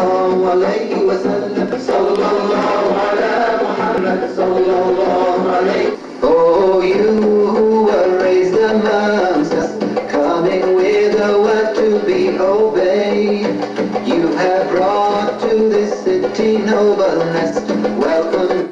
الله عليه وسلم. صلى الله على Muhammad صلى الله عليه. Oh, you who were raised amongst us, coming with a word to be obeyed, you have brought to this city nobleness. Welcome.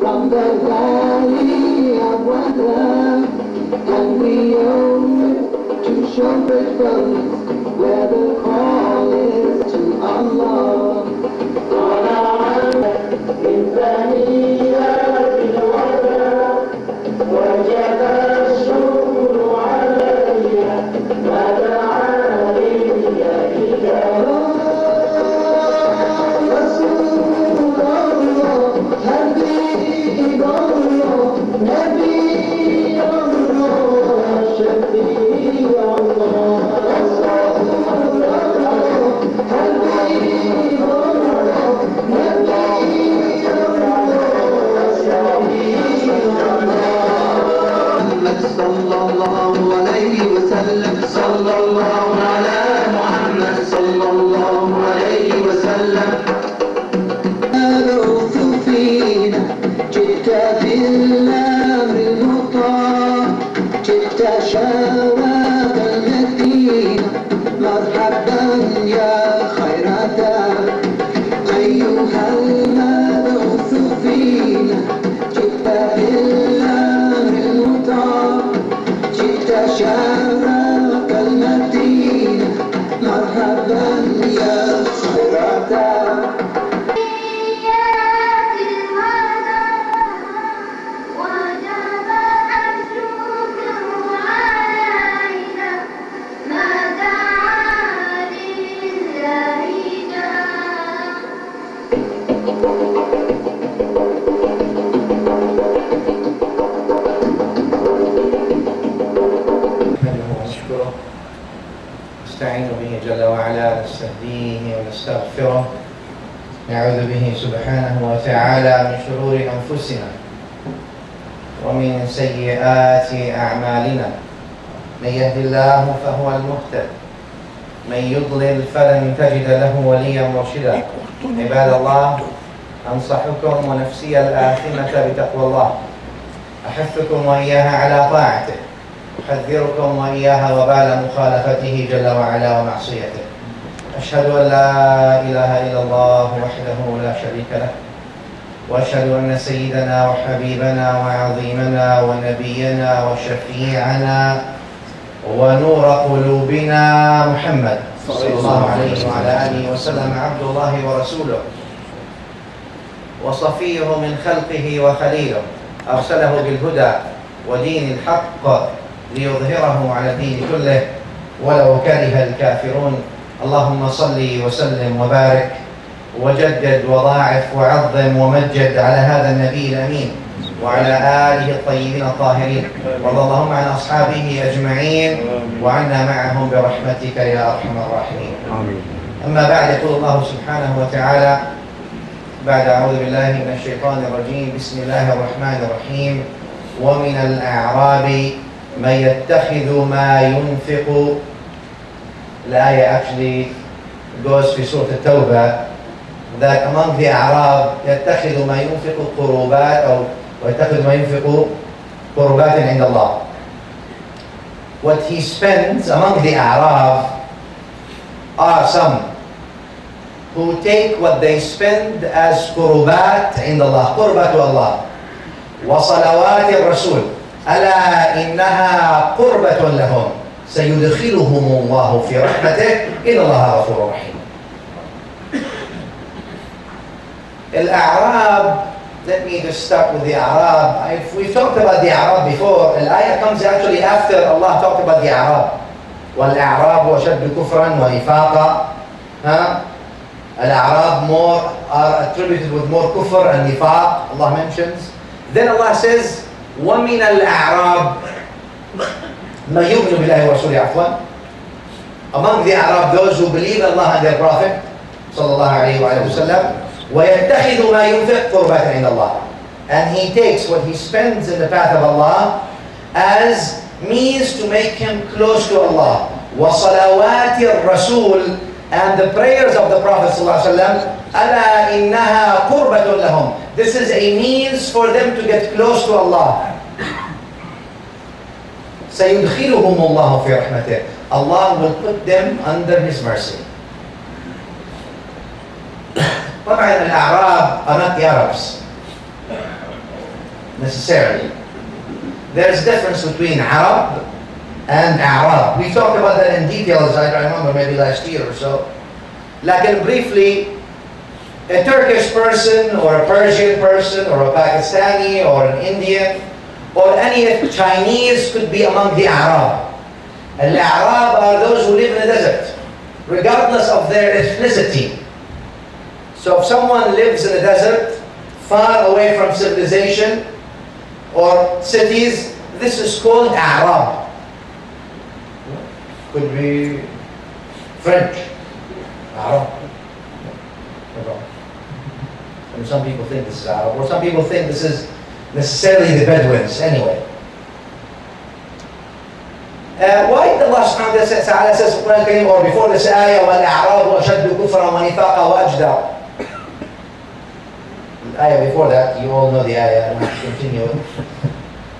From the valley of weather, and we owe it to show gratefulness where the call is to Allah. In ثنيات الوداع وجب الشكر عليها ما دعا للإله. صلى الله على محمد صلى الله عليه وسلم. مبعوث فينا جئت بالأمر المطاع، جئت شواب المدينة مرحبا يا خير دار. أيها المبعوث فينا جئت بالأمر المطاع، جئت شواب مرحبا يا خيرتا. وجب الشكر علينا ما دعا لله نستعين به جل وعلا، نستهديه ونستغفره، نعوذ به سبحانه وتعالى من شرور أنفسنا ومن سيئات أعمالنا. من يهد الله فهو المهتد، من يضلل فلن تجد له وليا مرشدا. عباد الله، أنصحكم ونفسي الآثمة بتقوى الله، أحثكم وإياها على طاعته، أحذركم وإياها وبال مخالفته جل وعلا ومعصيته. أشهد أن لا إله إلا الله وحده لا شريك له، وأشهد أن سيدنا وحبيبنا وعظيمنا ونبينا وشفيعنا ونور قلوبنا محمد صلى الله عليه وعلى آله وسلم عبد الله ورسوله وصفيه من خلقه وخليله، أرسله بالهدى ودين الحق ليظهره على الدين كله ولو كره الكافرون. اللهم صل وسلم وبارك وجدد وضاعف وعظم ومجد على هذا النبي الأمين وعلى آله الطيبين الطاهرين، وارض اللهم عن أصحابه أجمعين وعنا معهم برحمتك يا أرحم الراحمين. أما بعد، يقول الله سبحانه وتعالى بعد أعوذ بالله من الشيطان الرجيم، بسم الله الرحمن الرحيم. ومن الأعراب من يتخذ ما ينفق. الآية actually goes في سورة التوبة that among the Arab يتخذ ما ينفق قربات أو ويتخذ ما ينفق قربات عند الله. What he spends among the Arab are some who take what they spend as قربات عند الله, قربة الله وصلوات الرسول ألا إنها قربة لهم سيدخلهم الله في رحمته إن الله غفور رحيم. Al-A'rab, let me just start with the A'rab. We've talked about the A'rab before. Al-ayah comes actually after Allah talked about the A'rab. وَالْأَعْرَابُ وَشَدُّ كُفْرًا وَنِفَاقًا. Al-A'rab more are attributed with more kufr and nifaq, Allah mentions. Then Allah says, وَمِنَ الْأَعْرَابِ مَا يُؤْمِنُ بِاللَّهِ وَرَسُولِهِ عَفْوًا. Among the Arab, those who believe in Allah and their Prophet sallallahu alayhi wa sallam, وَيَتَّخِذُ مَا يُنْفِقْ قُرْبَةً عِنْدَ اللَّهِ. And he takes what he spends in the path of Allah as means to make him close to Allah. وَصَلَوَاتِ الرَّسُولِ. And the prayers of the Prophet ﷺ, أَلَا إِنَّهَا قُرْبَةٌ لَهُمْ. This is a means for them to get close to Allah. سَيُدْخِلُهُمُ اللَّهُ فِي رَحْمَتِهِ. Allah will put them under His mercy. طبعا الأعراب are not the Arabs necessarily. There's a difference between Arab and A'rab. We talked about that in detail, as I remember, maybe last year or so. Like briefly, a Turkish person or a Persian person or a Pakistani or an Indian or any Chinese could be among the A'rab. Al-A'rab are those who live in the desert, regardless of their ethnicity. So if someone lives in the desert, far away from civilization or cities, this is called A'rab. Could be French, Arab. And some people think this is Arab, or some people think this is necessarily the Bedouins. Anyway, why did Allah subhanahu wa ta'ala says or before this ayah, وَالْأَعْرَابُ أَشَدُّ كُفْرًا وَنِفَاقًا وَأَجْدَرُ. The ayah before that, you all know the ayah, I'm not continuing.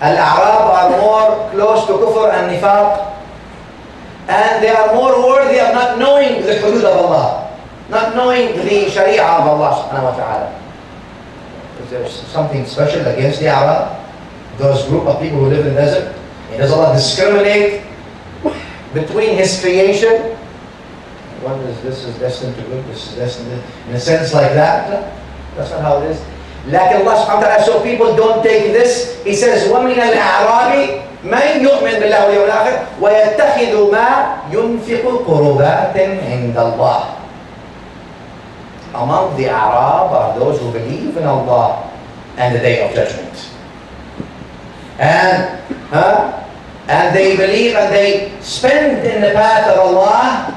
Al-A'rab are more close to kufr and nifaq, and they are more worthy of not knowing the hudud of Allah, not knowing the sharia of Allah subhanahu wa ta'ala. Is there something special against the Arab, those group of people who live in the desert? Does Allah discriminate between His creation? One is, this is destined to good, this is destined to, in a sense like that? No, that's not how it is. Like Allah subhanahu wa ta'ala, so people don't take this. He says, وَمِنَ الْأَعْرَابِ مَنْ يُؤْمِنْ بِاللَّهِ وَالْيَوْمِ الْآخِرِ وَيَتَّخِذُ مَا يُنْفِقُ قُرُبَاتٍ عِنْدَ اللَّهِ. Among the Arab are those who believe in Allah and the Day of Judgment. And they believe and they spend in the path of Allah,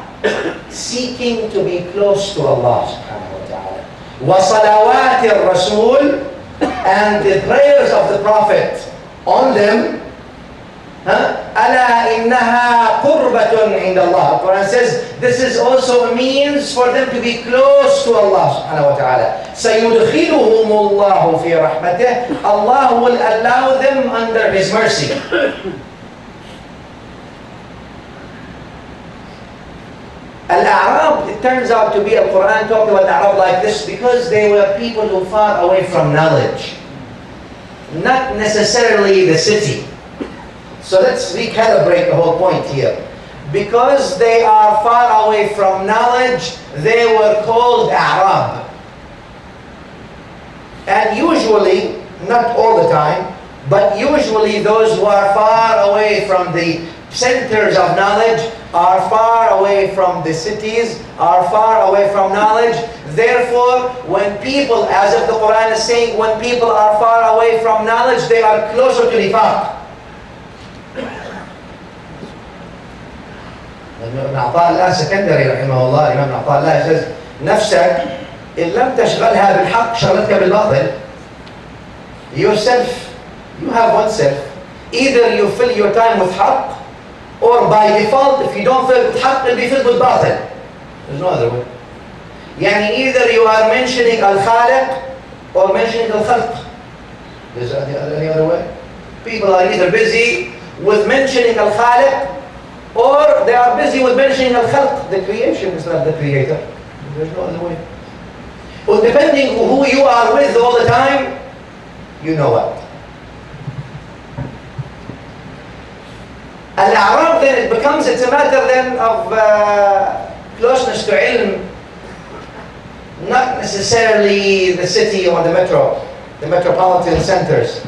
seeking to be close to Allah subhanahu wa ta'ala. وَصَلَوَاتِ الرَّسُولِ. And the prayers of the Prophet on them, أَلَا إِنَّهَا قُرْبَةٌ عِنْدَ اللَّهِ. The Quran says this is also a means for them to be close to Allah subhanahu wa ta'ala. سَيُدْخِلُهُمُ اللَّهُ فِي رَحْمَتِهِ. Allah will allow them under His mercy. Al-A'rab, it turns out to be, Al-Quran talked about Al-A'rab like this because they were people who far away from knowledge, not necessarily the city. So let's recalibrate the whole point here. Because they are far away from knowledge, they were called A'rab. And usually, not all the time, but usually those who are far away from the centers of knowledge, are far away from the cities, are far away from knowledge. Therefore, when people, as if the Quran is saying, when people are far away from knowledge, they are closer to nifaq. ابن عطاء الله سكندري رحمه الله الإمام عطاء الله says نفسك إن لم تشغلها بالحق شغلتك بالباطل. Yourself, you have oneself. Either you fill your time with haqq, or by default, if you don't fill with haqq, it'll be filled with batil. There's no other way. يعني either you are mentioning al-khaliq or mentioning al-khalq. Is there any other way? People are either busy with mentioning al-khaliq, or they are busy with mentioning al-khalq. The creation is not the creator. There's no other way. Well, depending who you are with all the time, you know what. Al-A'rab, then it becomes, it's a matter then of closeness to ilm, not necessarily the city or the metropolitan centers.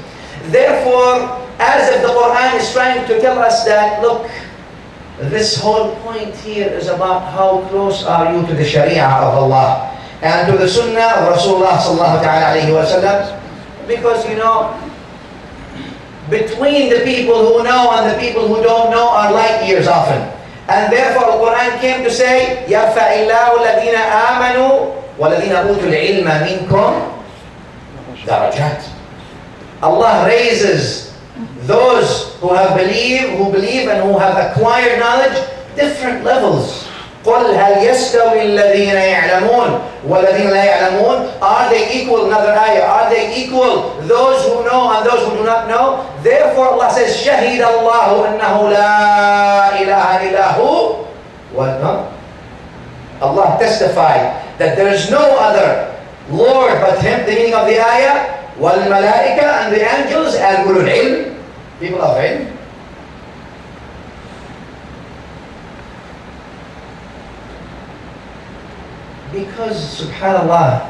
Therefore, as if the Quran is trying to tell us that, look, this whole point here is about how close are you to the Sharia of Allah and to the Sunnah of Rasulullah sallallahu alayhi wa sallam. Because, you know, between the people who know and the people who don't know are light years often. And therefore, the Quran came to say, يَرْفَعِ اللَّهُ الَّذِينَ آمَنُوا وَالَّذِينَ أُوتُوا الْعِلْمَ مِنْكُمْ دَرَجَاتٍ. Allah raises those who believe and who have acquired knowledge, different levels. قُلْ هَلْ يَسْتَوِي الَّذِينَ يَعْلَمُونَ وَالَّذِينَ لَا يَعْلَمُونَ. Are they equal? Another ayah. Are they equal? Those who know and those who do not know. Therefore Allah says, شَهِدَ اللَّهُ أَنَّهُ لَا إِلَهَ إِلَّا هُوَ. What? No? Allah testified that there is no other Lord but Him. The meaning of the ayah, وَالْمَلَائِكَةِ, and the angels, and ulul ilm, people of ilm. Because, subhanAllah,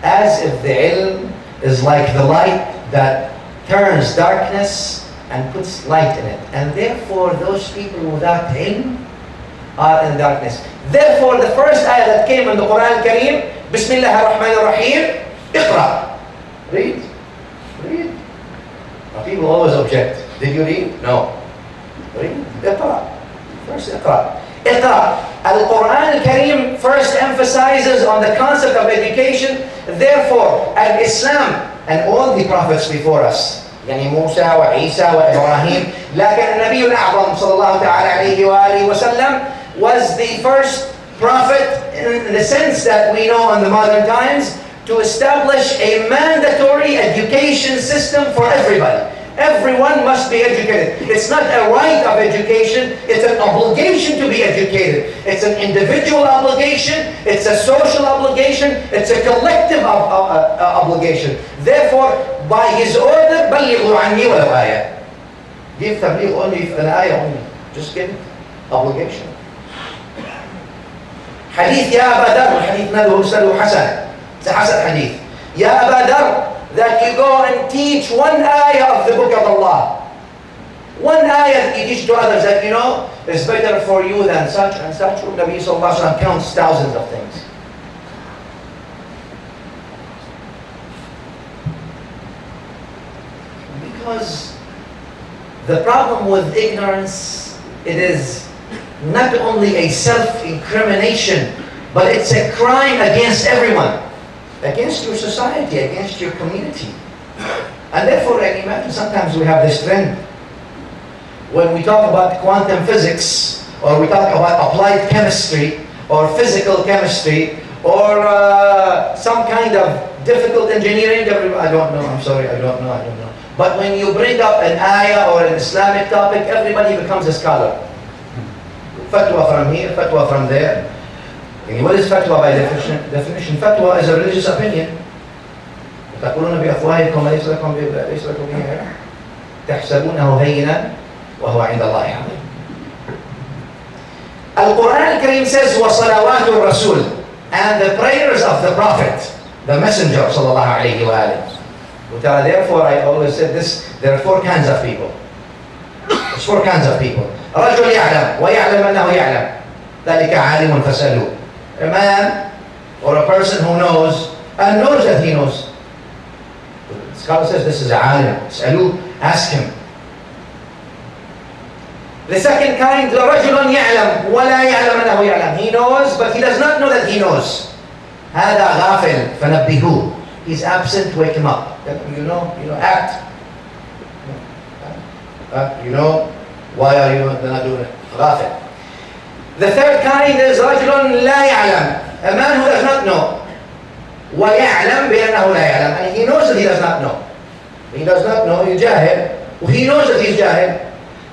as if the ilm is like the light that turns darkness and puts light in it. And therefore, those people without ilm are in darkness. Therefore, the first ayah that came in the Quran Kareem, Bismillah ar-Rahman ar-Rahim, Iqra. Read. Read. Now, people always object. Did you read? No. Read. Iqra. First Iqra. Iqra. Al-Quran Al-Kareem first emphasizes on the concept of education. Therefore, Al-Islam and all the prophets before us, يعني موسى وعيسى وإبراهيم, لكن النبي الأعظم صلى الله تعالى عليه وآله وسلم was the first prophet in the sense that we know in the modern times to establish a mandatory education system for everybody. Everyone must be educated. It's not a right of education, it's an obligation to be educated. It's an individual obligation, it's a social obligation, it's a collective obligation. Therefore, by His order, بَلِّغُوا عَنِّي وَلَوْ آيَةً. Give tabligh only an ayah only. Just give it. Obligation. Hadith Ya Aba Dar, hadith Nadu Salu Hasan. It's a Hasan hadith. Ya Aba Dar, that you go and teach one ayah of the book of Allah. One ayah that you teach to others that you know is better for you than such and such. Nabi sallallahu alaihi wasallam counts thousands of things. Because the problem with ignorance, it is not only a self-incrimination, but it's a crime against everyone. Against your society, against your community. And therefore, I imagine sometimes we have this trend. When we talk about quantum physics, or we talk about applied chemistry, or physical chemistry, or some kind of difficult engineering, I don't know, I'm sorry, I don't know. But when you bring up an ayah or an Islamic topic, everybody becomes a scholar. Fatwa from here, fatwa from there. What is fatwa by definition? Fatwa is a religious opinion. تقولون بأفواهكم ليس لكم به علم تحسبونه هينا وهو عند الله عظيم. Al-Quran Al-Kareem says وصلوات الرسول, and the prayers of the Prophet, the Messenger sallallahu alayhi wa alayhi. Therefore, I always said this, there are four kinds of people. There's four kinds of people. رجل يعلم ويعلم أنه يعلم ذلك عالم فاسألوه. A man or a person who knows and knows that he knows. The scholar says this is a alim. اسألوه, ask him. The second kind, رجل يعلم ولا يعلم أنه يعلم. He knows, but he does not know that he knows. هذا غافل فنبهوه. He's absent, wake him up. You know, act. You know, why are you not doing it? غافل. The third kind is رجل لا يعلم, a man who does not know. ويعلم بأنه لا يعلم, and he knows that he does not know. He does not know, he's جاهل, he knows that he's جاهل.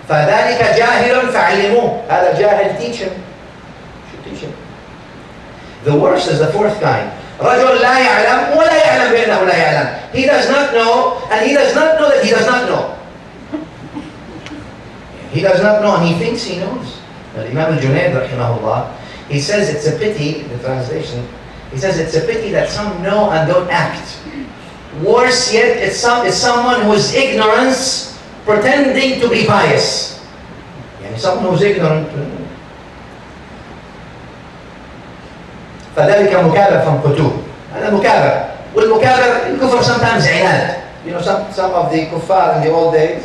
فذلك جاهل فعلموه. هذا جاهل, teach him. Should teach him. The worst is the fourth kind. رجل لا يعلم ولا يعلم بأنه لا يعلم. He does not know, and he does not know that he does not know. He does not know, and he thinks he knows. But Imam al-Junayd, rahimahullah, he says it's a pity, the translation, he says it's a pity that some know and don't act. Worse yet, it's someone whose ignorance pretending to be pious. Yani someone who's ignorant. فذلك مكابر فانقتوه. هذا مكابر. والمكابر, الكفر sometimes عناد. You know, some of the kuffar in the old days,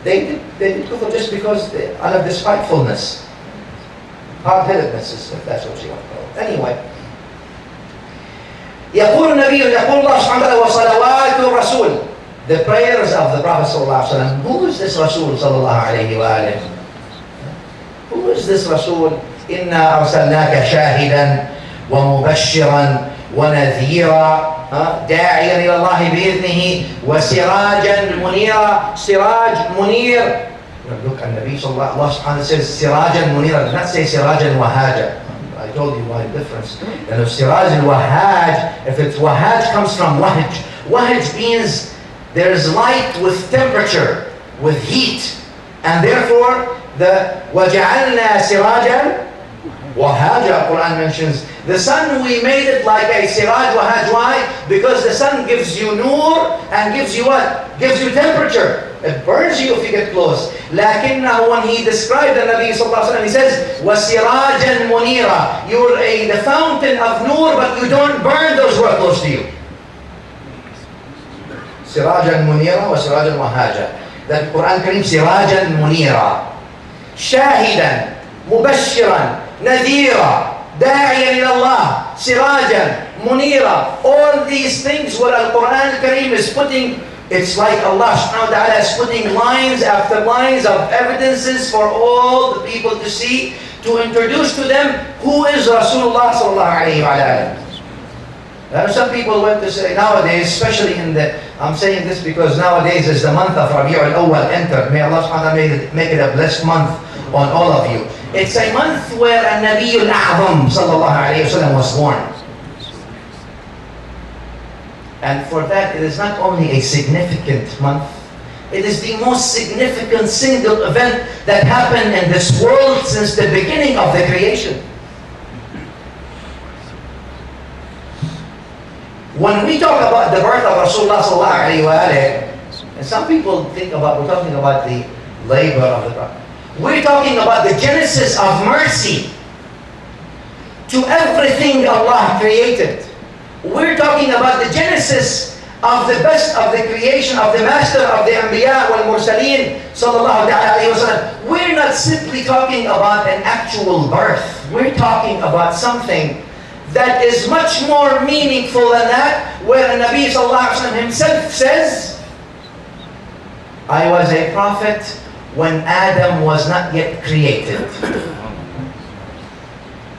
they did kufr just because out of despitefulness. Hard-headedness, if that's what you want to call it. Anyway. يقول الله سبحانه وتعالى وصلوات الرسول. The prayers of the Prophet صلى الله عليه وسلم. Who is this Rasul صلى الله عليه وآله? Who is this Rasul? إنا أرسلناك شاهدا ومبشرا ونذيرا داعيا إلى الله بإذنه وسراجا منيرا. Siraj, munir. Look at Nabi sallallahu Allah subhanahu wa ta'ala says sirajan munira. Does not say sirajan wahaja. I told you why the difference. And if siraj and wahaj, if it's wahaj comes from wahj. Wahj means there's light with temperature, with heat. And therefore the وَجَعَلْنَا سِرَاجًا وَهَاجًا, Quran mentions the sun, we made it like a siraj wahaj. Why? Because the sun gives you nur and gives you what? Gives you temperature. It burns you if you get close. لكنه, when he described the Nabi sallallahu alaihi wasallam, he says وَسِرَاجًا مُنِيرًا. You're the fountain of nur, but you don't burn those who are close to you. سِرَاجًا مُنِيرًا وَسِرَاجًا وَهَاجًا. That Quran Kareem, سِرَاجًا مُنِيرًا. شاهدا مبشرا نذيرا داعيا إلى الله سراجا منيرا. All these things where Al-Quran Kareem is putting, it's like Allah subhanahu wa ta'ala is putting lines after lines of evidences for all the people to see, to introduce to them who is Rasulullah sallallahu alayhi wa sallam. Some people went to say nowadays, especially in the, I'm saying this because nowadays is the month of Rabi' al-Awwal entered. May Allah subhanahu wa ta'ala make it a blessed month on all of you. It's a month where a Nabi al-A'zam sallallahu alayhi wa sallam was born. And for that, it is not only a significant month, it is the most significant single event that happened in this world since the beginning of the creation. When we talk about the birth of Rasulullah sallallahu alayhi wa sallam, and some people think about, we're talking about the labor of the Prophet. We're talking about the genesis of mercy to everything Allah created. We're talking about the genesis of the best of the creation, of the master of the Anbiya wal Mursaleen sallallahu alayhi wa sallam. We're not simply talking about an actual birth. We're talking about something that is much more meaningful than that, where the Nabi sallallahu alayhi wa sallam himself says, I was a prophet when Adam was not yet created.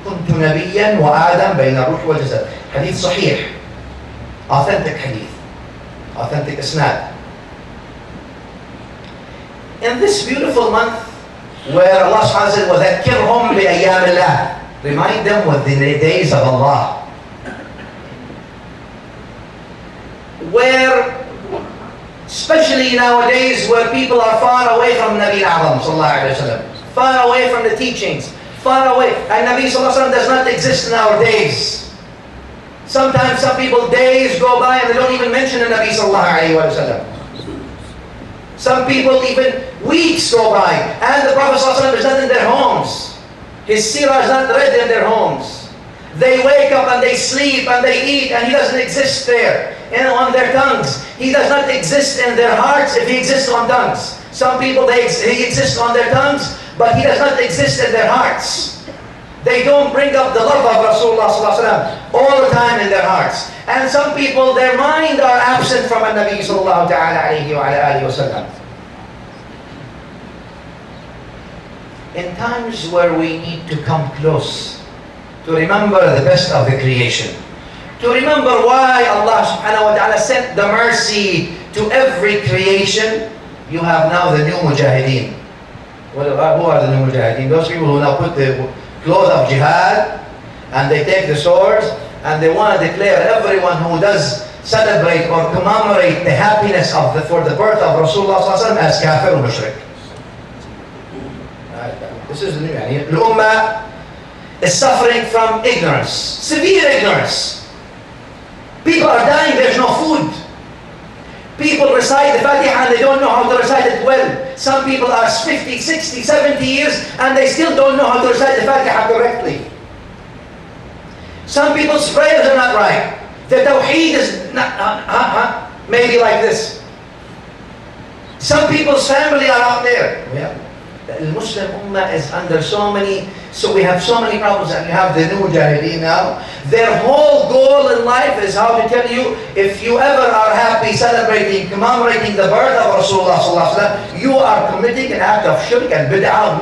كنت نبيا وآدم بين الروح والجسد. حديث صحيح. Authentic hadith. Authentic isnad. In this beautiful month, where Allah subhanahu wa ta'ala said, وَذَكِّرْهُمْ بِأَيَّامِ اللَّهِ. Remind them with the days of Allah. Where, especially nowadays, where people are far away from Nabi al-A'zam sallallahu alayhi wa sallam, far away from the teachings, far away, and Nabi sallallahu alayhi wa sallam does not exist in our days. Sometimes some people, days go by and they don't even mention the Nabi sallallahu alayhi wa sallam. Some people even weeks go by and the Prophet sallallahu alayhi wa sallam is not in their homes. His seerah is not read in their homes. They wake up and they sleep and they eat and he doesn't exist there and on their tongues. He does not exist in their hearts if he exists on tongues. Some people, he exists on their tongues, but he does not exist in their hearts. They don't bring up the love of Rasulullah sallallahu alaihi wasallam all the time in their hearts. And some people, their mind are absent from a Nabi sallallahu alayhi wa sallam. In times where we need to come close, to remember the best of the creation, to remember why Allah subhanahu wa ta'ala sent the mercy to every creation, you have now the new mujahideen. Who are the new mujahideen? Those people who now put the clothes of jihad and they take the swords and they want to declare everyone who does celebrate or commemorate the happiness of for the birth of Rasulullah sallallahu alaihi wasallam as kafir or mushrik. This is the new. يعني الأمة is suffering from ignorance, severe ignorance. People are dying, there's no food. People recite the Fatiha and they don't know how to recite it well. Some people are 50, 60, 70 years and they still don't know how to recite the Fatiha correctly. Some people's prayers are not right. The Tawheed is not, maybe like this. Some people's family are out there. Yeah. The Muslim Ummah is under so we have so many problems, and you have the new Mujahideen now. Their whole goal in life is how to tell you, if you ever are happy celebrating, commemorating the birth of Rasulullah sallallahu alaihi wasallam, you are committing an act of shirk and bid'ah,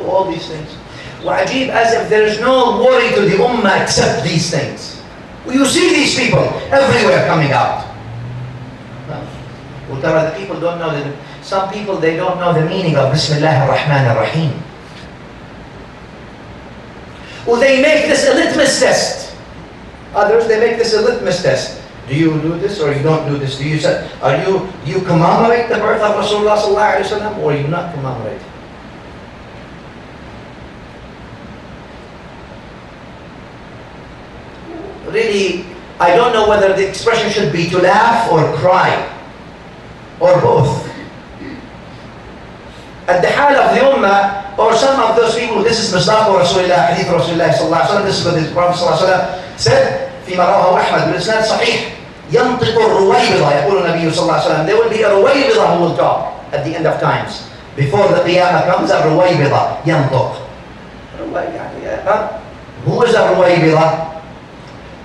all these things. وعجيب, as if there is no worry to the Ummah except these things. You see these people everywhere coming out. The people don't know that. Some people, they don't know the meaning of Bismillah ar-Rahman ar-Rahim. Well, they make this a litmus test. Others, they make this a litmus test. Do you do this or you don't do this? Do you say, you commemorate the birth of Rasulullah sallallahu alaihi wasallam, or you not commemorate? Really, I don't know whether the expression should be to laugh or cry, or both. At the hal of the Ummah, or some of those people, this is Misdaq Rasulullah, Hadith Rasulullah sallallahu alaihi wasallam, this is what the Prophet sallallahu alaihi wasallam said, فيما رواه أحمد بالإسناد صحيح, ينطق الرويبضة, يقول النبي صلى الله عليه وسلم, there will be a رويبضة who will talk at the end of times. Before the Qiyamah comes, a رويبضة, ينطق. Who is a رويبضة?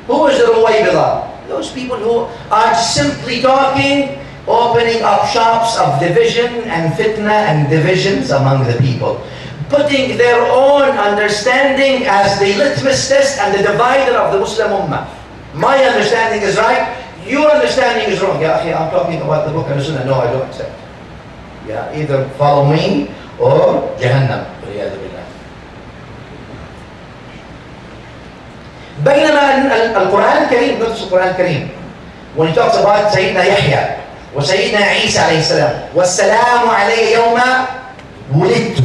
Who is the Ruwaybida? Those people who are simply talking, opening up shops of division and fitna and divisions among the people, putting their own understanding as the litmus test and the divider of the Muslim Ummah. My understanding is right, your understanding is wrong. Yeah, I'm talking about the book and the Sunnah. No, I don't accept. Yeah, either follow me or Jahannam. بينما القرآن الكريم, notice القرآن الكريم, when he talks about سيدنا يحيى وسيدنا عيسى عليه السلام, والسلام علي يوم ولدت,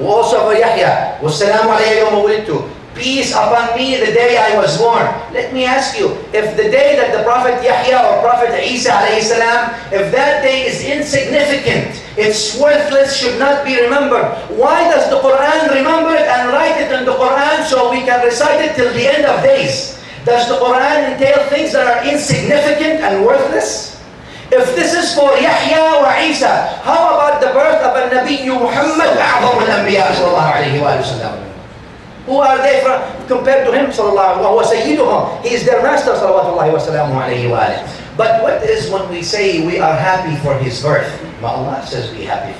also for Yahya, والسلام علي يوم ولدت, peace upon me the day I was born. Let me ask you, if the day that the Prophet Yahya or Prophet Isa alayhi salam, if that day is insignificant, it's worthless, should not be remembered, why does the Quran remember it and write it in the Quran so we can recite it till the end of days? Does the Quran entail things that are insignificant and worthless? If this is for Yahya or Isa, how about the birth of a Nabi Muhammad, أعظم الأنبياء صلى الله عليه وآله وسلم? Who are they compared to him, sallallahu alaihi wasallam? He is their master, sallallahu alaihi wasallam. But what is when we say we are happy for his birth? Allah says be happy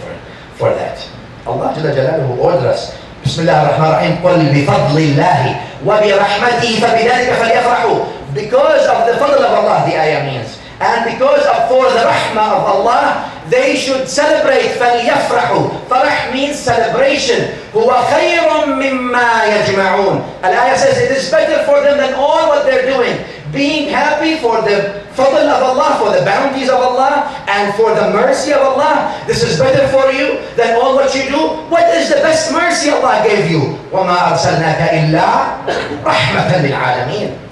for that. Allah Jalla Jalaluhu orders us. Bismillah ar-Rahman ar-Rahim. قُلْ بِفَضْلِ اللَّهِ وَبِرَحْمَتِهِ فَبِذَلِكَ فَلْيَفْرَحُوا. Because of the fadl of Allah, the ayah means. And because of for the rahmah of Allah, they should celebrate. فَلْيَفْرَحُوا. Farah means celebration. هُوَ خَيْرٌ مِمَّا يَجْمَعُونَ. Al-ayah says it is better for them than all what they're doing. Being happy for the fadl of Allah, for the bounties of Allah, and for the mercy of Allah. This is better for you than all what you do. What is the best mercy Allah gave you? وَمَا أَرْسَلْنَاكَ إِلَّا رَحْمَةً لِلْعَالَمِينَ.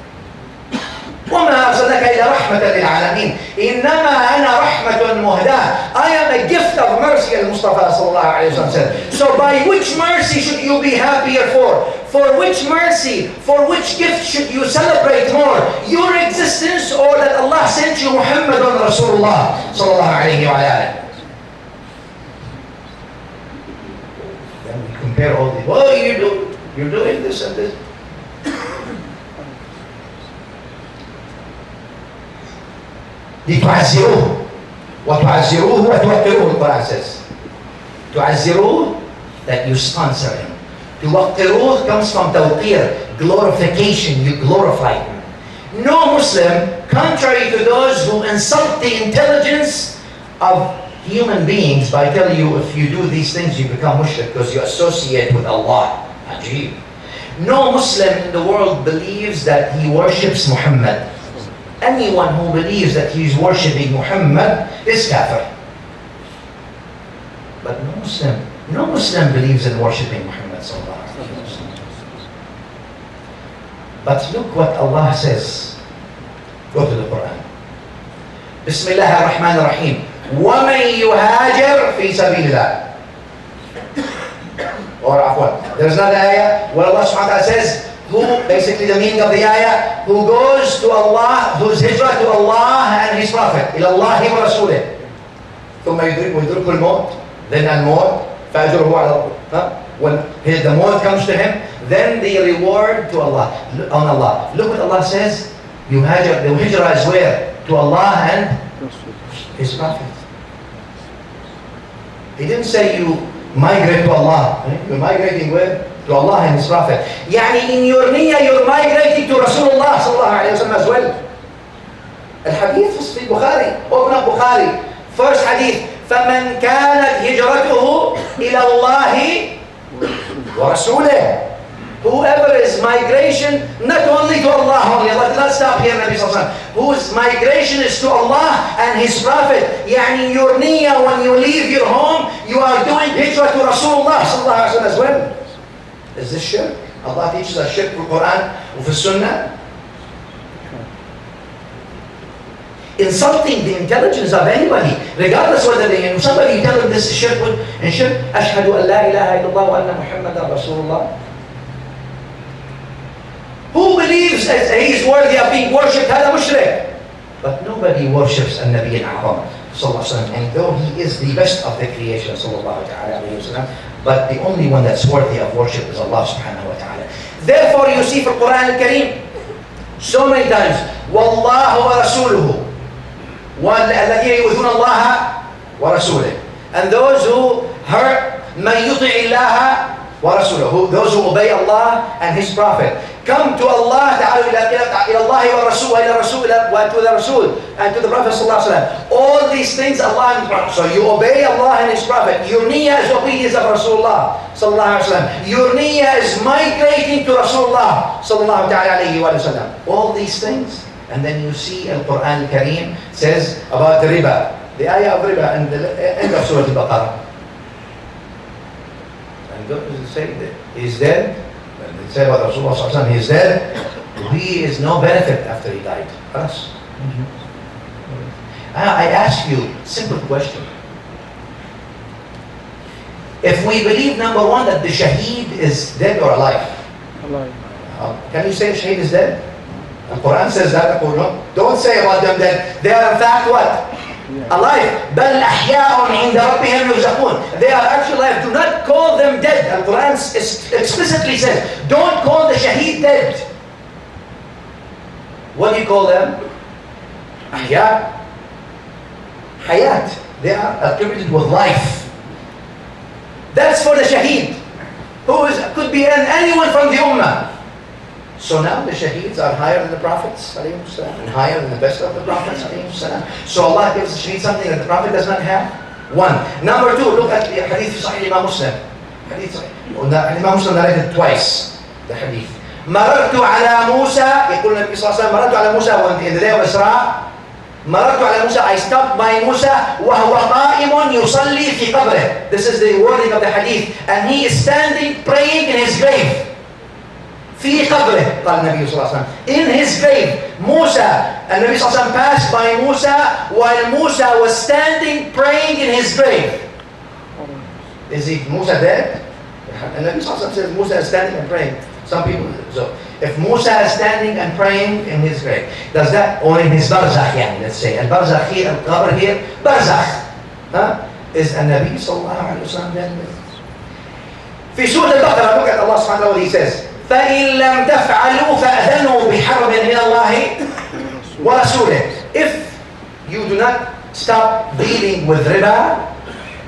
وَمَا أَرْسَلْنَاكَ إِلَّا رَحْمَةً لِلْعَالَمِينَ. إِنَّمَا أَنَا رَحْمَةٌ مُهْدَاةٌ. I am a gift of mercy, al-Mustafa sallallahu alayhi wa sallam said. So by which mercy should you be happier for? For which mercy, for which gift should you celebrate more? Your existence, or that Allah sent you Muhammadun Rasulullah sallallahu alayhi wa sallam? Then we compare all these. What do you do? You're doing this and this. لتعزروه وتعزروه وتوقروه. القرآن says تعزروه, that you sponsor him. توقروه comes from توقير, glorification, you glorify him. No Muslim, contrary to those who insult the intelligence of human beings by telling you if you do these things you become mushrik because you associate with Allah. Ajib. No Muslim in the world believes that he worships Muhammad. Anyone who believes that he is worshipping Muhammad is kafir. But no Muslim No Muslim believes in worshipping Muhammad sallallahu alaihi wasallam. But look what Allah says. Go to the Quran. Bismillah ar-Rahman ar-Rahim. وَمَنْ يُهَاجِرْ فِي سَبِيلِ اللَّهِ. Or afwan. There's another ayah where Allah subhanahu wa ta'ala says, who, basically the meaning of the ayah, who goes to Allah, whose hijrah to Allah and His Prophet, إِلَى اللَّهِ وَرَسُولِهِ. ثُمَّ يُدْرِكُ الْمَوْتِ. Then al-maut, فَأَجْرُهُ عَلَى اللَّهِ. When the maut comes to him, then the reward to Allah, on Allah. Look what Allah says. Yuhajir, the hijrah is where? To Allah and His Prophet. He didn't say you migrate to Allah. You're migrating where? To Allah and His Prophet. Yani in your niyyah, you're migrating to Rasulullah sallallahu alayhi wa sallam as well. Al-hadith fi Bukhari. Open up Bukhari. First hadith. فَمَنْ كَانَتْ هِجْرَتُهُ إِلَى اللَّهِ وَرَسُولِهِ. Whoever is migration, not only to Allah only, Allah did not stop here, Nabi sallallahu alaihi wasallam. Whose migration is to Allah and His Prophet. Yani your niyyah, when you leave your home, you are doing hijrah to Rasulullah sallallahu alaihi wasallam as well. Is this shirk? Allah teaches us shirk in the Quran and the Sunnah. Insulting the intelligence of anybody, regardless whether they know somebody, you tell them this is shirk, and shirk, ashhadu an la ilaha illallah wa anna Muhammadan Rasulullah. Who believes that he is worthy of being worshipped? هذا mushrik. But nobody worships النبي الأعظم صلى الله عليه وسلم, and though he is the best of the creation صلى الله عليه وسلم, but the only one that's worthy of worship is Allah subhanahu wa ta'ala. Therefore you see for Quran al-Kareem so many times, وَاللَّهُ وَرَسُولُهُ وَالَّذِينَ يُؤْذُونَ اللَّهَ وَرَسُولِهِ. And those who hurt مَنْ يُطِعِ اللَّهَ وَرَسُولُهُ, those who obey Allah and His Prophet. Come to Allah, تعالوا إلى الله والرسول وإلى رسول to the Rasul and to the Prophet صلى الله عليه وسلم. All these things Allah and His Prophet. So you obey Allah and His Prophet. Your niyyah is obedience of Rasulullah صلى الله عليه وسلم. Your niyyah is migrating to Rasulullah صلى الله عليه وسلم. All these things. And then you see Al-Quran Al-Kareem says about the riba. The ayah of riba and the end of Surah Al-Baqarah. And those say that He's dead. When they say about Rasulullah sallallahu alaihi wasallam, He's dead, He is no benefit after He died. Us. I ask you a simple question. If we believe, number one, that the shaheed is dead or alive. Alive. Can you say shaheed is dead? The Quran says that. Don't say about them that they are in fact what? Alive. بل أحياء عند ربهم يرزقون. They are actually alive. Do not call them dead. The Quran explicitly says, don't call the shaheed dead. What do you call them? أحياء. Hayat. They are attributed with life. That's for the shaheed, who could be anyone from the ummah. So now the shaheeds are higher than the prophets and higher than the best of the prophets. So Allah gives the shaheed something that the prophet does not have. One. Number two, look at the hadith of Sahih Imam Muslim. Hadith Imam Muslim narrated twice the hadith. مررت على موسى, يقول النبي صلى الله عليه وسلم, مررت على موسى in the day of Isra. مررت على موسى, I stopped by Musa وهو قائم يصلي في قبره. This is the wording of the hadith. And he is standing praying in his grave. في قبره, قال النبي صلى الله عليه وسلم. In his grave. Musa, and Nabi صلى الله عليه وسلم passed by Musa while Musa was standing praying in his grave. Is Musa dead? And Nabi صلى الله عليه وسلم says Musa is standing and praying. Some people, so if Musa is standing and praying in his grave, does that, or in his barzakh, let's say, and barzakh here, and qabr here, barzakh, is a Nabi sallallahu alayhi wa sallam then? في سورة البقرة, look at Allah subhanahu wa ta'ala what He says. فَإِن لَمْ تَفْعَلُوا فَأَذَنُوا بِحَرْبٍ مِنَ اللَّهِ وَرَسُولِهِ. If you do not stop dealing with riba,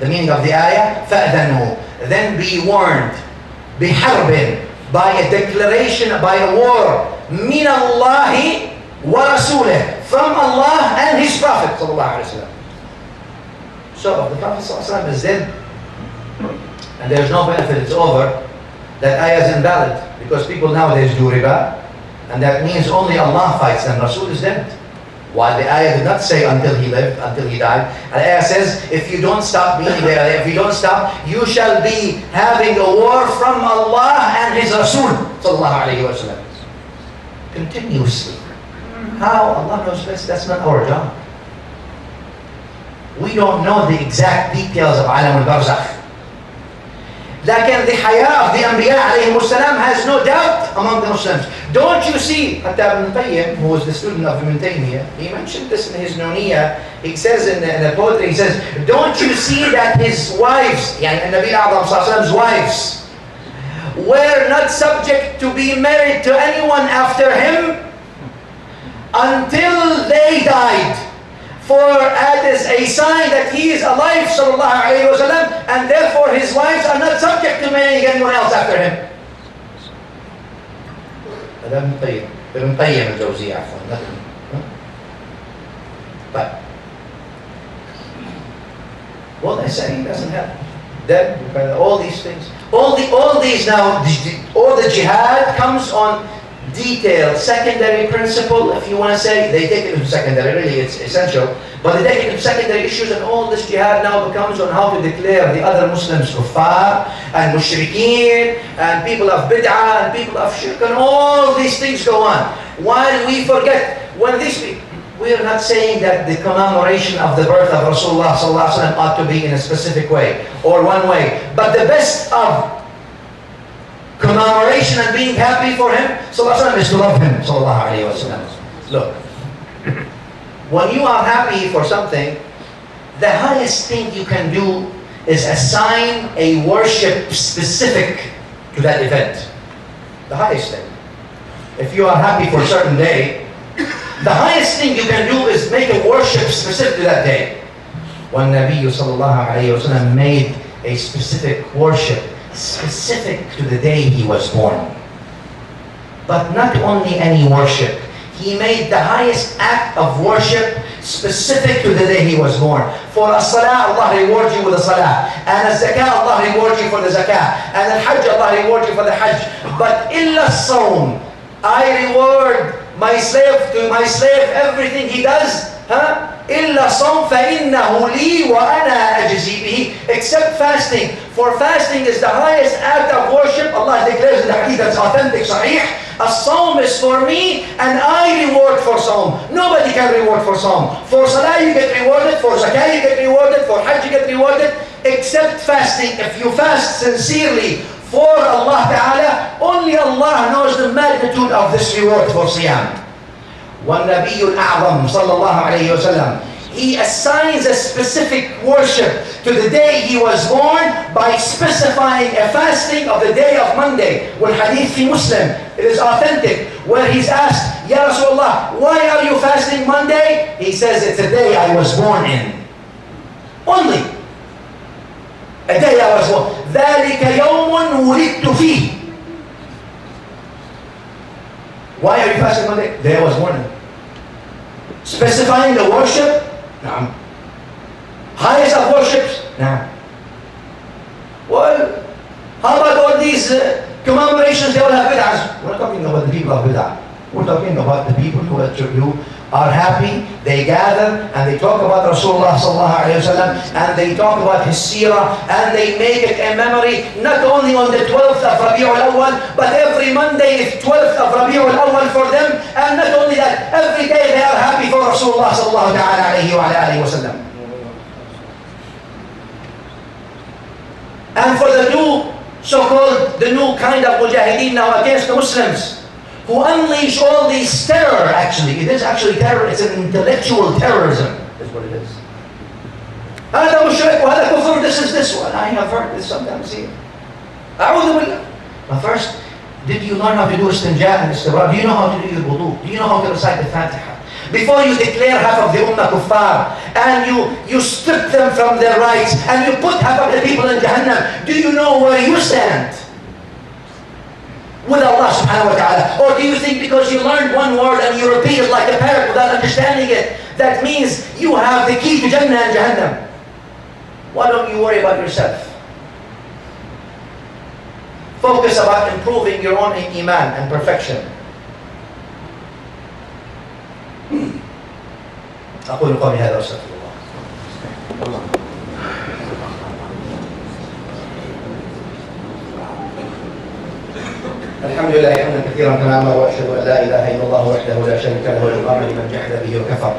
the meaning of the ayah, فَأَذَنُوا, then be warned, بِحَرْبٍ, by a declaration, by a war, min Allahi wa rasulih, from Allah and His Prophet sallallahu alaihi wasallam. So if the Prophet sallallahu alaihi wasallam is dead and there's no benefit, it's over, that ayah is invalid, because people nowadays do riba, and that means only Allah fights and Rasul is dead. While the ayah did not say until he lived, until he died. The ayah says, if you don't stop being there, if you don't stop, you shall be having a war from Allah and His Rasul sallallahu alayhi wa sallam. Continuously. How? Allah knows best. That's not our job. We don't know the exact details of Alam al-Barzakh. Lakin the Haya of the Anbiya alayhi salam has no doubt among the Muslims. Don't you see, Hatta ibn Qayyim, who was the student of Ibn Taymiyyah, he mentioned this in his Nuniyah. He says in the poetry, he says, don't you see that his wives, yani Nabi A'zam sallallahu wives, were not subject to be married to anyone after him until they died? For that is a sign that he is alive, sallallahu alayhi wa sallam, and therefore his wives are not subject to marrying anyone else after him. Ibn Qayyim al-Jawziyah, but what they're saying doesn't happen. Then all these things, all these now, all the jihad comes on detailed secondary principle, if you want to say. They take it as secondary, really it's essential, but they take it as secondary issues, and all this jihad now becomes on how to declare the other Muslims kuffar and mushrikeen and people of bid'ah and people of shirk, and all these things go on. While we forget, when these people, we are not saying that the commemoration of the birth of Rasulullah sallallahu alaihi wasallam ought to be in a specific way or one way, but the best of commemoration and being happy for him sallallahu alaihi wasallam is to love him sallallahu alaihi wasallam. Look, when you are happy for something, the highest thing you can do is assign a worship specific to that event. The highest thing. If you are happy for a certain day, the highest thing you can do is make a worship specific to that day. When Nabi sallallahu alayhi wa sallam made a specific worship specific to the day he was born. But not only any worship, he made the highest act of worship specific to the day he was born. For a salah, Allah rewards you with a salah. And a zakah, Allah rewards you for the zakah. And a hajj, Allah rewards you for the hajj. But illa sawm, I reward my slave everything he does. إِلَّا صَوْمْ فَإِنَّهُ لِي وَأَنَا أَجْزِي بِهِ. Except fasting. For fasting is the highest act of worship. Allah declares in the hadith that's authentic, sahih. As-sawm is for me and I reward for sawm. Nobody can reward for sawm. For salah you get rewarded, for zakah you get rewarded, for hajj you get rewarded, except fasting. If you fast sincerely for Allah Ta'ala, only Allah knows the magnitude of this reward for siyam. وَالنَّبِيُّ الْأَعْظَمُ صلى الله عليه وسلم, he assigns a specific worship to the day he was born by specifying a fasting of the day of Monday. والحديث في Muslim, it is authentic, where he's asked, Ya Rasulullah, why are you fasting Monday? He says, it's a day I was born in. Only a day I was born. ذَلِكَ يَوْمٌ وُلِدْتُ فِيهِ. Why are you fasting Monday? The day I was born in. Specifying the worship? No. Highest of worships? No. Well, how about all these commemorations? They all have bid'ahs. We're not talking about the people of bid'ah. We're talking about the people who are happy, they gather and they talk about Rasulullah sallallahu alayhi wa sallam, and they talk about his seerah, and they make it a memory not only on the 12th of Rabi'ul Awwal, but every Monday is 12th of Rabi'ul Awwal for them, and not only that, every day they are happy for Rasulullah sallallahu alayhi wa sallam. And for the new, so-called, the new kind of mujahideen now against the Muslims, who unleash all these terror, actually. It is actually terror. It's an intellectual terrorism. That's what it is. هذا مشرك وهذا كفر. This is this one. I have heard this sometimes here. أعوذ بالله. But first, did you learn how to do istinja and istibrar? Do you know how to do your wudu? Do you know how to recite the Fatiha? Before you declare half of the ummah kuffar, and you strip them from their rights, and you put half of the people in Jahannam, do you know where you stand with Allah subhanahu wa ta'ala? Or do you think because you learned one word and you repeat it like a parrot without understanding it, that means you have the key to Jannah and Jahannam? Why don't you worry about yourself? Focus about improving your own iman and perfection. أقول قولي هذا وأستغفر الله. الحمد لله حمدا كثيرا كما امر، واشهد ان لا اله الا الله وحده لا شريك له القائل لمن جحد به وكفر،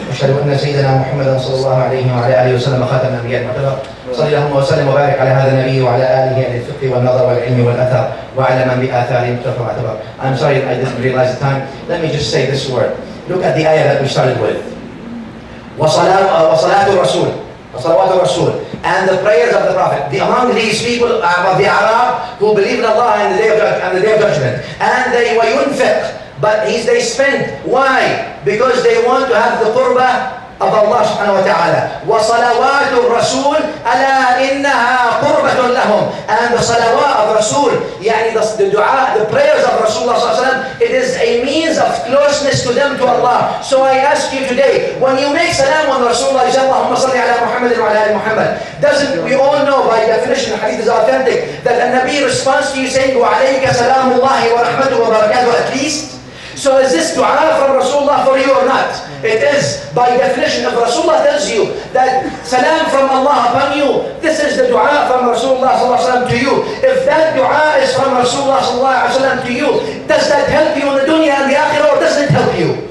واشهد ان سيدنا محمدا صلى الله عليه وعلى اله وسلم خاتم الانبياء المعتبر. صلى اللهم وسلم وبارك على هذا النبي وعلى اله اهل الفقه والنظر والعلم والاثر وعلى من باثارهم اقتفى واعتبر. I'm sorry I didn't realize the time. Let me just say this word. Look at the ayah that we started with. وصلاة الرسول, وصلوات الرسول, and the prayers of the Prophet. Among these people of the Arab who believe in Allah and the day of judgment, and they وينفق, but they spend. Why? Because they want to have the qurbah of Allah subhanahu wa ta'ala. وصلوات الرسول ألا إنها قربة لهم. And the salawat of Rasul, يعني the dua, the prayers of Rasulullah sallallahu alaihi wasallam, it is a means of closeness to them, to Allah. So I ask you today, when you make salam on Rasulullah, you say Allahumma salli ala Muhammad wa ala ali Muhammad. Doesn't we all know by definition, the hadith is authentic, that a Nabi responds to you saying wa alayka salamullahi wa rahmatuhu wa barakatuh at least? So is this dua from Rasulullah for you or not? It is. By definition, if Rasulullah tells you that salam from Allah upon you, this is the dua from Rasulullah sallallahu alaihi wasallam to you. If that dua is from Rasulullah sallallahu alaihi wasallam to you, does that help you in the dunya and the akhirah, or doesn't it help you?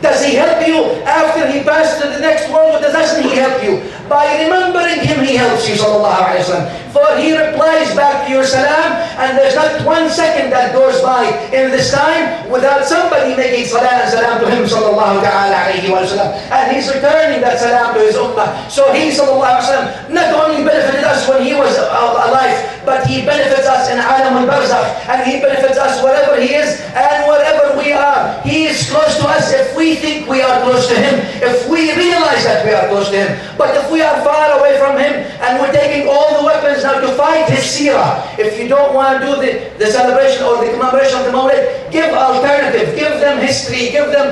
Does he help you after he passed to the next world, or doesn't he help you? By remembering him, he helps you, sallallahu alaihi wasallam. For he replies back to your salam, and there's not 1 second that goes by in this time without somebody making salam and salam to him, sallallahu alaihi wasallam. And he's returning that salam to his ummah. So he, sallallahu alaihi wasallam, not only benefited us when he was alive, but he benefits us in alam al-barzakh, and he benefits us wherever he is and wherever we are. He is close to us if we think we are close to him, if we realize that we are close to him. But if we are far away from him and we're taking all the weapons now to fight his seerah, if you don't want to do the celebration or the commemoration of the Mawlid, give alternative, give them history, give them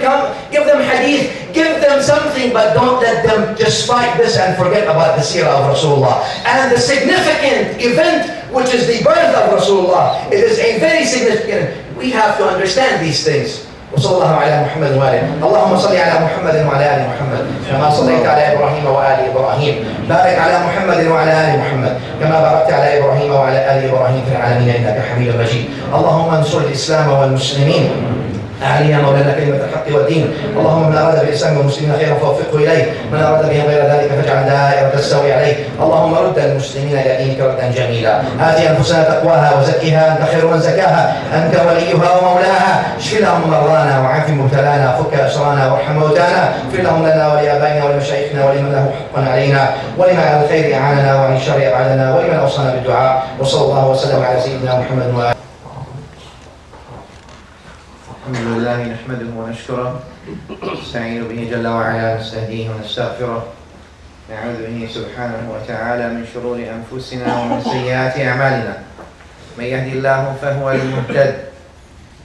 hadith, give them something, but don't let them just fight this and forget about the seerah of Rasulullah. And the significant event, which is the birth of Rasulullah, it is a very significant. We have to understand these things. وصلى الله على محمد وآله. اللهم صل على محمد وعلى آل محمد كما صليت على إبراهيم وآل إبراهيم. بارك على محمد وعلى آل محمد كما باركت على إبراهيم وعلى آل إبراهيم في العالمين إنك حميد مجيد. اللهم انصر الإسلام والمسلمين، أعلي مولانا كلمة الحق والدين. اللهم من أراد بالإسلام والمسلمين خيرا فوفقه إليه، من أراد بهم غير ذلك فاجعل دائرة السوء عليه. اللهم رد المسلمين إلى دينك ردا جميلا. آت أنفسنا تقواها وزكها أنت خير من زكاها، أنت وليها ومولاها. اشف اللهم مرضانا وعاف مبتلانا، فك أسرانا وارحم موتانا. اغفر اللهم لنا ولآبائنا ولمشايخنا ولمن له حق علينا، ولمن على الخير أعاننا وعن الشر أبعدنا، ولمن أوصانا بالدعاء. وصلى الله وسلم على سيدنا محمد وآله. الحمد لله نحمده ونشكره، نستعين به جل وعلا، نستهديه ونستغفره، نعوذ به سبحانه وتعالى من شرور أنفسنا ومن سيئات أعمالنا. من يهدي الله فهو المهتد،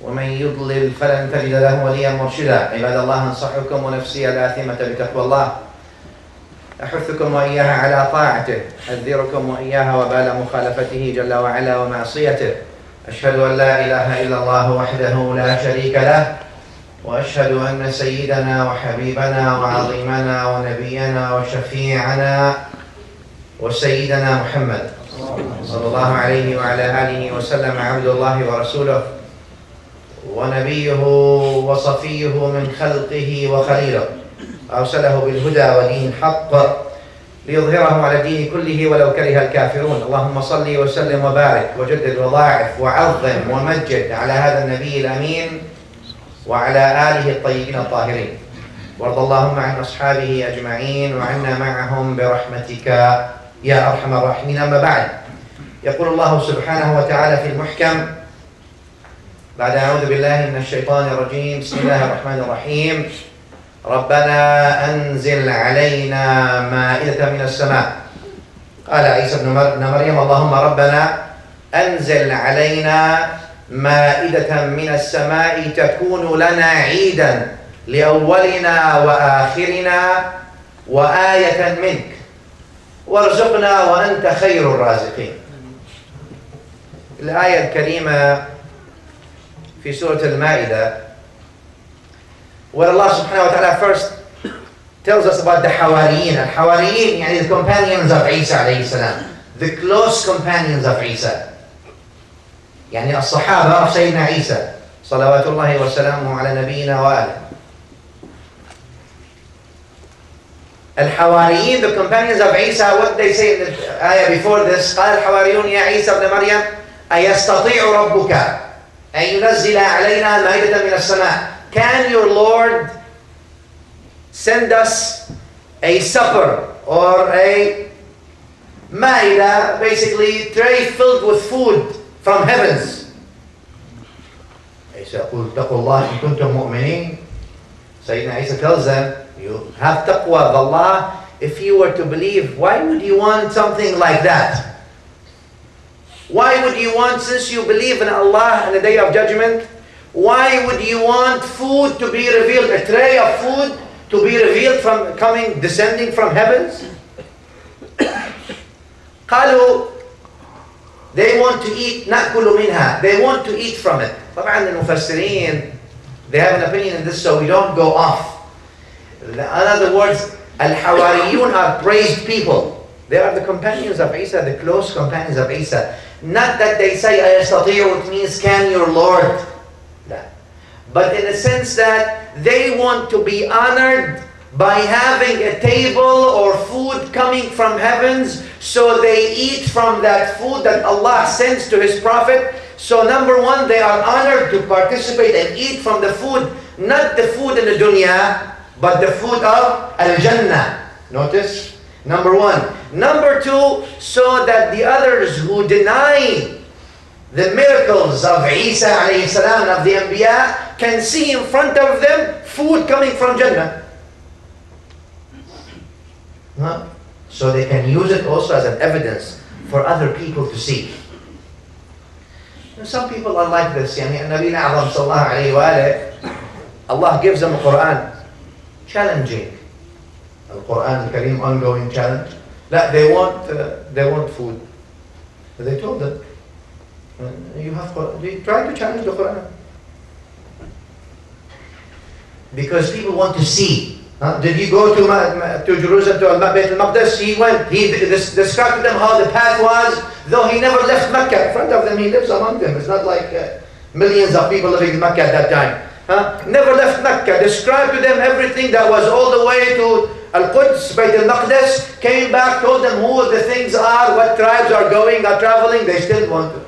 ومن يضلل فلن تجد له وليا مرشدا. عباد الله، أنصحكم ونفسي الآثمة بتقوى الله، أحثكم وإياها على طاعته، أحذركم وإياها وبال مخالفته جل وعلا ومعصيته. أشهد أن لا إله إلا الله وحده لا شريك له، وأشهد أن سيدنا وحبيبنا وعظيمنا ونبينا وشفيعنا وسيدنا محمد صلى الله عليه وعلى آله وسلم عبد الله ورسوله ونبيه وصفيه من خلقه وخليله، أرسله بالهدى ودين الحق ليظهره على الدين كله ولو كره الكافرون. اللهم صل وسلم وبارك وجدد وضاعف وعظم ومجد على هذا النبي الأمين وعلى آله الطيبين الطاهرين، وارض اللهم عن أصحابه أجمعين وعنا معهم برحمتك يا أرحم الراحمين. أما بعد، يقول الله سبحانه وتعالى في المحكم بعد أعوذ بالله من الشيطان الرجيم، بسم الله الرحمن الرحيم: ربنا أنزل علينا مائدة من السماء. قال عيسى ابن مريم: اللهم ربنا أنزل علينا مائدة من السماء تكون لنا عيدا لأولنا وآخرنا وآية منك وارزقنا وأنت خير الرازقين. الآية الكريمة في سورة المائدة, where Allah subhanahu wa ta'ala first tells us about the Hawariyin. Al-Hawariyin, yani the companions of Isa alayhi salam. The close companions of Isa. يعني الصحابة of سيدنا عيسى صلوات الله وسلامه على نبينا وآله. الحواريين, the companions of Isa, what they say in the ayah before this, قال الحواريون يا عيسى ابن مريم أيستطيع ربك أن ينزل علينا مائدة من السماء. Can your Lord send us a supper or a maida, basically tray filled with food from heavens? Isa يقول اتقوا الله إن كنتم مؤمنين. Sayyidina Isa tells them, you have taqwa of Allah. If you were to believe, why would you want something like that? Why would you want, since you believe in Allah and the Day of Judgment, why would you want food to be revealed, a tray of food to be revealed from descending from heavens? قالوا, they want to eat, نأكل منها, they want to eat from it. طبعا المفسرين, they have an opinion in this, so we don't go off. In other words, Al-Hawariyun are praised people. They are the companions of Isa, the close companions of Isa. Not that they say, أَيَسْتَطِيعُ, which means, can your Lord? No. But in a sense that they want to be honored by having a table or food coming from heavens, so they eat from that food that Allah sends to His Prophet. So number one, they are honored to participate and eat from the food, not the food in the dunya, but the food of Al-Jannah. Notice? Number one. Number two, so that the others who deny the miracles of Isa alayhi salam and of the Anbiya can see in front of them food coming from Jannah. Huh? So they can use it also as an evidence for other people to see. Some people are like this. يعني النبي الأعظم صلى الله عليه وآله, Allah gives them a Quran challenging. Al-Quran al-Kareem, ongoing challenge. They want food. They told them, you try to challenge the Quran. Because people want to see. Did you go to Jerusalem, to Bayt al-Maqdis? He went. He described to them how the path was, though he never left Mecca. In front of them, he lives among them. It's not like millions of people living in Mecca at that time. Never left Mecca. Described to them everything that was all the way to Al-Quds, Bayt al-Maqdis. Came back, told them who the things are, what tribes are traveling. They still want to.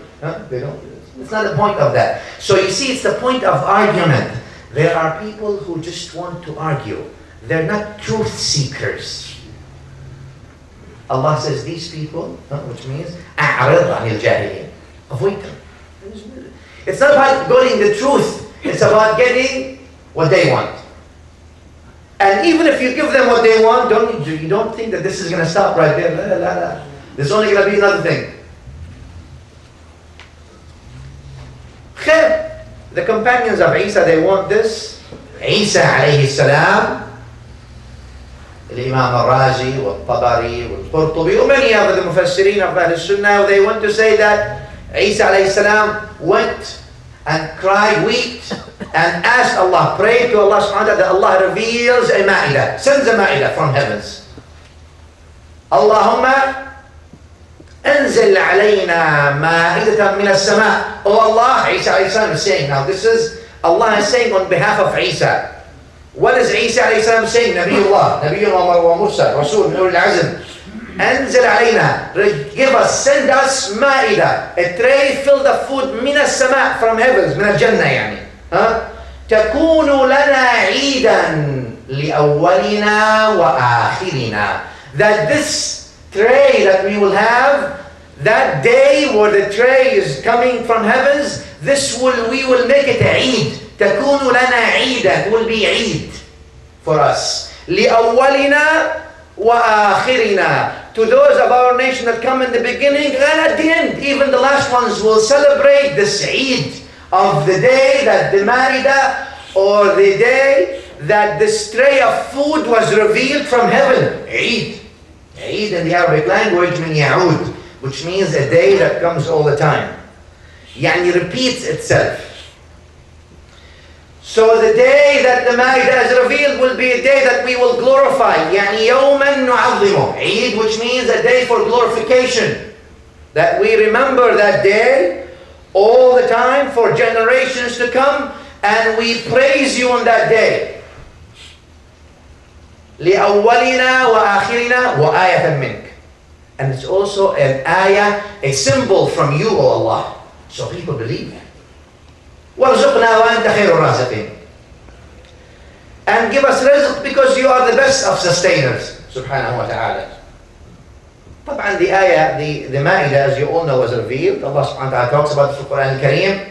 They don't. It's not the point of that. So you see, it's the point of argument. There are people who just want to argue. They're not truth seekers. Allah says these people, which means أعرض عن الجاهلين. Avoid them. It's not about getting the truth. It's about getting what they want. And even if you give them what they want, you don't think that this is going to stop right there. La, la, la. There's only going to be another thing. The companions of Isa, they want this. Isa alayhi salam, Imam al-Razi, al-Tabari, al-Qurtubi, or many of the Mufassirin of Ahl Sunnah, they want to say that Isa alayhi salam went and cried, wept, and asked Allah, prayed to Allah subhanahu wa ta'ala that Allah reveals a ma'idah, sends a ma'idah from heavens. Allahumma أنزل علينا مائدة من السماء. Oh Allah, Isa alayhi salam is saying. Now this is, Allah is saying on behalf of Isa. What is Isa alayhi salam saying? Nabiullah, Nabiullah wa Musa, Rasul, min ulil azm. أنزل علينا, give us, send us مائدة, a tray filled of food من السماء, from heavens, من الجنة يعني. تكون لنا عيدا لأولنا وآخرنا. That this tray that we will have, that day where the tray is coming from heavens, we will make it a Eid. تكون لنا عيدا, it will be Eid for us. لأولنا وآخرنا, to those of our nation that come in the beginning and at the end, even the last ones will celebrate this Eid of the day that the Ma'idah, or the day that this tray of food was revealed from heaven. Eid. Eid in the Arabic language means Ya'ud, which means a day that comes all the time. Yani repeats itself. So the day that the Ma'idah is revealed will be a day that we will glorify. يعني يوما نعظمه. Eid, which means a day for glorification. That we remember that day all the time for generations to come, and we praise you on that day. لأولنا وآخرنا وآية منك. And it's also an ayah, a symbol from you, O Allah. So people believe that. وارزقنا وأنت خير الرازقين. And give us rizq because you are the best of sustainers. Subhanahu wa ta'ala. طبعا the ayah, the Ma'idah, as you all know, was revealed. Allah subhanahu wa ta'ala talks about the Quran al-Kareem.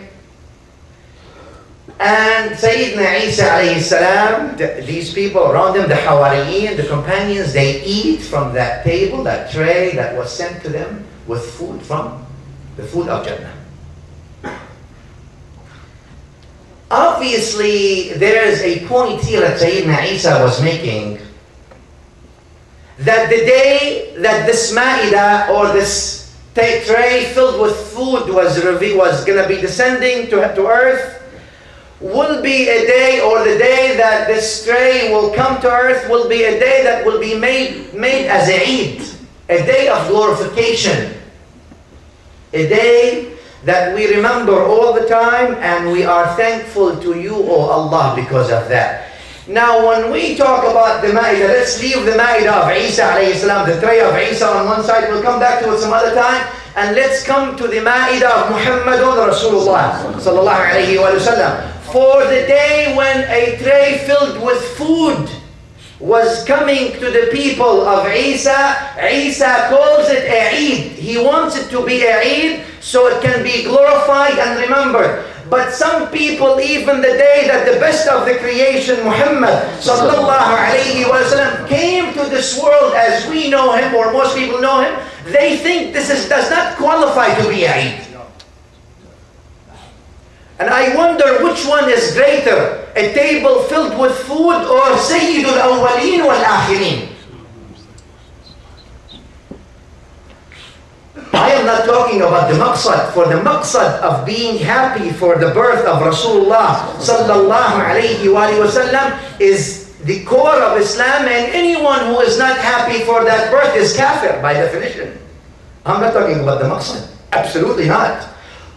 And Sayyidina Isa alayhi salam, these people around him, the Hawariyin, the companions, they eat from that table, that tray that was sent to them with food from the food of Jannah. Obviously, there is a point here that Sayyidina Isa was making, that the day that this Ma'idah or this tray filled with food was going to be descending to earth, will be a day, or the day that this tray will come to earth will be a day that will be made as a Eid, a day of glorification, a day that we remember all the time, and we are thankful to you, O Allah, because of that. Now when we talk about the Ma'idah, let's leave the Ma'idah of Isa alayhi salam, the tray of Isa on one side, we'll come back to it some other time, and let's come to the Ma'idah of Muhammadun Rasulullah sallallahu alayhi wa sallam. For the day when a tray filled with food was coming to the people of Isa, Isa calls it a Eid. He wants it to be a Eid so it can be glorified and remembered. But some people, even the day that the best of the creation, Muhammad sallallahu alayhi wa sallam, came to this world as we know him, or most people know him, they think this does not qualify to be a Eid. And I wonder which one is greater, a table filled with food or Sayyid al-Awwaleen wal-Akhirin. I am not talking about the maqsad. For the maqsad of being happy for the birth of Rasulullah sallallahu alayhi wa sallam is the core of Islam, and anyone who is not happy for that birth is kafir by definition. I'm not talking about the maqsad. Absolutely not.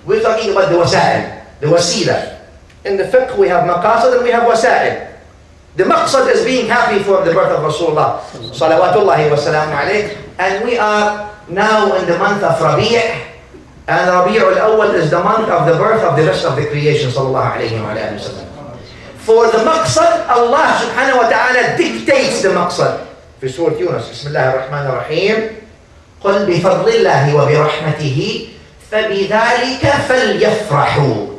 We're talking about the wasa'il. The wasila. In the fiqh we have maqasid and we have wasa'il. The maqsad is being happy for the birth of Rasulullah salawatullahi wa salamu alayhi. And we are now in the month of Rabi', and Rabi' al-Awwal is the month of the birth of the rest of the creation sallallahu alayhi wa sallam. For the maqsad, Allah subhanahu wa ta'ala dictates the maqsad. في سورة يونس, بسم الله الرحمن الرحيم, قل بفضل الله وبرحمته فبذلك فليفرحوا.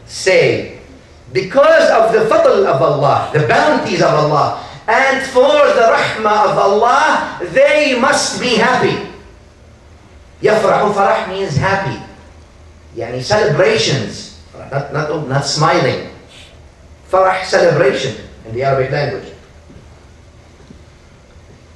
Say, because of the fadl of Allah, the bounties of Allah, and for the rahmah of Allah, they must be happy. يفرح, farah means happy. Yani celebrations, not smiling. Farah, celebration in the Arabic language.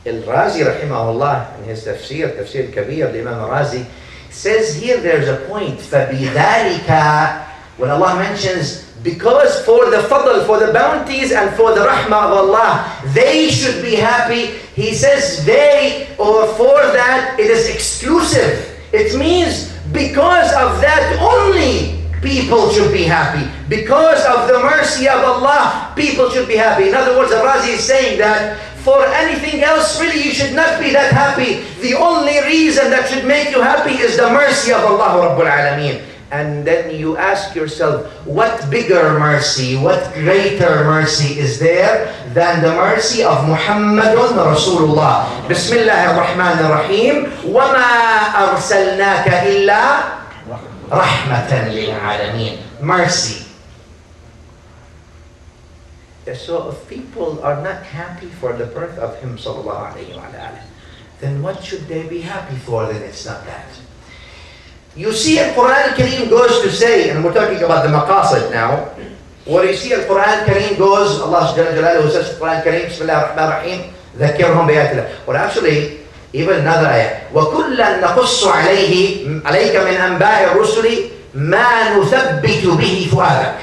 Al-Razi rahimahullah, in his tafsir Kabir, the Imam Al-Razi, says here there's a point, فَبِذَلِكَ, when Allah mentions, because for the fadl, for the bounties and for the rahmah of Allah, they should be happy. He says they, or for that, it is exclusive. It means because of that only people should be happy. Because of the mercy of Allah, people should be happy. In other words, Al-Razi is saying that for anything else, really, you should not be that happy. The only reason that should make you happy is the mercy of Allah Rabbul Alameen. And then you ask yourself, what bigger mercy, what greater mercy is there than the mercy of Muhammadun Rasulullah? Bismillah ar-Rahman ar-Rahim. وَمَا أَرْسَلْنَاكَ إِلَّا رَحْمَةً لِلْعَالَمِينَ. Mercy. So if people are not happy for the birth of him, sallallahu alayhi wa sallam, then what should they be happy for? Then it's not that. You see, Al-Quran Al-Kareem goes to say, and we're talking about the maqasid now, where you see Al-Quran Al-Kareem goes, Allah Jalla Jalaluhu says, Al-Quran Al-Kareem, Bismillah ar-Rahman ar-Rahim, ذَكِّرْهُمْ بِآيَاتِ اللَّهِ. Well, actually, even another ayah, وَكُلًّا نَقُصُّ عَلَيْكَ مِنْ أَنْبَاءِ الرُّسُلِ مَا نُثَبِّتُ بِهِ فُؤَادَكَ.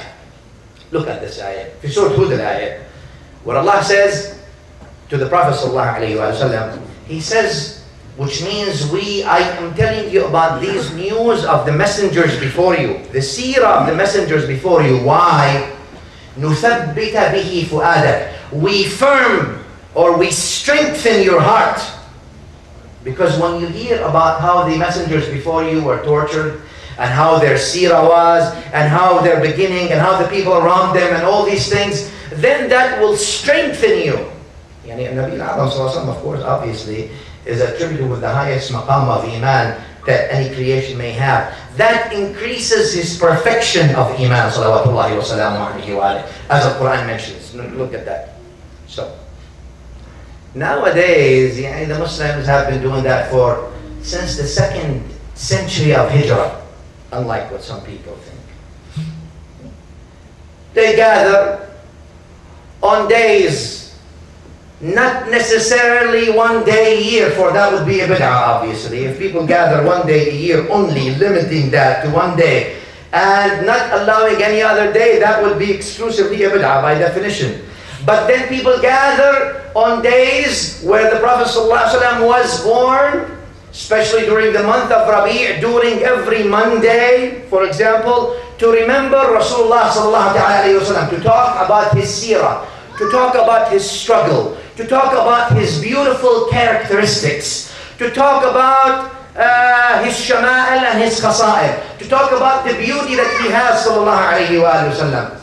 Look at this ayah. في سورة هود الآية. What Allah says to the Prophet sallallahu alaihi wasallam, He says, which means I am telling you about these news of the messengers before you, the seerah of the messengers before you. Why? نثبت به فؤادك. We firm or we strengthen your heart. Because when you hear about how the messengers before you were tortured, and how their seerah was, and how their beginning, and how the people around them, and all these things, then that will strengthen you. Yani Nabi al-Azam, of course, obviously, is attributed with the highest maqam of iman that any creation may have. That increases his perfection of iman, salawatullahi wa salamu alayhi wa alayhi, as the Quran mentions. Look at that. So, nowadays, the Muslims have been doing that since the 2nd century of Hijrah, unlike what some people think. They gather on days, not necessarily one day a year, for that would be a bid'ah, obviously. If people gather one day a year only, limiting that to one day, and not allowing any other day, that would be exclusively a bid'ah by definition. But then people gather on days where the Prophet ﷺ was born, especially during the month of Rabi', during every Monday, for example, to remember Rasulullah ﷺ, to talk about his seerah, to talk about his struggle, to talk about his beautiful characteristics, to talk about his shama'il and his khasa'il, to talk about the beauty that he has, sallallahu alayhi wa sallam,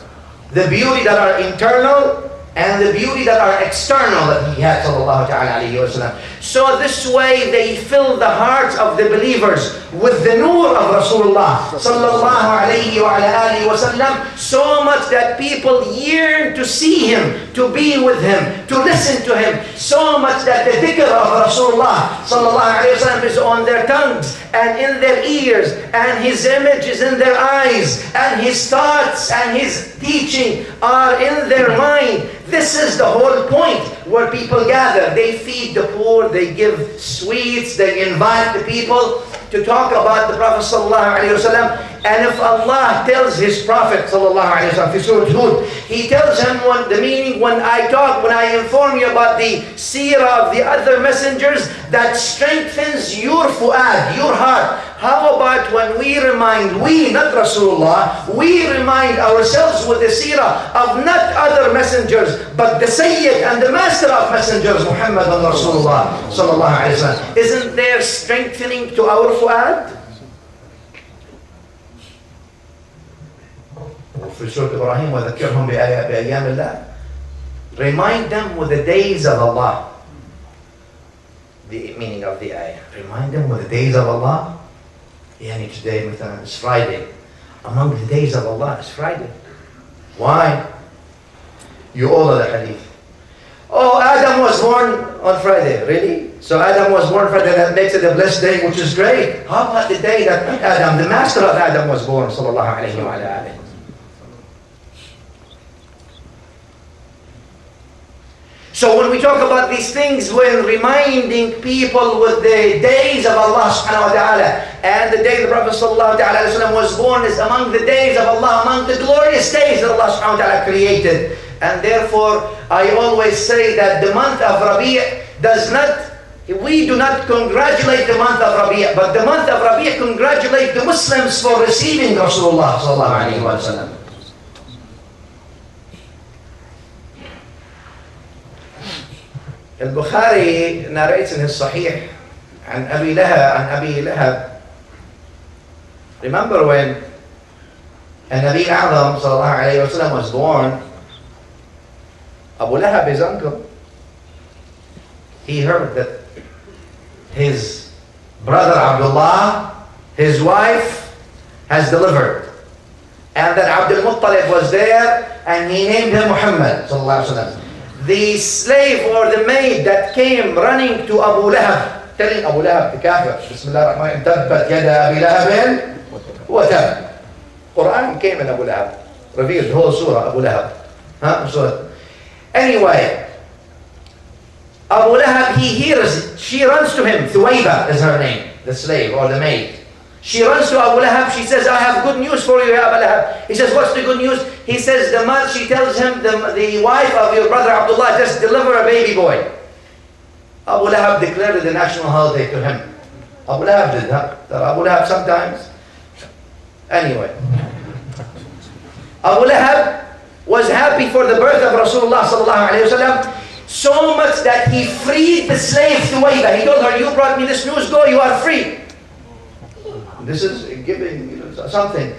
the beauty that are internal and the beauty that are external that he had, sallallahu alayhi wa sallam. So this way they fill the hearts of the believers with the nur of Rasulullah sallallahu alayhi wa sallam, so much that people yearn to see him, to be with him, to listen to him, so much that the dhikr of Rasulullah sallallahu alayhi wa sallam is on their tongues and in their ears, and his image is in their eyes, and his thoughts and his teaching are in their mind. This is the whole point where people gather. They feed the poor, they give sweets, they invite the people to talk about the Prophet ﷺ. And if Allah tells His Prophet ﷺ, في Surah Hud, He tells him the meaning when I inform you about the seerah of the other messengers, that strengthens your fu'ad, your heart. How about when we, not Rasulullah, we remind ourselves with the seerah of not other messengers, but the Sayyid and the master of messengers, Muhammad and Rasulullah sallallahu alayhi wa sallam. Isn't there strengthening to our fu'ad? في سورة إبراهيم وذكرهم بأيام الله. Remind them with the days of Allah. The meaning of the ayah. Remind them with the days of Allah. Yani today is Friday. Among the days of Allah is Friday. Why? You all know the hadith. Oh, Adam was born on Friday. Really? So Adam was born Friday, that makes it a blessed day, which is great. How about the day that Adam, the master of Adam, was born? Sallallahu alayhi wa alayhi. So when we talk about these things, when reminding people with the days of Allah subhanahu wa ta'ala, and the day the Prophet sallallahu alayhi wa sallam was born is among the days of Allah, among the glorious days that Allah subhanahu wa ta'ala created. And therefore, I always say that the month of Rabi' we do not congratulate the month of Rabi', but the month of Rabi' congratulate the Muslims for receiving Rasulullah sallallahu alayhi wa sallam. Al-Bukhari narrates in his Sahih عن أبي لهب. Remember when Nabi A'zam sallallahu alayhi wa sallam was born, Abu Lahab, his uncle, he heard that his brother Abdullah, his wife, has delivered, and that Abdul Muttalib was there, and he named him Muhammad sallallahu alayhi wa sallam. The slave or the maid that came running to Abu Lahab, telling Abu Lahab, the kafir, Bismillah ar-Rahman, tabbat yada Abi Lahabin wa tab. Quran came in Abu Lahab, revealed the whole surah, Abu Lahab. Anyway, Abu Lahab, he hears it. She runs to him. Thuwayba is her name, the slave or the maid. She runs to Abu Lahab. She says, I have good news for you, Abu Lahab. He says, what's the good news? He says, she tells him, the wife of your brother Abdullah just delivered a baby boy. Abu Lahab declared it a national holiday to him. Abu Lahab did that. Abu Lahab sometimes. Anyway. Abu Lahab was happy for the birth of Rasulullah sallallahu alayhi wa sallam, so much that he freed the slave Thuwayba. He told her, you brought me this news, go, you are free. This is giving something.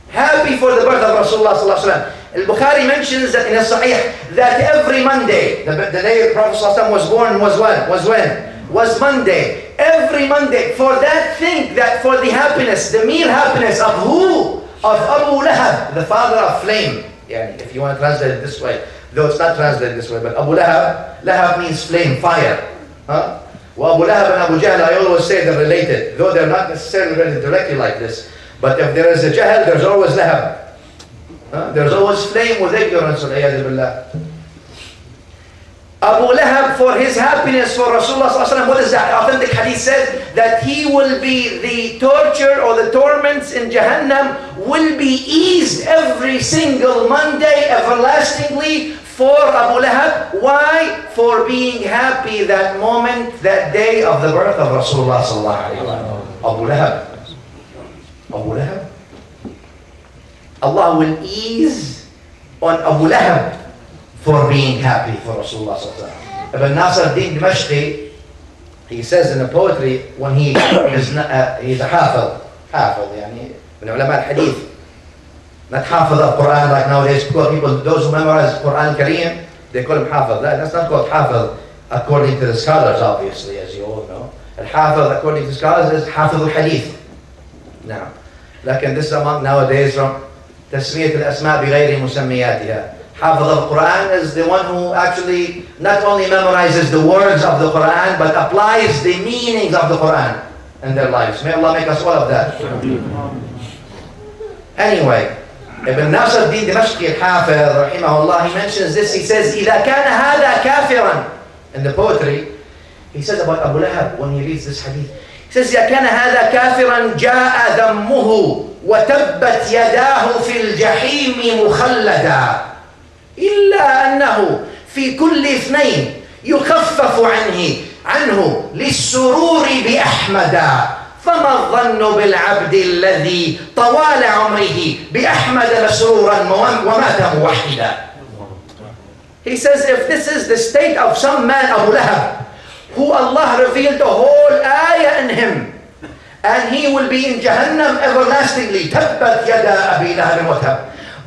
Happy for the birth of Rasulullah sallallahu alayhi wa sallam. Al-Bukhari mentions that in a Sahih that every Monday, the day the Prophet sallallahu alayhi wa sallam was born was when? Was Monday. Every Monday. For that thing, that for the happiness, the mere happiness of who? Of Abu Lahab, the father of flame. Yeah, if you want to translate it this way, though it's not translated this way, but Abu Lahab, Lahab means flame, fire. Well, Abu Lahab and Abu Jahl, I always say they're related, though they're not necessarily related directly like this. But if there is a Jahl, there's always Lahab. There's always flame with ignorance. Abu Lahab, for his happiness for Rasulullah sallallahu alaihi wasallam, what is that? Authentic hadith says that he will be, the torture or the torments in Jahannam will be eased every single Monday everlastingly for Abu Lahab. Why? For being happy that moment, that day of the birth of Rasulullah sallallahu alaihi wasallam. Abu Lahab. Abu Lahab. Allah will ease on Abu Lahab for being happy for Rasulullah sallallahu alaihi wasallam. Ibn Nasr ad-Din Dimashqi, he says in the poetry, when he is he's a hafiz, يعني من علماء الحديث, not hafiz of Quran like nowadays. People, those who memorize Quran Kareem, they call him hafiz. That's not called hafiz according to the scholars, obviously, as you all know. Al-hafiz according to the scholars is hafiz al-hadith. Now, لكن this among nowadays from تسمية الأسماء بغير مسمياتها. Hafiz al-Quran is the one who actually not only memorizes the words of the Quran, but applies the meanings of the Quran in their lives. May Allah make us all of that. Anyway, Ibn Nasr ad-Din Dimashqi al-Hafiz, rahimahullah, he mentions this. He says, إِذَا كَانَ هَذَا كَافِرًا. In the poetry, he says about Abu Lahab when he reads this hadith. He says, إِذَا كَانَ هَذَا كَافِرًا جَاءَ ذَمُّهُ وَتَبَّتْ يَدَاهُ فِي الْجَحِيمِ مُخَلَّدًا إلا أنه في كل اثنين يخفف عنه للسرور بأحمد فما الظن بالعبد الذي طوال عمره بأحمد مسرورا ومات موحدا. He says, if this is the state of some man, Abu Lahab, who Allah revealed the whole ayah in him, and he will be in Jahannam everlastingly, تبت يدا أبي لهب وتب.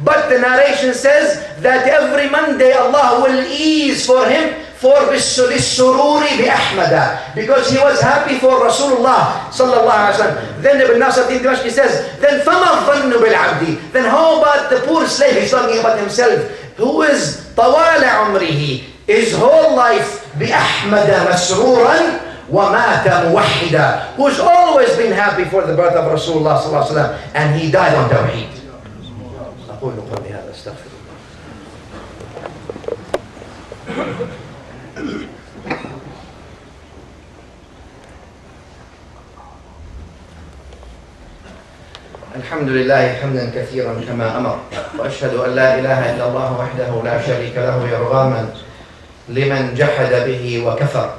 But the narration says that every Monday Allah will ease for him for بالسرور بأحمد, because he was happy for Rasulullah sallallahu alaihi wasallam. Then Ibn Nasr ad-Din Dimashqi says, then فما الظن بالعبد. Then how about the poor slave? He's talking about himself, who is طوال عمره, his whole life بأحمد مسرورا ومات موحدا, who's always been happy for the birth of Rasulullah sallallahu alaihi wasallam, and he died on Tawheed. أقول قولي هذا أستغفر الله. الحمد لله حمدا كثيرا كما أمر، وأشهد أن لا إله إلا الله وحده لا شريك له إرغاما لمن جحد به وكفر،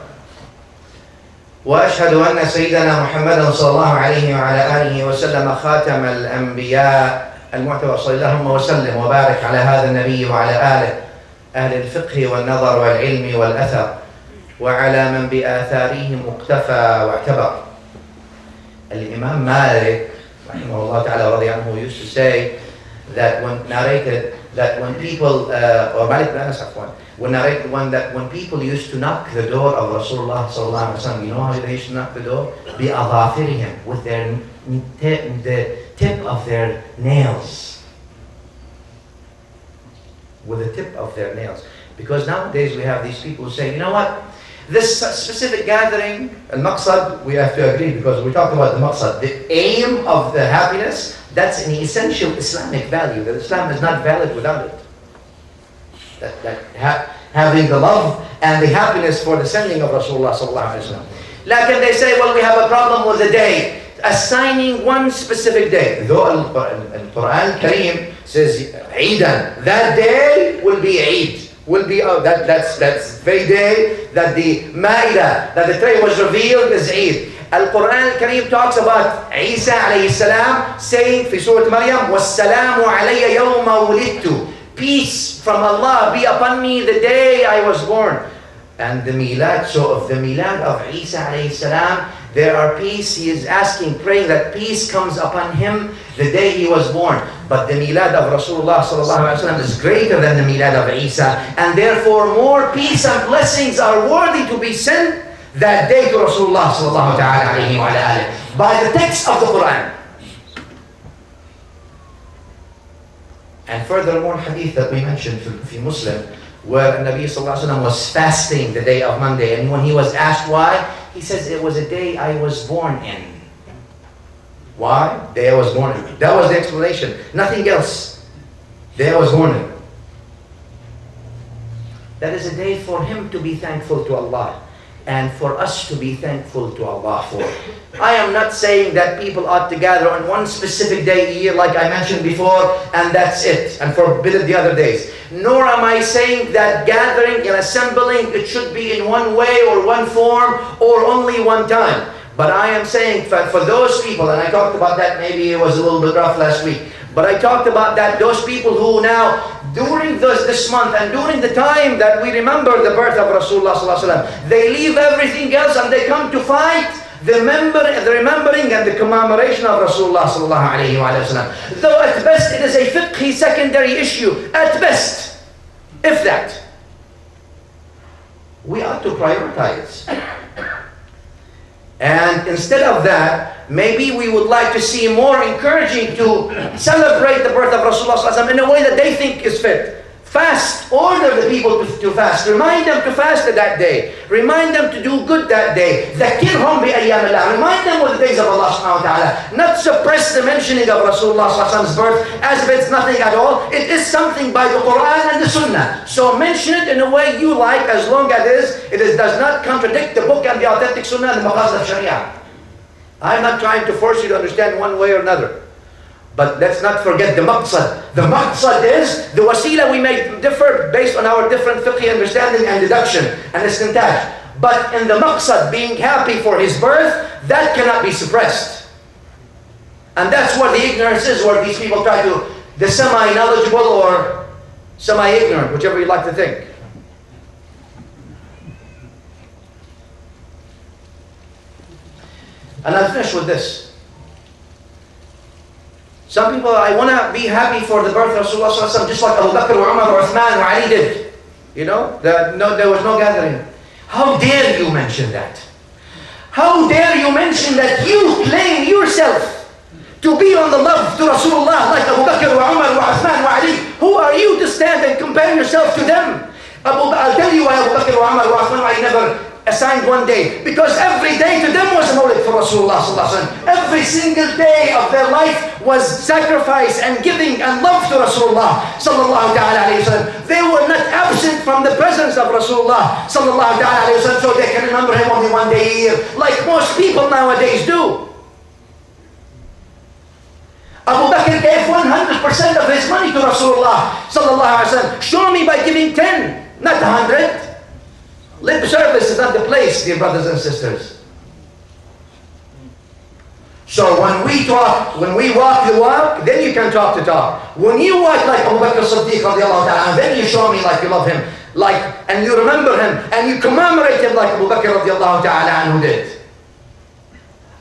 وأشهد أن سيدنا محمدا صلى الله عليه وعلى آله وسلم خاتم الأنبياء المعتبر. صلى اللهم وسلم وبارك على هذا النبي وعلى آله أهل الفقه والنظر والعلم والأثر، وعلى من بآثارهم اقتفى واعتبر. الإمام مالك رحمه الله تعالى رضي عنه used to say that when narrated that when people or Malik bin Anas when narrated when people used to knock the door of Rasulullah sallallahu alaihi wasallam, you know how they used to knock the door? بأظافرهم, with the tip of their nails, with the tip of their nails. Because nowadays we have these people who say, you know what, this specific gathering, al-maqsad, we have to agree, because we talked about the maqsad, the aim of the happiness, that's an essential Islamic value, that Islam is not valid without it. Having the love and the happiness for the sending of Rasulullah sallallahu alaihi wasallam. Like they say, well, we have a problem with the day. assigning one specific day. Though Al-Quran Kareem says Eidan, that day will be Eid. Will be that's very day that the Ma'idah, that the tray was revealed, is Eid. Al-Quran Al-Kareem talks about Isa alayhi salam saying في Surah Maryam, وَالسَّلَامُ عَلَيَّ يَوْمَ وُلِدْتُ. Peace from Allah be upon me the day I was born. And the Milad, so of the Milad of Isa alayhi salam, there are peace. He is asking, praying that peace comes upon him the day he was born. But the Milad of Rasulullah sallallahu alaihi wasallam is greater than the Milad of Isa, and therefore more peace and blessings are worthy to be sent that day to Rasulullah sallallahu alaihi wasallam by the text of the Quran. And furthermore, hadith that we mentioned in Muslim, where Nabi sallallahu alaihi wasallam was fasting the day of Monday, and when he was asked why, he says it was a day I was born in. Why? Day I was born in. That was the explanation. Nothing else. Day I was born in. That is a day for him to be thankful to Allah, and for us to be thankful to Allah for. I am not saying that people ought to gather on one specific day a year like I mentioned before, and that's it, and forbidden the other days. Nor am I saying that gathering and assembling, it should be in one way or one form or only one time. But I am saying for those people, and I talked about that, maybe it was a little bit rough last week, but I talked about that those people who now, during this month and during the time that we remember the birth of Rasulullah sallallahu alaihi wasallam, they leave everything else and they come to fight the remembering and the commemoration of Rasulullah sallallahu alaihi wasallam. Though at best it is a fiqhi secondary issue, at best, if that, we ought to prioritize. And instead of that, maybe we would like to see more encouraging to celebrate the birth of Rasulullah sallallahu alaihi wasallam in a way that they think is fit. Fast, order the people to fast. Remind them to fast that day. Remind them to do good that day. ذَكِّرْهُمْ بِأَيَّامِ اللَّهِ. Remind them with the days of Allah subhanahu wa ta'ala. Not suppress the mentioning of Rasulullah sallallahu alaihi wasallam's birth as if it's nothing at all. It is something by the Quran and the Sunnah. So mention it in a way you like, as long as it does not contradict the book and the authentic Sunnah and the maqasid of Sharia. I'm not trying to force you to understand one way or another. But let's not forget the maqsad. The maqsad is the wasila we may differ based on our different fiqh understanding and deduction and istintaj. But in the maqsad, being happy for his birth, that cannot be suppressed. And that's where the ignorance is, where these people try to, the semi-knowledgeable or semi-ignorant, whichever you like to think. And I'll finish with this. Some people, I want to be happy for the birth of Rasulullah sallallahu alaihi wasallam, just like Abu Bakr or Umar or Uthman or Ali did. You know, there was no gathering. How dare you mention that? How dare you mention that you claim yourself to be on the love to Rasulullah like Abu Bakr or Umar or Uthman or Ali? Who are you to stand and compare yourself to them? I'll tell you why Abu Bakr or Umar or Uthman or Ali never assigned one day. Because every day to them was a mawlid for Rasulullah sallallahu alaihi wasallam. Every single day of their life was sacrifice and giving and love to Rasulullah sallallahu alaihi wasallam. They were not absent from the presence of Rasulullah sallallahu alaihi wasallam, so they can remember him only one day a year, like most people nowadays do. Abu Bakr gave 100% of his money to Rasulullah sallallahu alaihi wasallam. Show me by giving 10, not 100. Lip service is not the place, dear brothers and sisters. So when we talk, when we walk the walk, then you can talk the talk. When you walk like Abu Bakr Siddiq radiallahu ta'ala, then you show me like you love him, and you remember him, and you commemorate him like Abu Bakr radiallahu ta'ala anhu did.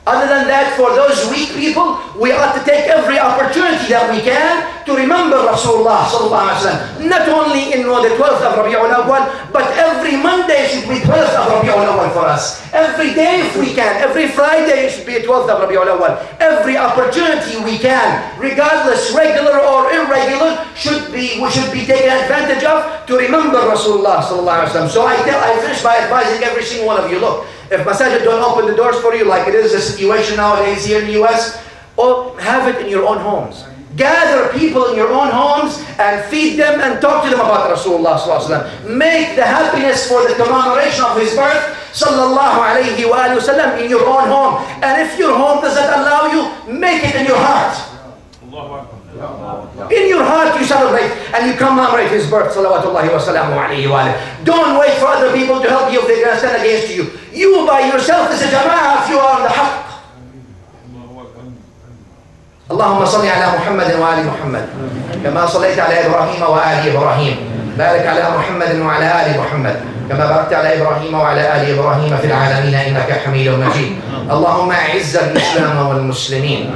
Other than that, for those weak people, we ought to take every opportunity that we can to remember Rasulullah sallallahu alaihi wasallam. Not only in the 12th of Rabi'ul Awwal, but every Monday should be 12th of Rabi'ul Awwal for us. Every day if we can. Every Friday should be 12th of Rabi'ul Awwal. Every opportunity we can, regardless regular or irregular, we should be taken advantage of to remember Rasulullah sallallahu alaihi wasallam. So I finish by advising every single one of you, look, if masajid don't open the doors for you, like it is the situation nowadays here in the US, or have it in your own homes. Gather people in your own homes and feed them and talk to them about Rasulullah sallallahu alaihi wasallam. Make the happiness for the commemoration of his birth sallallahu alayhi wa sallam, in your own home. And if your home doesn't allow you, make it in your heart. In your heart you celebrate and you commemorate his birth, salawatullahi wa salamu alayhi wa alayhi. Don't wait for other people to help you if they're going to stand against you. You by yourself as a jama'ah if you are on the haqq. اللهم صل على محمد وآل محمد كما صليت على إبراهيم وآل إبراهيم. بارك على محمد وعلى آل محمد كما باركت على إبراهيم وعلى آل إبراهيم في العالمين إنك حميد مجيد. اللهم أعز الإسلام والمسلمين.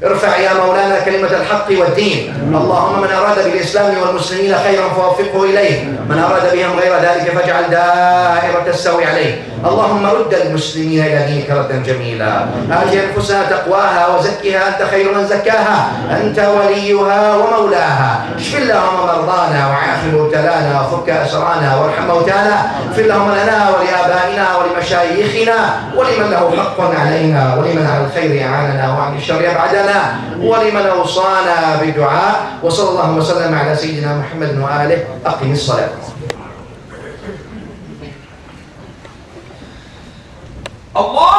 ارفع يا مولانا كلمة الحق والدين. اللهم من أراد بالإسلام والمسلمين خيرا فوفقه إليه، من أراد بهم غير ذلك فاجعل دائرة السوء عليه. اللهم رد المسلمين إلى دينك ردا جميلا. آت أنفسها تقواها وزكها أنت خير من زكاها، أنت وليها ومولاها. اشف اللهم مرضانا وعاف مبتلانا وفك أسرانا وارحم موتانا. اغفر اللهم لنا ولآبائنا ولمشايخنا ولمن له حق علينا ولمن على الخير أعاننا وعن الشر أبعدنا ولمن أوصانا بدعاء. وصلى الله وسلم على سيدنا محمد وآله. أقم الصلاة. الله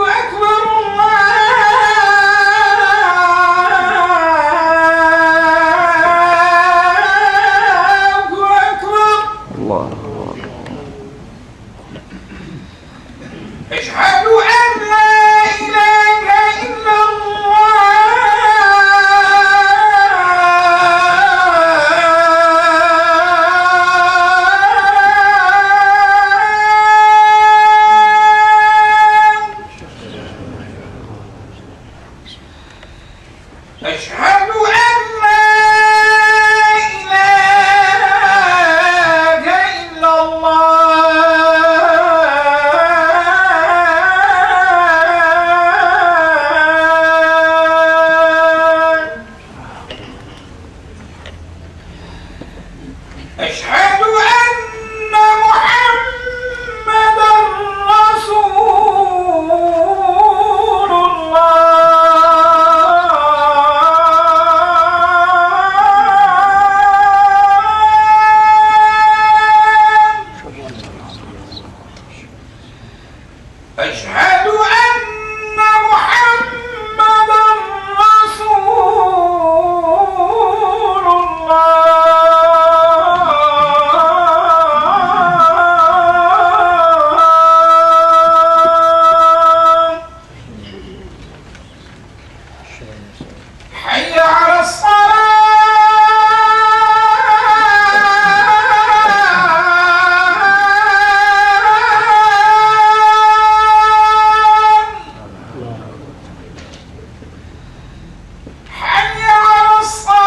أكبر الله أكبر. أشهد أن لا إله إلا أشهد أن لا إله إلا أشهد أن محمدًا رسول الله. أشهد أن محمدًا رسول الله. حي على الصلاة. حي على الصلاة.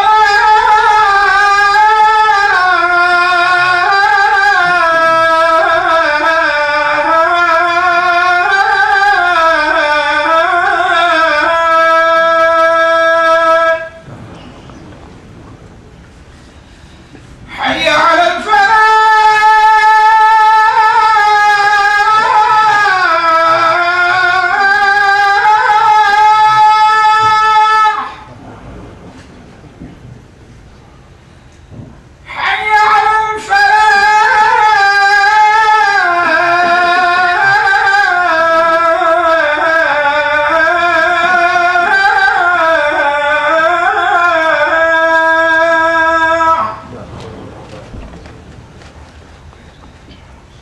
حي على الفلاح. حي على الفلاح.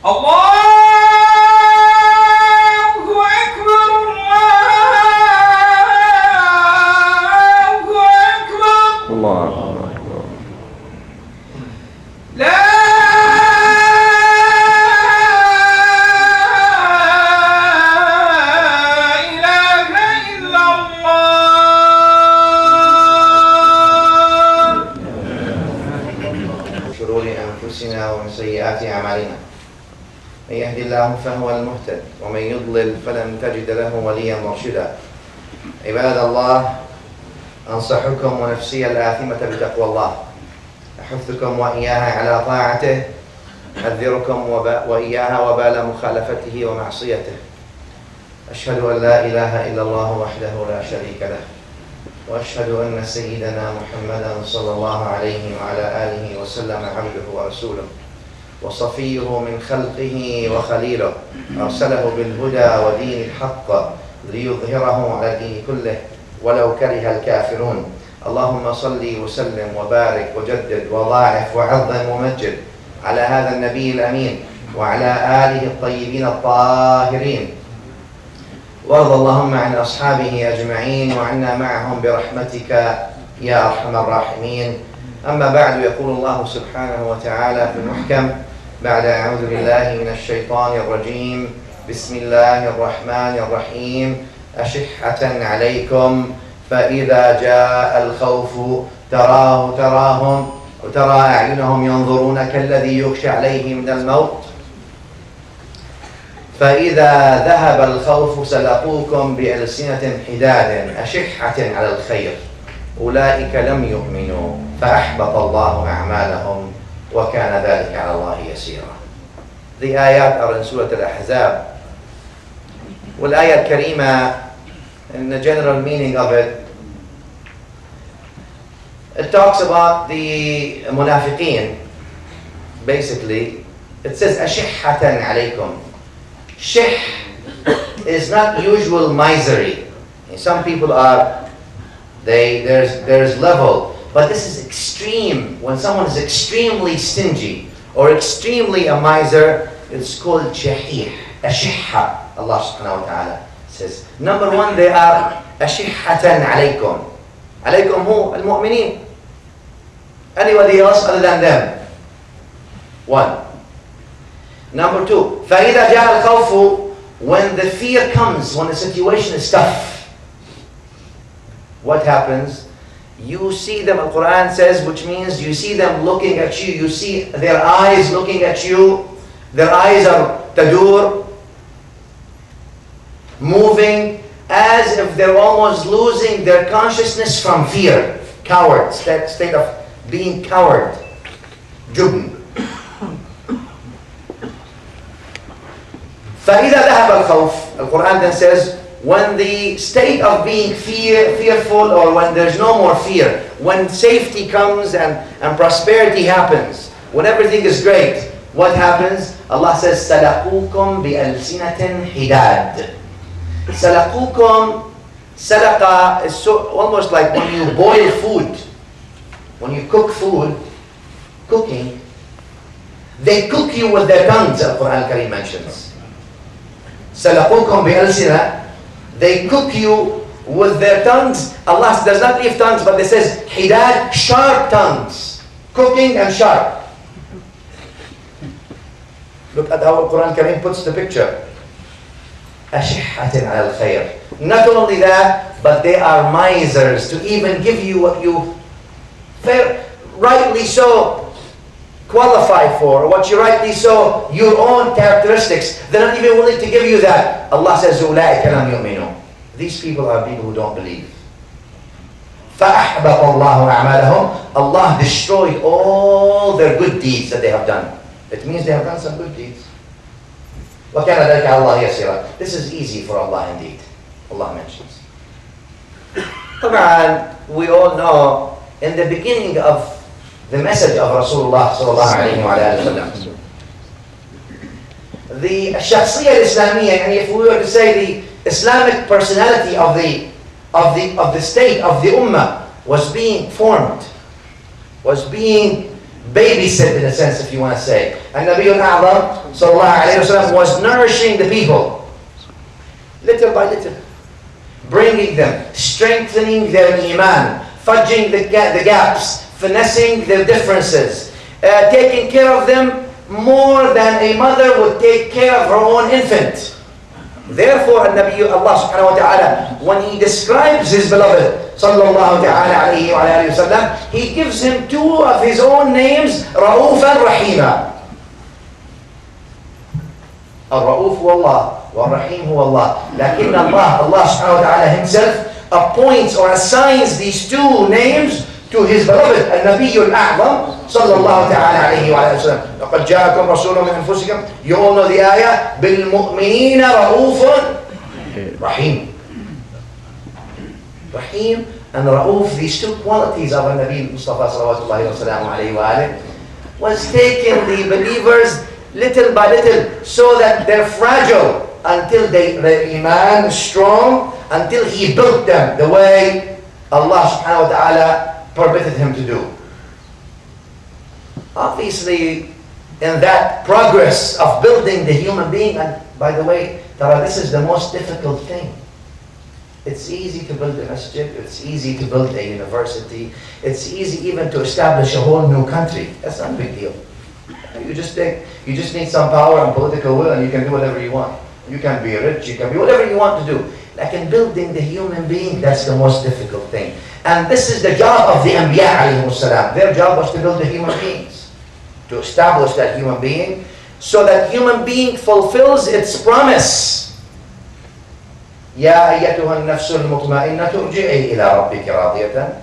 الله أكبر. الله أكبر. لا إله إلا الله. شرور أنفسنا ومن سيئات أعمالنا. من يهد الله فهو المهتد ومن يضلل فلن تجد له وليا مرشدا. عباد الله، أنصحكم ونفسي الآثمة بتقوى الله، أحثكم وإياها على طاعته، أحذركم وإياها وبال مخالفته ومعصيته. أشهد أن لا إله إلا الله وحده لا شريك له، وأشهد أن سيدنا محمدا صلى الله عليه وعلى آله وسلم عبده ورسوله وصفيه من خلقه وخليله أرسله بالهدى ودين الحق ليظهره على الدين كله ولو كره الكافرون. اللهم صل وسلم وبارك وجدد وضاعف وعظم ومجد على هذا النبي الأمين وعلى آله الطيبين الطاهرين، وارض اللهم عن أصحابه أجمعين وعنا معهم برحمتك يا أرحم الراحمين. أما بعد، يقول الله سبحانه وتعالى في المحكم بعد أعوذ بالله من الشيطان الرجيم: بسم الله الرحمن الرحيم. أشحة عليكم فإذا جاء الخوف ترى أعينهم ينظرون كالذي يغشى عليه من الموت، فإذا ذهب الخوف سلقوكم بألسنة حداد أشحة على الخير أولئك لم يؤمنوا فأحبط الله أعمالهم وكان ذلك على الله يسيرا. The ayat are in Surah Al-Ahzab. والآية الكريمة, in the general meaning of it, it talks about the munafiqeen. Basically, it says أشحة عليكم. Shih is not usual misery. Some people are, there's level, but this is extreme. When someone is extremely stingy or extremely a miser, it's called shahih, ashihha. Allah subhanahu wa ta'ala says, number one, they are ashihhatan alaykum. Alaykum who? Al-mu'mineen. Anybody else other than them? One. Number two, فَإِذَا جَاءَ الْخَوْفُ, when the fear comes, when the situation is tough, what happens? You see them, Al-Quran says, which means you see them looking at you, you see their eyes looking at you, their eyes are tadur, moving as if they're almost losing their consciousness from fear. Coward, state of being coward. Jubn. فَإِذَا ذَهَبَ الْخَوْفُ, Al-Quran then says, when the state of being fearful, or when there's no more fear, when safety comes and prosperity happens, when everything is great, what happens? Allah says, سَلَقُوكُمْ بِأَلْسِنَةٍ حِدَادٍ. سَلَقُوكُمْ, salaqa is so almost like when you boil food, when you cook food, cooking, they cook you with their tongues, Al-Quran Kareem mentions. سَلَقُوكُمْ بِأَلْسِنَةٍ, they cook you with their tongues. Allah does not leave tongues, but they says hidad, sharp tongues, cooking and sharp. Look at how Al-Quran Kareem puts the picture. أَشِحَّةٍ عَلَى الْخَيْرِ. Not only that, but they are misers to even give you what you rightly so qualify for, what you rightly so, your own characteristics. They're not even willing to give you that. Allah says, أُولَٰئِكَ لَمْ يُؤْمِنُوا. These people are people who don't believe. فَأَحْبَطَ اللَّهُ أَعْمَالَهُم. Allah destroyed all their good deeds that they have done. It means they have done some good deeds. وَكَانَ ذَلِكَ عَلَى اللَّهِ يَسِيرًا. This is easy for Allah indeed. Allah mentions. طبعا, we all know, in the beginning of the message of Rasulullah sallallahu alayhi wa sallam, the shakhsiyya al-Islamiyya, and if we were to say the Islamic personality of the state, of the ummah, was being formed, was being babysit in a sense, if you want to say. And Nabi al-A'zam sallallahu alayhi wa sallam was nourishing the people, little by little, bringing them, strengthening their iman, fudging the gaps, finessing their differences, taking care of them more than a mother would take care of her own infant. Therefore, Allah subhanahu wa ta'ala, when He describes His beloved sallallahu ta'ala alayhi wa alayhi wa sallam, He gives him two of His own names, Ra'ufan Rahima. Al-Ra'uf huwa Allah, Wal-Rahim huwa Allah. Lakin Allah subhanahu wa ta'ala Himself appoints or assigns these two names to His beloved, Al-Nabi Al-A'zam sallallahu ta'ala alayhi wa sallam. لَقَدْ جَاءَكُمْ رَسُولٌ مِنْ أَنفُسِكُمْ. You all know the ayah, بِالْمُؤْمِنِينَ رَؤُوفٌ Rahim. Rahim, and Ra'uf, these two qualities of a Nabi Mustafa salawatullahi wa salamu alayhi wa alayhi, was taking the believers little by little so that they're fragile until their iman is strong, until he built them the way Allah subhanahu wa ta'ala permitted him to do. Obviously, in that progress of building the human being, and by the way, Tara, this is the most difficult thing. It's easy to build a masjid, it's easy to build a university, it's easy even to establish a whole new country. That's not a big deal. You just need some power and political will, and you can do whatever you want. You can be rich, you can be whatever you want to do. Like in building the human being, that's the most difficult thing. And this is the job of the Anbiya alayhimus salam. Their job was to build the human beings, to establish that human being, so that human being fulfills its promise. يا أيتها النفس المطمئنة ارجعي إلى ربك راضية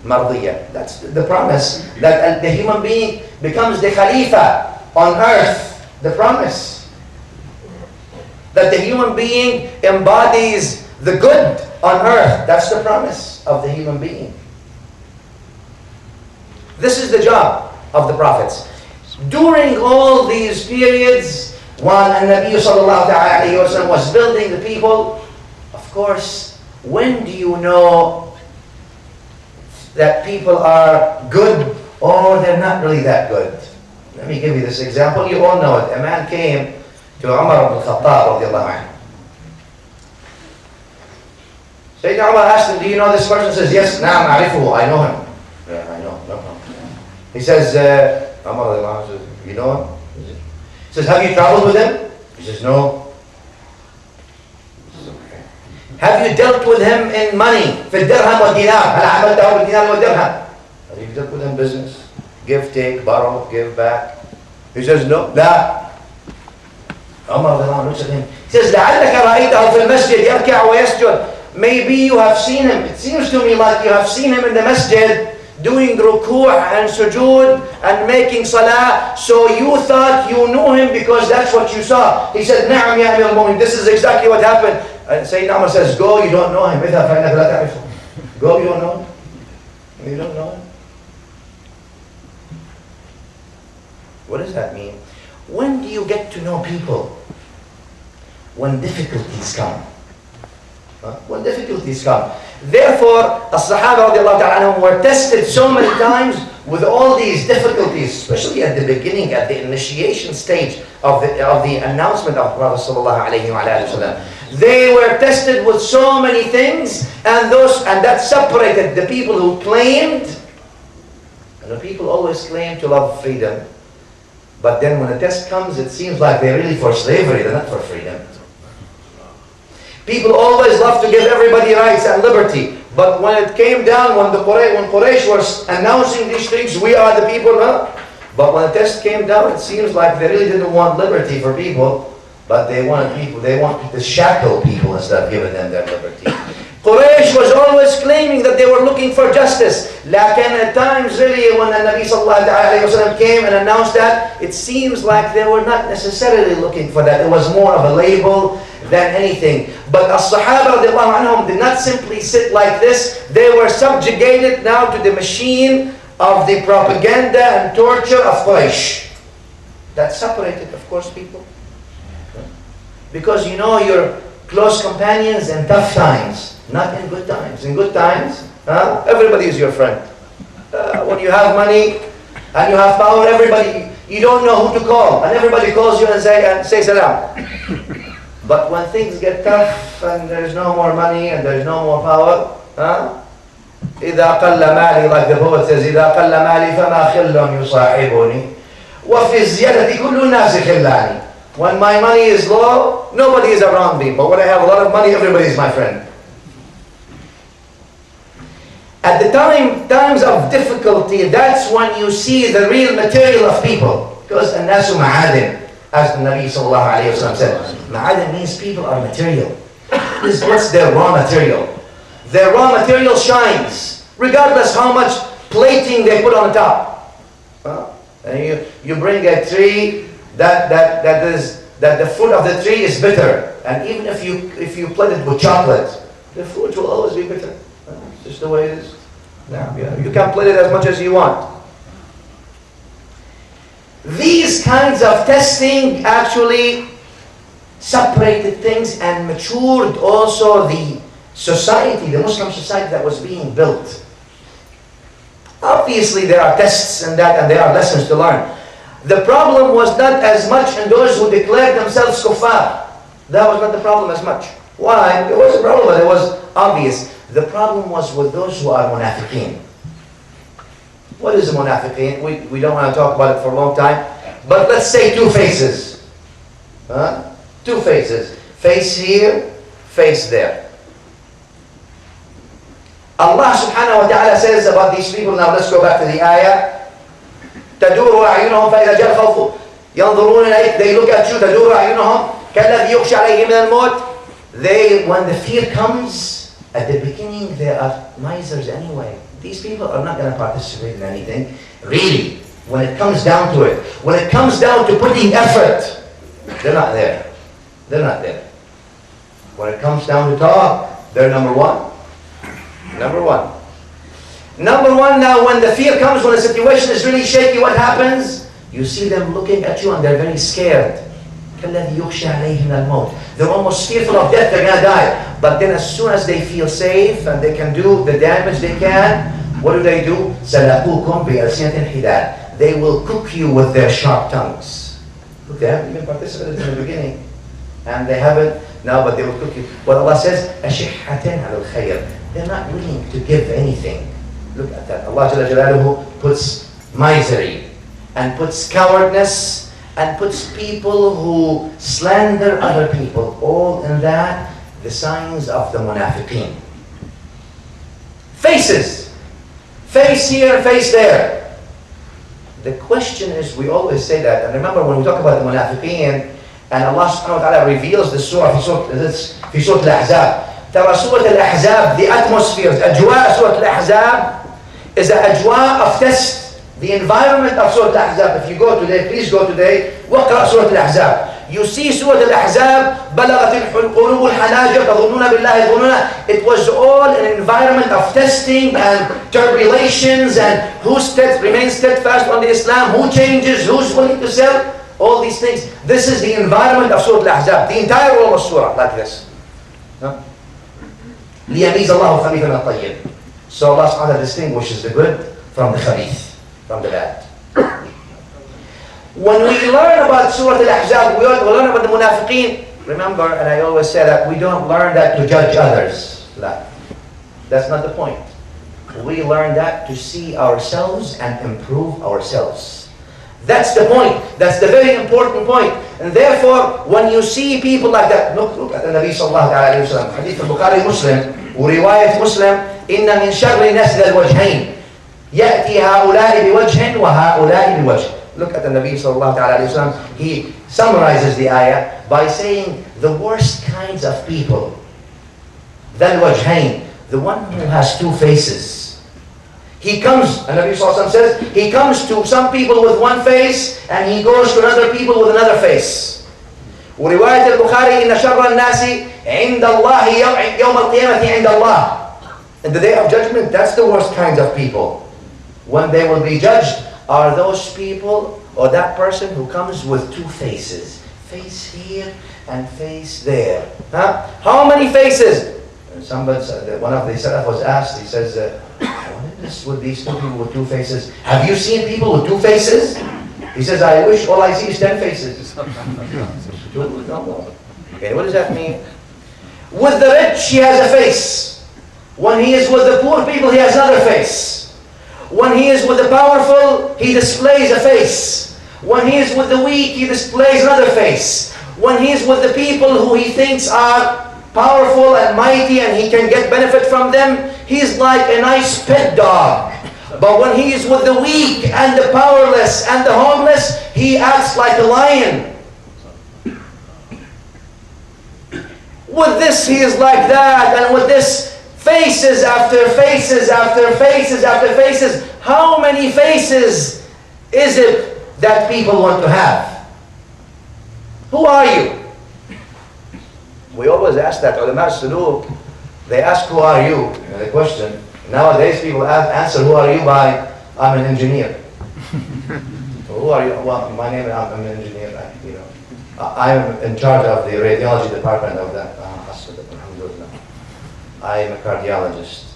مرضية. That's the promise, that the human being becomes the Khalifa on earth. The promise that the human being embodies the good on earth. That's the promise of the human being. This is the job of the prophets. During all these periods, while Nabi sallallahu alayhi wa sallam was building the people, of course, when do you know that people are good or they're not really that good? Let me give you this example. You all know it. A man came to Umar ibn Khattab radiallahu anhu. Sayyidina Umar asked him, do you know this person? He says, yes, na'am, a'rifuhu, I know him. Yeah, I know, no problem. He says, Umar radiallahu anhu says, you know him? He says, have you traveled with him? He says, no. Have you dealt with him in money? في الدرهم والدينار. هل عملته بالدينار والدرهم? Have you dealt with him in business? Give, take, borrow, give back. He says, no. لا. Umar looks at him. He says, لعلك رأيته في المسجد يركع ويسجد. Maybe you have seen him. It seems to me like you have seen him in the masjid doing ruku' and sujood and making salah. So you thought you knew him because that's what you saw. He said, نعم يا أمير المؤمنين. This is exactly what happened. And Sayyidina Umar says, go, you don't know him. Go, you don't know him. You don't know him. What does that mean? When do you get to know people? When difficulties come. When difficulties come. Therefore, as-Sahaba radiallahu ta'ala anhum were tested so many times with all these difficulties, especially at the beginning, at the initiation stage of the announcement of Prophet sallallahu alayhi wa sallam. They were tested with so many things, and that separated the people who claimed, and the people always claim to love freedom, but then when a test comes, it seems like they're really for slavery, they're not for freedom. People always love to give everybody rights and liberty, but when it came down, when Quraysh was announcing these things, we are the people, but when the test came down, it seems like they really didn't want liberty for people, but they wanted to shackle people instead of giving them their liberty. Quraysh was always claiming that they were looking for justice. Lakin at times really when the Nabi sallallahu alayhi wa sallam came and announced that, it seems like they were not necessarily looking for that. It was more of a label than anything. But as-Sahaba radiallahu anhum did not simply sit like this. They were subjugated now to the machine of the propaganda and torture of Quraysh. That separated, of course, people. Because you know your close companions in tough times, not in good times. In good times, everybody is your friend. When you have money and you have power, everybody, you don't know who to call, and everybody calls you and say salam. But when things get tough and there's no more money and there's no more power, إذا قل مالي, like the poet says, إذا قل مالي فما خل يصاحبني وفي الزيادة كل الناس خلاني. When my money is low, nobody is around me. But when I have a lot of money, everybody is my friend. At the times of difficulty, that's when you see the real material of people. Because الناس معادن, as the Nabi sallallahu alayhi wa sallam said. Ma'adin means people are material. This is what's their raw material. Their raw material shines, regardless how much plating they put on the top. And you bring a tree that the fruit of the tree is bitter, and even if you plate it with chocolate, the fruit will always be bitter. just the way it is. Now, you can play it as much as you want. These kinds of testing actually separated things and matured also the society, the Muslim society that was being built. Obviously there are tests in that and there are lessons to learn. The problem was not as much in those who declared themselves kuffar. That was not the problem as much. Why? It was a problem, but it was obvious. The problem was with those who are munafiqeen. What is a munafiqeen? We don't want to talk about it for a long time. But let's say two faces. Two faces. Face here, face there. Allah subhanahu wa ta'ala says about these people, now let's go back to the ayah. تدور أعينهم فإذا جاء الخوف ينظرون إليك, they look at you, تدور أعينهم كالذي يخشى عليه من الموت. They, when the fear comes, at the beginning they are misers anyway. These people are not going to participate in anything. Really, when it comes down to it, when it comes down to putting effort, they're not there. They're not there. When it comes down to talk, they're number one. Number one. Number one, now when the fear comes, when the situation is really shaky, what happens? You see them looking at you and they're very scared. They're almost fearful of death, they're going to die. But then as soon as they feel safe and they can do the damage they can, what do? They will cook you with their sharp tongues. Look, they haven't even participated in the beginning. And they haven't, now but they will cook you. What Allah says, they're not willing to give anything. Look at that. Allah Jalla Jalaluhu puts misery and puts cowardness and puts people who slander other people. All in that, the signs of the munafiqeen. Faces. Face here, face there. The question is, we always say that, and remember when we talk about the munafiqeen, and Allah subhanahu wa ta'ala reveals the surah, في surah al-Ahzab. ترى سورة الأحزاب, the atmospheres, أجواء سورة الأحزاب is an ajwa of test. The environment of Surah Al-Ahzab, if you go today, please go today, وقرأ Surah Al-Ahzab. You see Surah Al-Ahzab, بلغت القلوب الحناجر تظنون بالله ظنونا. It was all an environment of testing and turbulations and who remains steadfast on the Islam, who changes, who's willing to sell, all these things. This is the environment of Surah Al-Ahzab. The entire whole of Surah, like this. ليميز الله الخبيث من الطيب. So Allah subhanahu wa ta'ala distinguishes the good from the khabith, from the bad. When we learn about Surah Al-Ahzab, we learn about the munafiqeen. Remember, and I always say that we don't learn that to judge others. That's not the point. We learn that to see ourselves and improve ourselves. That's the point. That's the very important point. And therefore, when you see people like that, look at the Nabi sallallahu alayhi wa sallam, hadith al-Bukhari Muslim, ورواية مسلم إن من شر الناس ذا الوجهين يأتي هؤلاء بوجه وهؤلاء بوجه. Look at the Nabi sallallahu alayhi wa sallam. He summarizes the ayah by saying the worst kinds of people. ذا الوجهين, the one who has two faces. He comes, and Nabi sallallahu alayhi wa sallam says, he comes to some people with one face and he goes to other people with another face. ورواية البخاري إن شر الناس عند الله يوم القيامة عند الله. In the day of judgment, that's the worst kinds of people. When they will be judged, are those people or that person who comes with two faces. Face here and face there. How many faces? Somebody, one of the Salaf was asked, he says, what is this with these two people with two faces? Have you seen people with two faces? He says, I wish all I see is 10 faces. Okay, what does that mean? With the rich, he has a face. When he is with the poor people, he has another face. When he is with the powerful, he displays a face. When he is with the weak, he displays another face. When he is with the people who he thinks are powerful and mighty and he can get benefit from them, he's like a nice pet dog. But when he is with the weak and the powerless and the homeless, he acts like a lion. With this, he is like that, and with this, faces after faces after faces after faces. How many faces is it that people want to have? Who are you? We always ask that. Ulama Suluk, they ask, who are you? The question. Nowadays, people answer, who are you by, I'm an engineer. Who are you? Well, my name, I'm an engineer. I'm in charge of the radiology department of that hospital. Alhamdulillah. I am a cardiologist.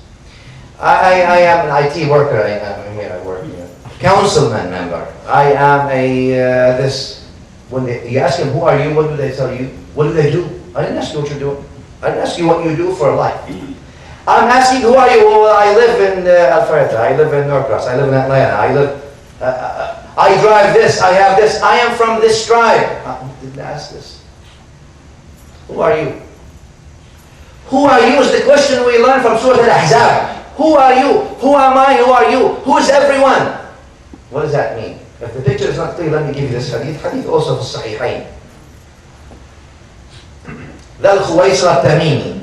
I am an IT worker. I work here. Councilman member. I am this. When you ask them, who are you? What do they tell you? What do they do? I didn't ask you what you're doing. I didn't ask you what you do for life. I'm asking, who are you? Well, I live in Alpharetta. I live in Norcross. I live in Atlanta. I drive this. I have this. I am from this tribe. I didn't ask this. Who are you? Who are you is the question we learn from Surah Al-Ahzab. Who are you? Who am I? Who are you? Who is everyone? What does that mean? If the picture is not clear, let me give you this hadith. Hadith also for Sahihain. Dhal Khuwaisra Tamimi.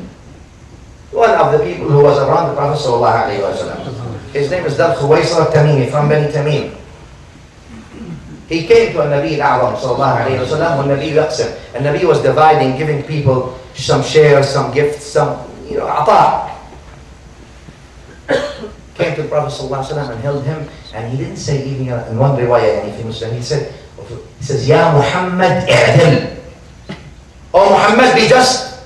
One of the people who was around the Prophet sallallahu alaihi wasallam. His name is Dhal Khuwaisra Tamimi, from Bani Tamim. He came to Nabi al-A'zam sallallahu alayhi wa sallam when Nabi yaqsim. And Nabi was dividing, giving people some shares, some gifts, some, ata. Came to the Prophet sallallahu alayhi wa sallam and held him. And he didn't say, even in one riwayah, anything Muslim, he says, Ya Muhammad i'dil. Oh Muhammad, be just.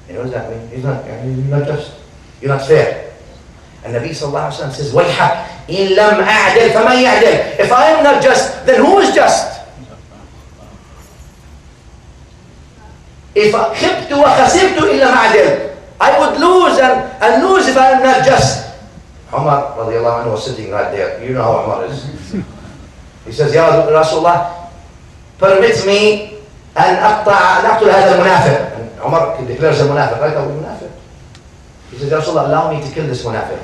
What does that mean? You're not just. You're not fair. And Nabi sallallahu alayhi wa sallam says, Wayhak. إن لم أعدل فمن يعدل. If I am not just, then who is just? If خبت وخسرت إن لم أعدل, I would lose and lose if I am not just. Umar radiallahu anhu was sitting right there. You know how Umar is. He says, Ya Rasulullah, permit me أن أقتل هذا المنافق. And Umar declares a munafiq, right? A munafiq. He says, Ya Rasulullah, allow me to kill this munafiq.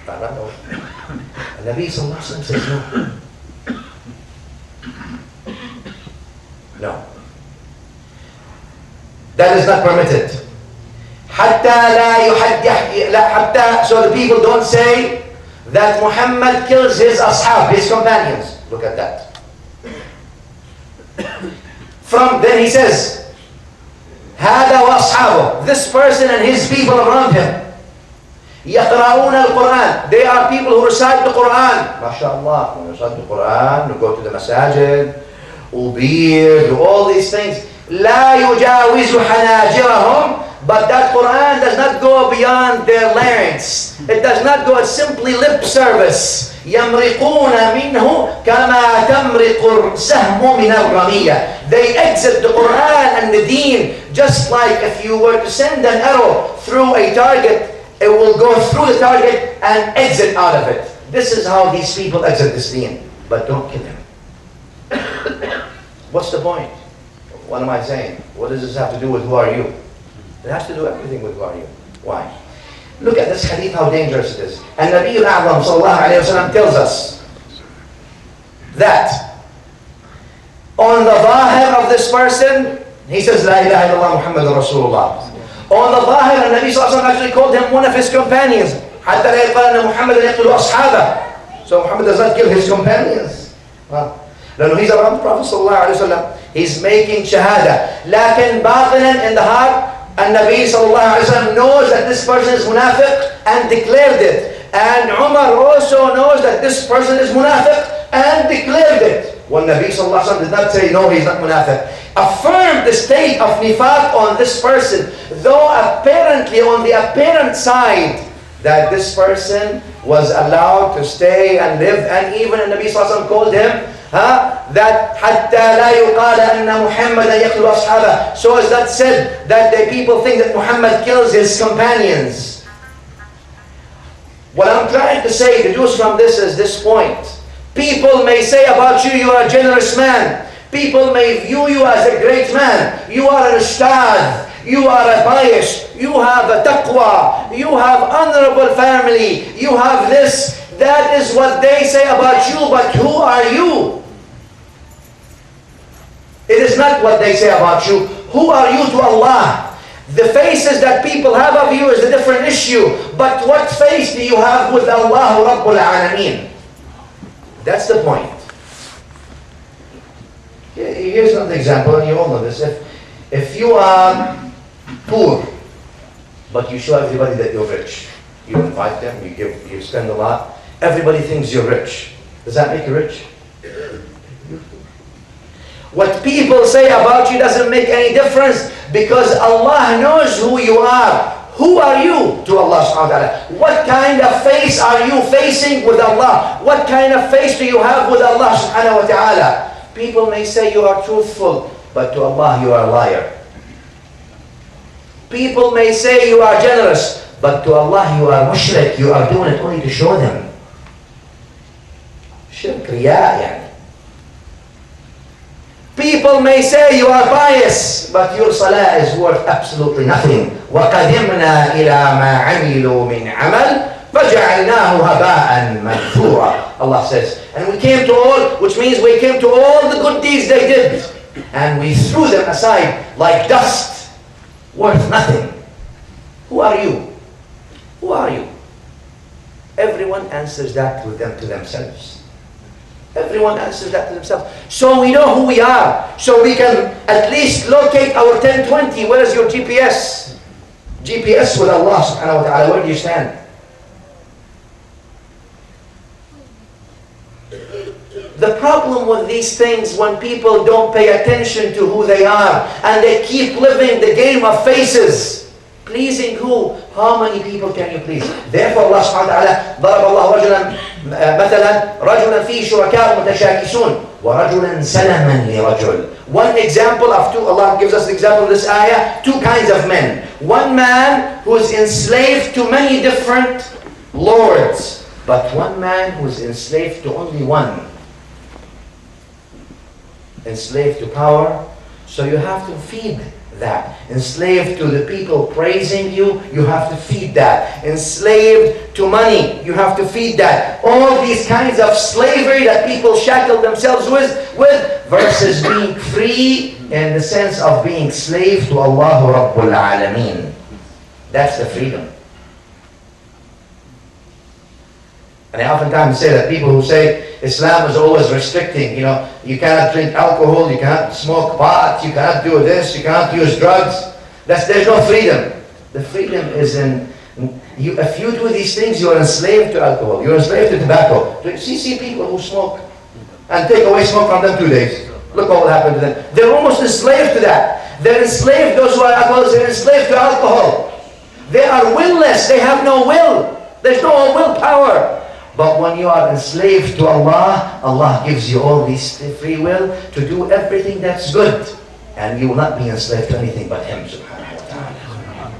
The Nabi sallallahu alaihi wasallam says no. No. That is not permitted. So the people don't say that Muhammad kills his ashab, his companions. Look at that. Then he says, هذا وأصحابه. This person and his people around him. يقرؤون القرآن. They are people who recite the Quran. MashaAllah. When we recite the Quran, we go to the masajid, ubir, do all these things. لا يجاوز حناجرهم. But that Quran does not go beyond their larynx. It does not go, it's simply lip service. يمرقون منه كما تمرق السهم من الرمية. They exit the Quran and the deen just like if you were to send an arrow through a target. It will go through the target and exit out of it. This is how these people exit this deen. But don't kill him. What's the point? What am I saying? What does this have to do with who are you? It has to do everything with who are you. Why? Look at this hadith, how dangerous it is. And Nabi al-A'zam sallallahu alayhi wa sallam tells us that on the zahir of this person, he says, La ilaha illallah Muhammadur Rasulullah. On the zahir, and Nabi sallallahu alayhi wa sallam actually called him one of his companions. حتى لا يقال أن محمد يقتل أصحابه. So Muhammad does not kill his companions. لأنه he's around the Prophet sallallahu alayhi wa sallam. He's making shahada. لكن باطنا in the heart, and Nabi sallallahu alayhi wa sallam knows that this person is munafiq and declared it. And Umar also knows that this person is munafiq and declared it. When Nabi sallallahu alayhi wa sallam did not say, no, he's not munafiq. Affirmed the state of nifaq on this person, though apparently on the apparent side that this person was allowed to stay and live, and even the Nabi sallallahu alayhi wa sallam called him that حتى لا يقال أن محمد يقتل أصحابه, so as that said that the people think that Muhammad kills his companions. What I'm trying to say, deduce from this is this point. People may say about you, you are a generous man. People may view you as a great man. You are an ustad. You are a pious. You have a taqwa. You have honorable family. You have this. That is what they say about you, but who are you? It is not what they say about you. Who are you to Allah? The faces that people have of you is a different issue. But what face do you have with Allah Rabbul Alameen? That's the point. Here's another example, and you all know this. If you are poor, but you show everybody that you're rich, You invite them, you spend a lot. Everybody thinks you're rich. Does that make you rich? What people say about you doesn't make any difference because Allah knows who you are. Who are you to Allah subhanahu wa ta'ala? What kind of face are you facing with Allah? What kind of face do you have with Allah subhanahu wa ta'ala? People may say you are truthful, but to Allah you are a liar. People may say you are generous, but to Allah you are mushrik. You are doing it only to show them. Shirk, riya, yani. People may say you are pious, but your salah is worth absolutely nothing. وَقَدِمْنَا إِلَى مَا عَمِلُوا مِنْ عَمَلٍ فَجَعَلْنَاهُ هَبَاءً مَنْثُورًا. Allah says, and we came to all, which means we came to all the good deeds they did, and we threw them aside like dust, worth nothing. Who are you? Who are you? Everyone answers that to themselves. Everyone answers that to themselves. So we know who we are. So we can at least locate our 1020. Where is your GPS? GPS with Allah subhanahu wa ta'ala. Where do you stand? The problem with these things when people don't pay attention to who they are and they keep living the game of faces. Pleasing who? How many people can you please? Therefore Allah subhanahu wa ta'ala ضرب الله رجلا مثلا رجلا فيه شركاء متشاكسون ورجلا سلما لرجل. One example of two, Allah gives us the example of this ayah, two kinds of men. One man who is enslaved to many different lords, but one man who is enslaved to only one. Enslaved to power, so you have to feed that. Enslaved to the people praising you, you have to feed that. Enslaved to money, you have to feed that. All these kinds of slavery that people shackle themselves with versus being free in the sense of being slave to Allah Rabbul Alameen. That's the freedom. And I oftentimes say that people who say Islam is always restricting, you cannot drink alcohol, you cannot smoke pot, you cannot do this, you cannot use drugs. There's no freedom. The freedom is in, if you do these things, you are enslaved to alcohol, you're enslaved to tobacco. See people who smoke and take away smoke from them 2 days. Look what will happen to them. They're almost enslaved to that. They're enslaved, those who are alcoholics, they're enslaved to alcohol. They are willless, they have no will. There's no willpower. But when you are enslaved to Allah, Allah gives you all this free will to do everything that's good. And you will not be enslaved to anything but Him subhanahu wa ta'ala.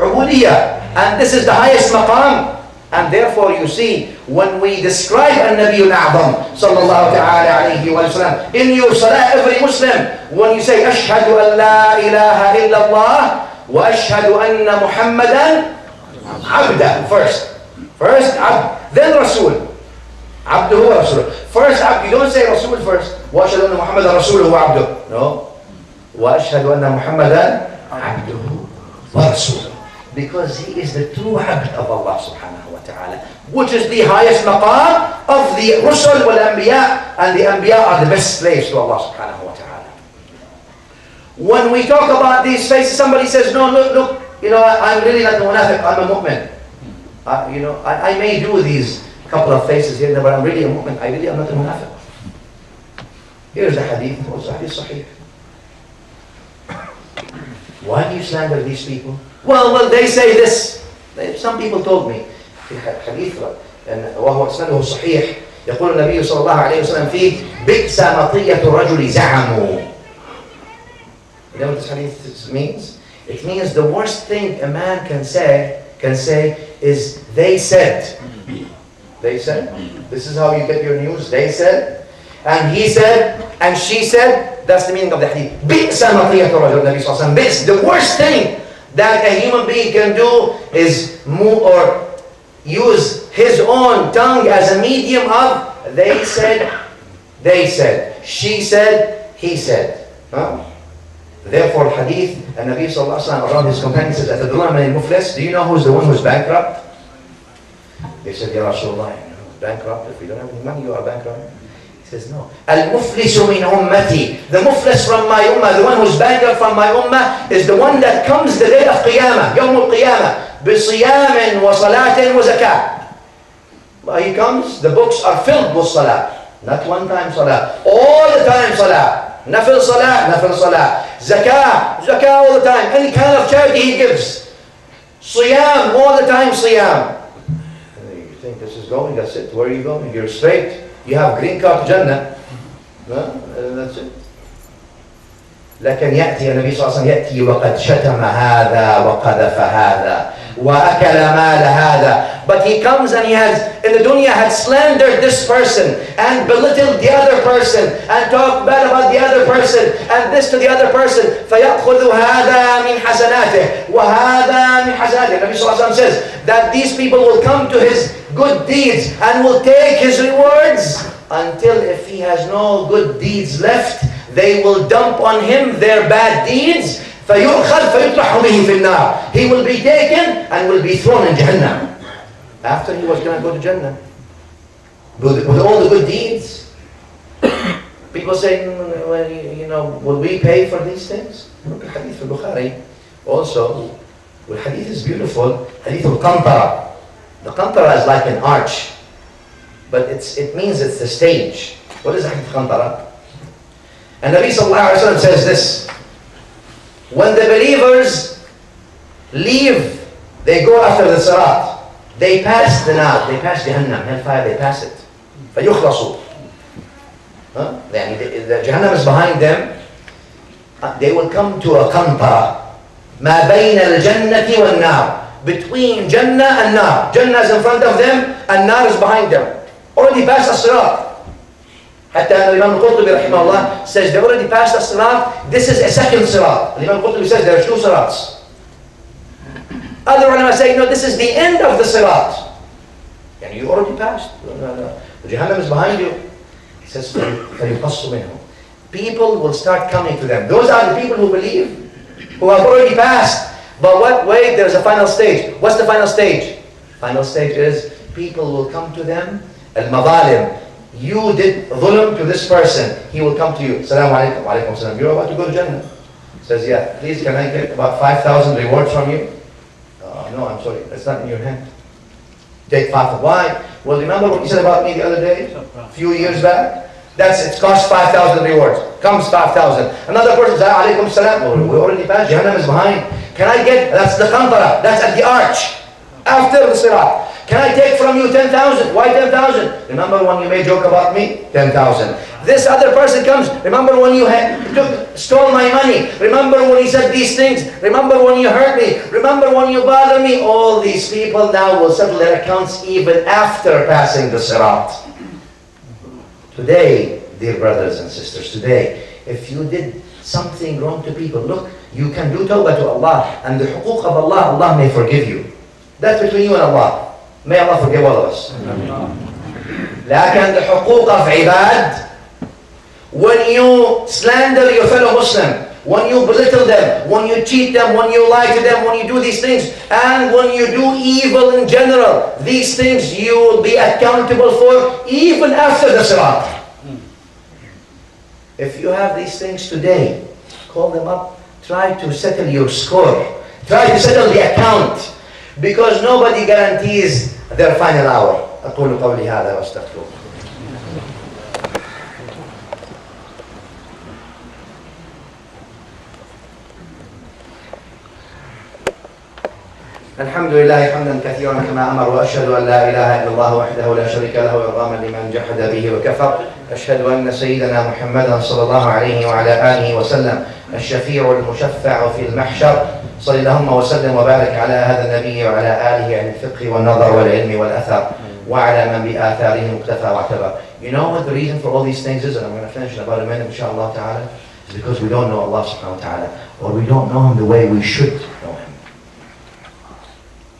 Ubudiyah. And this is the highest maqam. And therefore you see, when we describe An-Nabi Al-A'zam sallallahu ta'ala alayhi wa sallam, in your salah, every Muslim, when you say, Ashhadu an la ilaha illallah, wa ashhadu anna Muhammadan abda. First abd. Then Rasul. Abduhu wa Rasul. First abd. You don't say Rasul first. Wa ashhadu anna Muhammadan Rasuluhu wa abduh. No. Wa ashhadu anna Muhammadan abduhu wa Rasuluhu. Because he is the true abd of Allah subhanahu wa ta'ala. Which is the highest maqam of the Rusul wal Anbiya. And the Anbiya are the best slaves to Allah subhanahu wa ta'ala. When we talk about these faces, somebody says, no, look, I'm really not a munafiq, I'm a mu'min. I may do these couple of faces here, but I'm really a mu'min. I really am not a munafiq. Here's the hadith. What's the hadith sahih? Why do you slander these people? Well, they say this. Some people told me في حديث وهو إسناده صحيح يقول النبي صلى الله عليه وسلم فيه بئس مطية الرجل زعموا. You know what this hadith means? It means the worst thing a man can say is they said. They said. This is how you get your news. They said, and he said, and she said. That's the meaning of the hadith. بئس مطية الرجل. النبي صلى الله عليه وسلم. The worst thing that a human being can do is move or use his own tongue as a medium of they said, she said, he said. Therefore, hadith, and Nabi sallallahu alaihi wasallam around his companions says, "Atadruna man al-muflis? Do you know who's the one who's bankrupt?" They said, "Ya Rasulullah, bankrupt. If we don't have any money, you are bankrupt." He He says, no. Al-muflisu min ummati. The muflis from my ummah, the one who's bankrupt from my ummah, is the one that comes the day of Qiyamah, Yawm al-Qiyamah, بِصِيَامٍ وَصَلَاةٍ وَزَكَاةٍ. But he comes, the books are filled with salah. Not one time salah. All the time salah. Nafil salah, nafil salah. Zakah, zakah all the time. Any kind of charity he gives. Siyam, all the time siyam. And you think this is going, that's it. Where are you going? You're straight. You have green card to Jannah. No? That's it. لكن يأتي النبي صلى الله عليه وسلم يأتي وقد شتم هذا وقذف هذا وأكل مال هذا. But he comes and he has, in the dunya, had slandered this person and belittled the other person and talked bad about the other person and this to the other person. فيأخذ هذا من حسناته وهذا من حسناته. Nabi sallallahu alaihi wasallam says that these people will come to his good deeds and will take his rewards until if he has no good deeds left, they will dump on him their bad deeds. فيؤخذ فيطرح به في النار. He will be taken and will be thrown in Jahannam. After he was going to go to Jannah with all the good deeds. People say, well, you know, will we pay for these things? Look at Hadith al-Bukhari. Also, well, Hadith is beautiful. Hadith al-Qantara. The Qantara is like an arch, but it means it's the stage. What is Hadith al-Qantara? And Nabi sallallahu alaihi wasallam says this: when the believers leave, they go after the Sirat. They pass the nar, they pass Jahannam, hellfire, they pass it. فَيُخْلَصُوا. The Jahannam is behind them. They will come to a qantara. مَا بَيْنَ الْجَنَّةِ وَالنَّارِ. Between Jannah and Nar. Jannah is in front of them and Nar is behind them. Already passed the Sirat. حتى Imam al-Qurtubi rahimahullah says they already passed the Sirat. This is a second Sirat. Imam al-Qurtubi says there are two Sirats. Other ulama say, no, this is the end of the Sirat. And you already passed. The Jahannam is behind you. He says, فَيُقَصُّ مِنْهُ. People will start coming to them. Those are the people who believe, who have already passed. But wait, there's a final stage. What's the final stage? Final stage is people will come to them. Al-Madalim. You did dhulm to this person. He will come to you. Assalamu alaikum. Wa alaikum salam. You're about to go to Jannah. He says, yeah, please can I get about 5,000 rewards from you? No, I'm sorry. That's not in your hand. Take 5,000. Why? Well, remember what you said about me the other day? A few years back? It costs 5,000 rewards. Comes 5,000. Another person says, alaikum salam. Well, we already passed. Jahannam is behind. Can I get, that's the qantara. That's at the arch. After the Sirat. Can I take from you 10,000? Why 10,000? Remember when you made joke about me? 10,000. This other person comes. Remember when you stole my money? Remember when you said these things? Remember when you hurt me? Remember when you bothered me? All these people now will settle their accounts even after passing the Sirat. Today, dear brothers and sisters, today, if you did something wrong to people, look, you can do tawbah to Allah, and the huquq of Allah, Allah may forgive you. That's between you and Allah. May Allah forgive all of us. لكن the حقوق of ibad, when you slander your fellow Muslim, when you belittle them, when you cheat them, when you lie to them, when you do these things, and when you do evil in general, these things you will be accountable for even after the Sirat. If you have these things today, call them up, try to settle your score, try to settle the account. Because nobody guarantees their final hour. أقول قولي هذا وأستغفر. الحمد لله حمدا كثيرا كما أمر وأشهد أن لا إله إلا الله وحده لا شريك له إرغاما لمن جحد به وكفر. أشهد أن سيدنا محمدا صلى الله عليه وعلى آله وسلم الشفيع المشفع في المحشر. صل اللهم وسلم وبارك على هذا النبي وعلى آله عن الفقه والنظر والعلم والأثر وعلى من بآثاره مقتفى واعتبر. You know what the reason for all these things is, and I'm going to finish in about a minute, inshallah ta'ala, is because we don't know Allah subhanahu wa ta'ala, or we don't know Him the way we should know Him.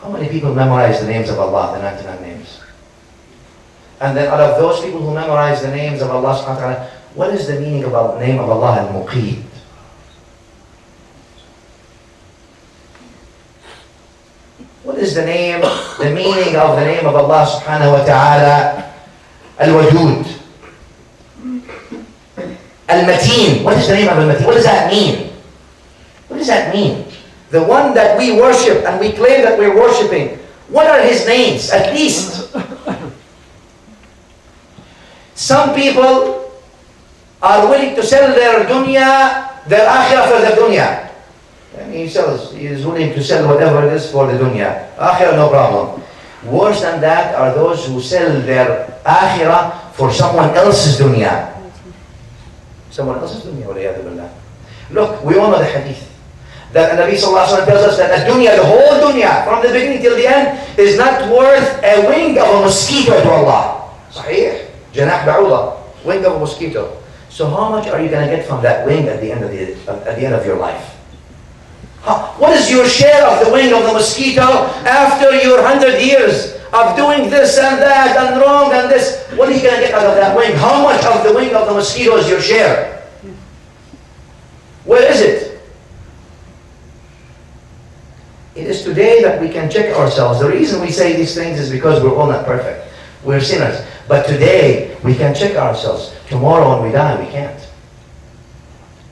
How many people memorize the names of Allah, the 99 names? And then out of those people who memorize the names of Allah subhanahu wa ta'ala, what is the meaning of the name of Allah al-Muqeed? What is the meaning of the name of Allah subhanahu wa ta'ala, Al-Wadud? Al-Mateen. What is the name of Al-Mateen? What does that mean? What does that mean? The one that we worship and we claim that we're worshiping, what are his names, at least? Some people are willing to sell their dunya, their akhirah for the dunya. And he is willing to sell whatever it is for the dunya. Akhirah, no problem. Worse than that are those who sell their akhirah for someone else's dunya. Someone else's dunya, waliyadu billah. Look, we all know the hadith. That Nabi sallallahu alaihi wasallam tells us that the dunya, the whole dunya, from the beginning till the end, is not worth a wing of a mosquito to Allah. Sahih? Janah ba'ula, wing of a mosquito. So how much are you going to get from that wing at the end of your life? What is your share of the wing of the mosquito after your 100 years of doing this and that and wrong and this? What are you going to get out of that wing? How much of the wing of the mosquito is your share? Where is it? It is today that we can check ourselves. The reason we say these things is because we're all not perfect. We're sinners. But today, we can check ourselves. Tomorrow when we die, we can't.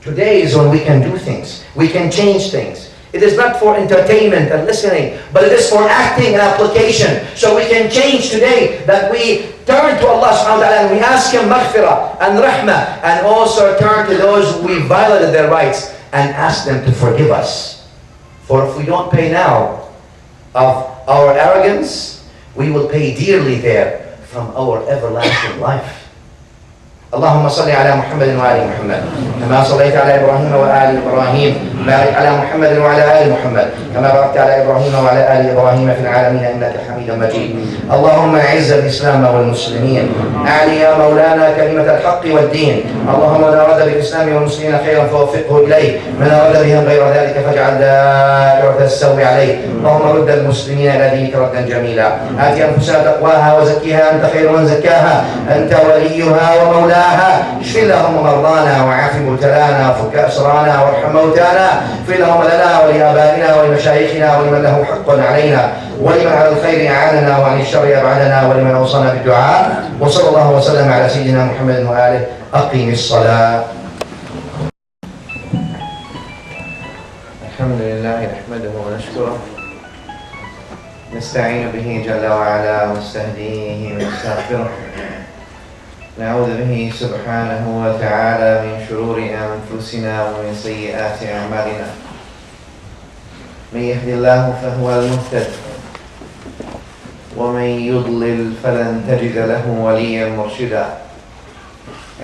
Today is when we can do things. We can change things. It is not for entertainment and listening, but it is for acting and application. So we can change today, that we turn to Allah subhanahu wa ta'ala and we ask Him maghfirah and rahmah, and also turn to those who we violated their rights and ask them to forgive us. For if we don't pay now of our arrogance, we will pay dearly there from our everlasting life. اللهم صل على محمد وآل محمد كما صليت على إبراهيم وآل إبراهيم بارك على محمد وعلى آل محمد كما باركت على إبراهيم وعلى آل إبراهيم في العالمين إنك حميد مجيد. اللهم أعز الإسلام والمسلمين، أعلي يا مولانا كلمة الحق والدين. اللهم من أراد بالإسلام والمسلمين خيرا فوفقه إليه، من أراد بهم غير ذلك فاجعل دائرة السوء عليه. اللهم رد المسلمين إلى دينك ردا جميلا. آت أنفسنا تقواها وزكها أنت خير من زكاها أنت وليها ومولاها. اشف اللهم مرضانا وعاف مبتلانا وفك اسرانا وارحم موتانا. اغفر اللهم لنا ولابائنا ولمشايخنا ولمن له حق علينا ولمن على الخير اعاننا وعن الشر ابعدنا ولمن اوصانا بالدعاء. وصلى الله وسلم على سيدنا محمد واله. اقم الصلاه. الحمد لله نحمده ونشكره، نستعين به جل وعلا ونستهديه ونستغفره، نعوذ به سبحانه وتعالى من شرور أنفسنا ومن سيئات أعمالنا. من يهد الله فهو المهتد، ومن يضلل فلن تجد له وليا مرشدا.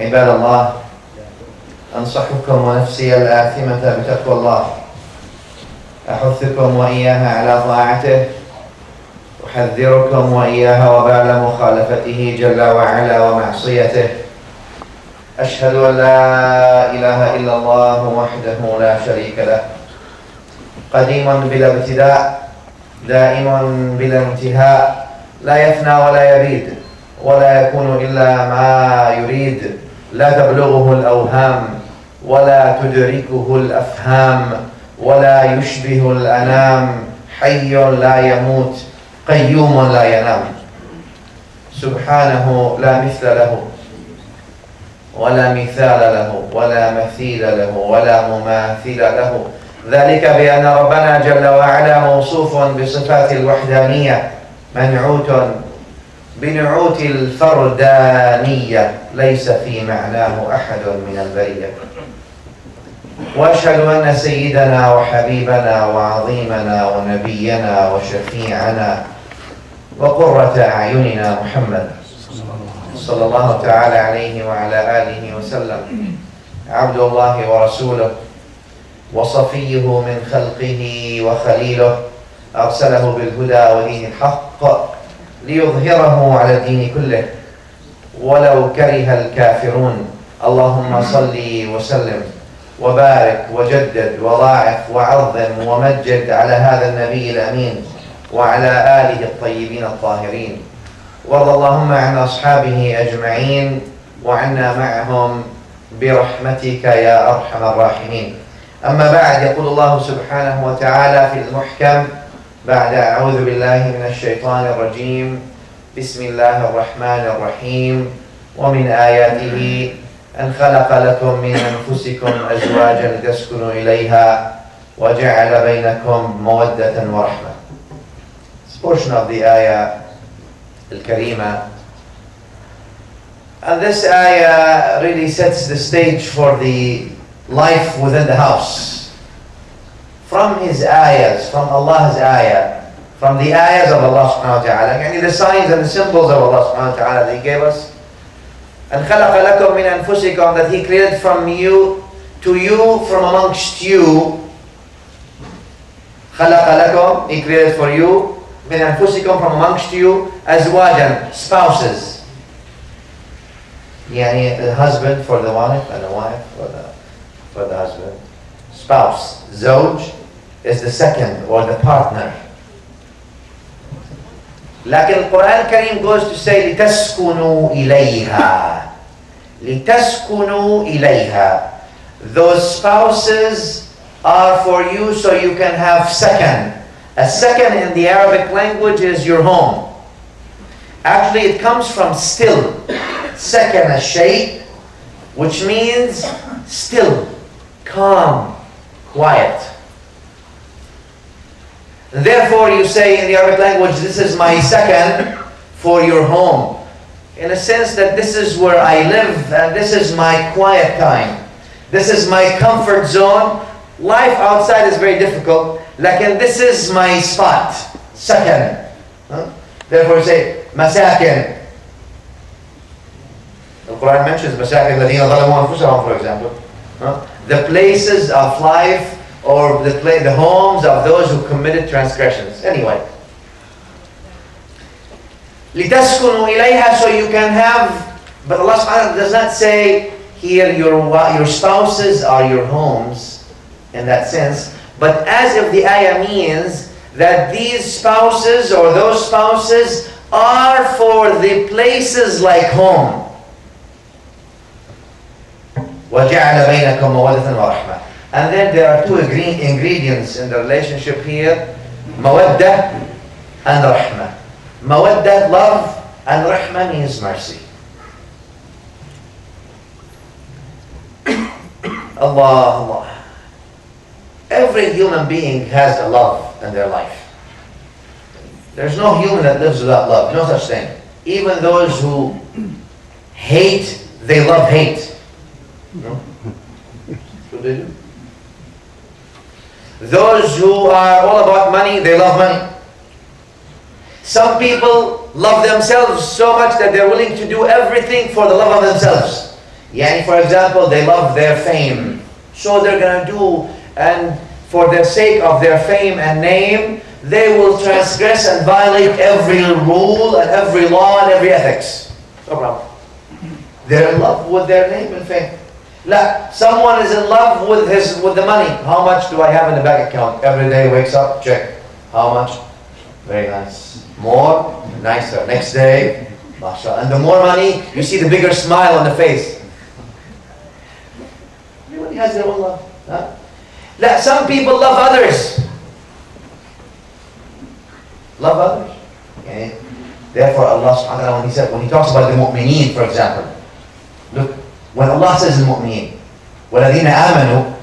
عباد الله، أنصحكم ونفسي الآثمة بتقوى الله، أحثكم وإياها على طاعته، أحذركم وإياها وبال مخالفته جل وعلا ومعصيته. أشهد أن لا إله إلا الله وحده لا شريك له، قديم بلا ابتداء، دائم بلا انتهاء، لا يفنى ولا يبيد ولا يكون إلا ما يريد، لا تبلغه الأوهام ولا تدركه الأفهام ولا يشبه الأنام، حي لا يموت قيوم لا ينام، سبحانه لا مثل له ولا مثال له ولا مثيل له ولا مماثل له. ذلك بأن ربنا جل وعلا موصوف بصفات الوحدانية، منعوت بنعوت الفردانية، ليس في معناه أحد من البرية. وأشهد أن سيدنا وحبيبنا وعظيمنا ونبينا وشفيعنا وقرة أعيننا محمد صلى الله تعالى عليه وعلى آله وسلم، عبد الله ورسوله وصفيه من خلقه وخليله، أرسله بالهدى ودين الحق ليظهره على الدين كله ولو كره الكافرون. اللهم صل وسلم وبارك وجدد وضاعف وعظم ومجد على هذا النبي الأمين وعلى آله الطيبين الطاهرين. وارض اللهم عن أصحابه أجمعين وعنا معهم برحمتك يا أرحم الراحمين. أما بعد، يقول الله سبحانه وتعالى في المحكم بعد أعوذ بالله من الشيطان الرجيم: بسم الله الرحمن الرحيم. ومن آياته أن خلق لكم من أنفسكم أزواجا لتسكنوا إليها وجعل بينكم مودة ورحمة. This portion of the ayah al-Karima. And this ayah really sets the stage for the life within the house. From his ayahs, from Allah's ayah, from the ayahs of Allah subhanahu wa ta'ala, yani the signs and the symbols of Allah subhanahu wa ta'ala that He gave us. And خَلَقَ لَكُم مِّنْ أَنفُسِكُم, that He created from you, to you, from amongst you. خَلَقَ لَكُم, He created for you, مِّنْ أَنفُسِكُم, from amongst you, أَزْوَاجًا, spouses. Yani the husband for the wife, and the wife for the husband. Spouse, زوج, is the second or the partner. لكن القرآن الكريم goes to say لِتَسْكُنُوا إِلَيْهَا. لِتَسْكُنُوا إِلَيْهَا. Those spouses are for you so you can have second. A second in the Arabic language is your home. Actually it comes from still. Second الشيء, which means still, calm, quiet. Therefore you say in the Arabic language, this is my second for your home. In a sense that this is where I live and this is my quiet time. This is my comfort zone. Life outside is very difficult. Like this is my spot. Second. Therefore you say, masakin. The Quran mentions masakin الذين ظلموا أنفسهم, for example. The places of life or the homes of those who committed transgressions. Anyway. لِتَسْكُنُوا إِلَيْهَا, so you can have, but Allah subhanahu wa ta'ala does not say here your spouses are your homes in that sense, but as if the ayah means that these spouses or those spouses are for the places like home. وَجَعَلَ بَيْنَكُمْ مَوَدَّةً وَرَحْمَةً. And then there are two ingredients in the relationship here, mawaddah and rahmah. Mawaddah, love, and rahmah means mercy. Allah, Allah. Every human being has a love in their life. There's no human that lives without love, no such thing. Even those who hate, they love hate. No? That's what they do. Those who are all about money, they love money. Some people love themselves so much that they're willing to do everything for the love of themselves. Yani, for example, they love their fame. So they're going to do, and for the sake of their fame and name, they will transgress and violate every rule and every law and every ethics. No problem. They're in love with their name and fame. Someone is in love with the money. How much do I have in the bank account? Every day wakes up, check. How much? Very nice. More? Nicer. Next day, mashallah. And the more money, you see the bigger smile on the face. Everybody has their own love. Huh? Some people love others. Love others. Okay? Therefore Allah subhanahu wa ta'ala, when He talks about the mu'mineen, for example, look, when Allah says al-mu'mineen, وَالَّذِينَ آمَنُوا,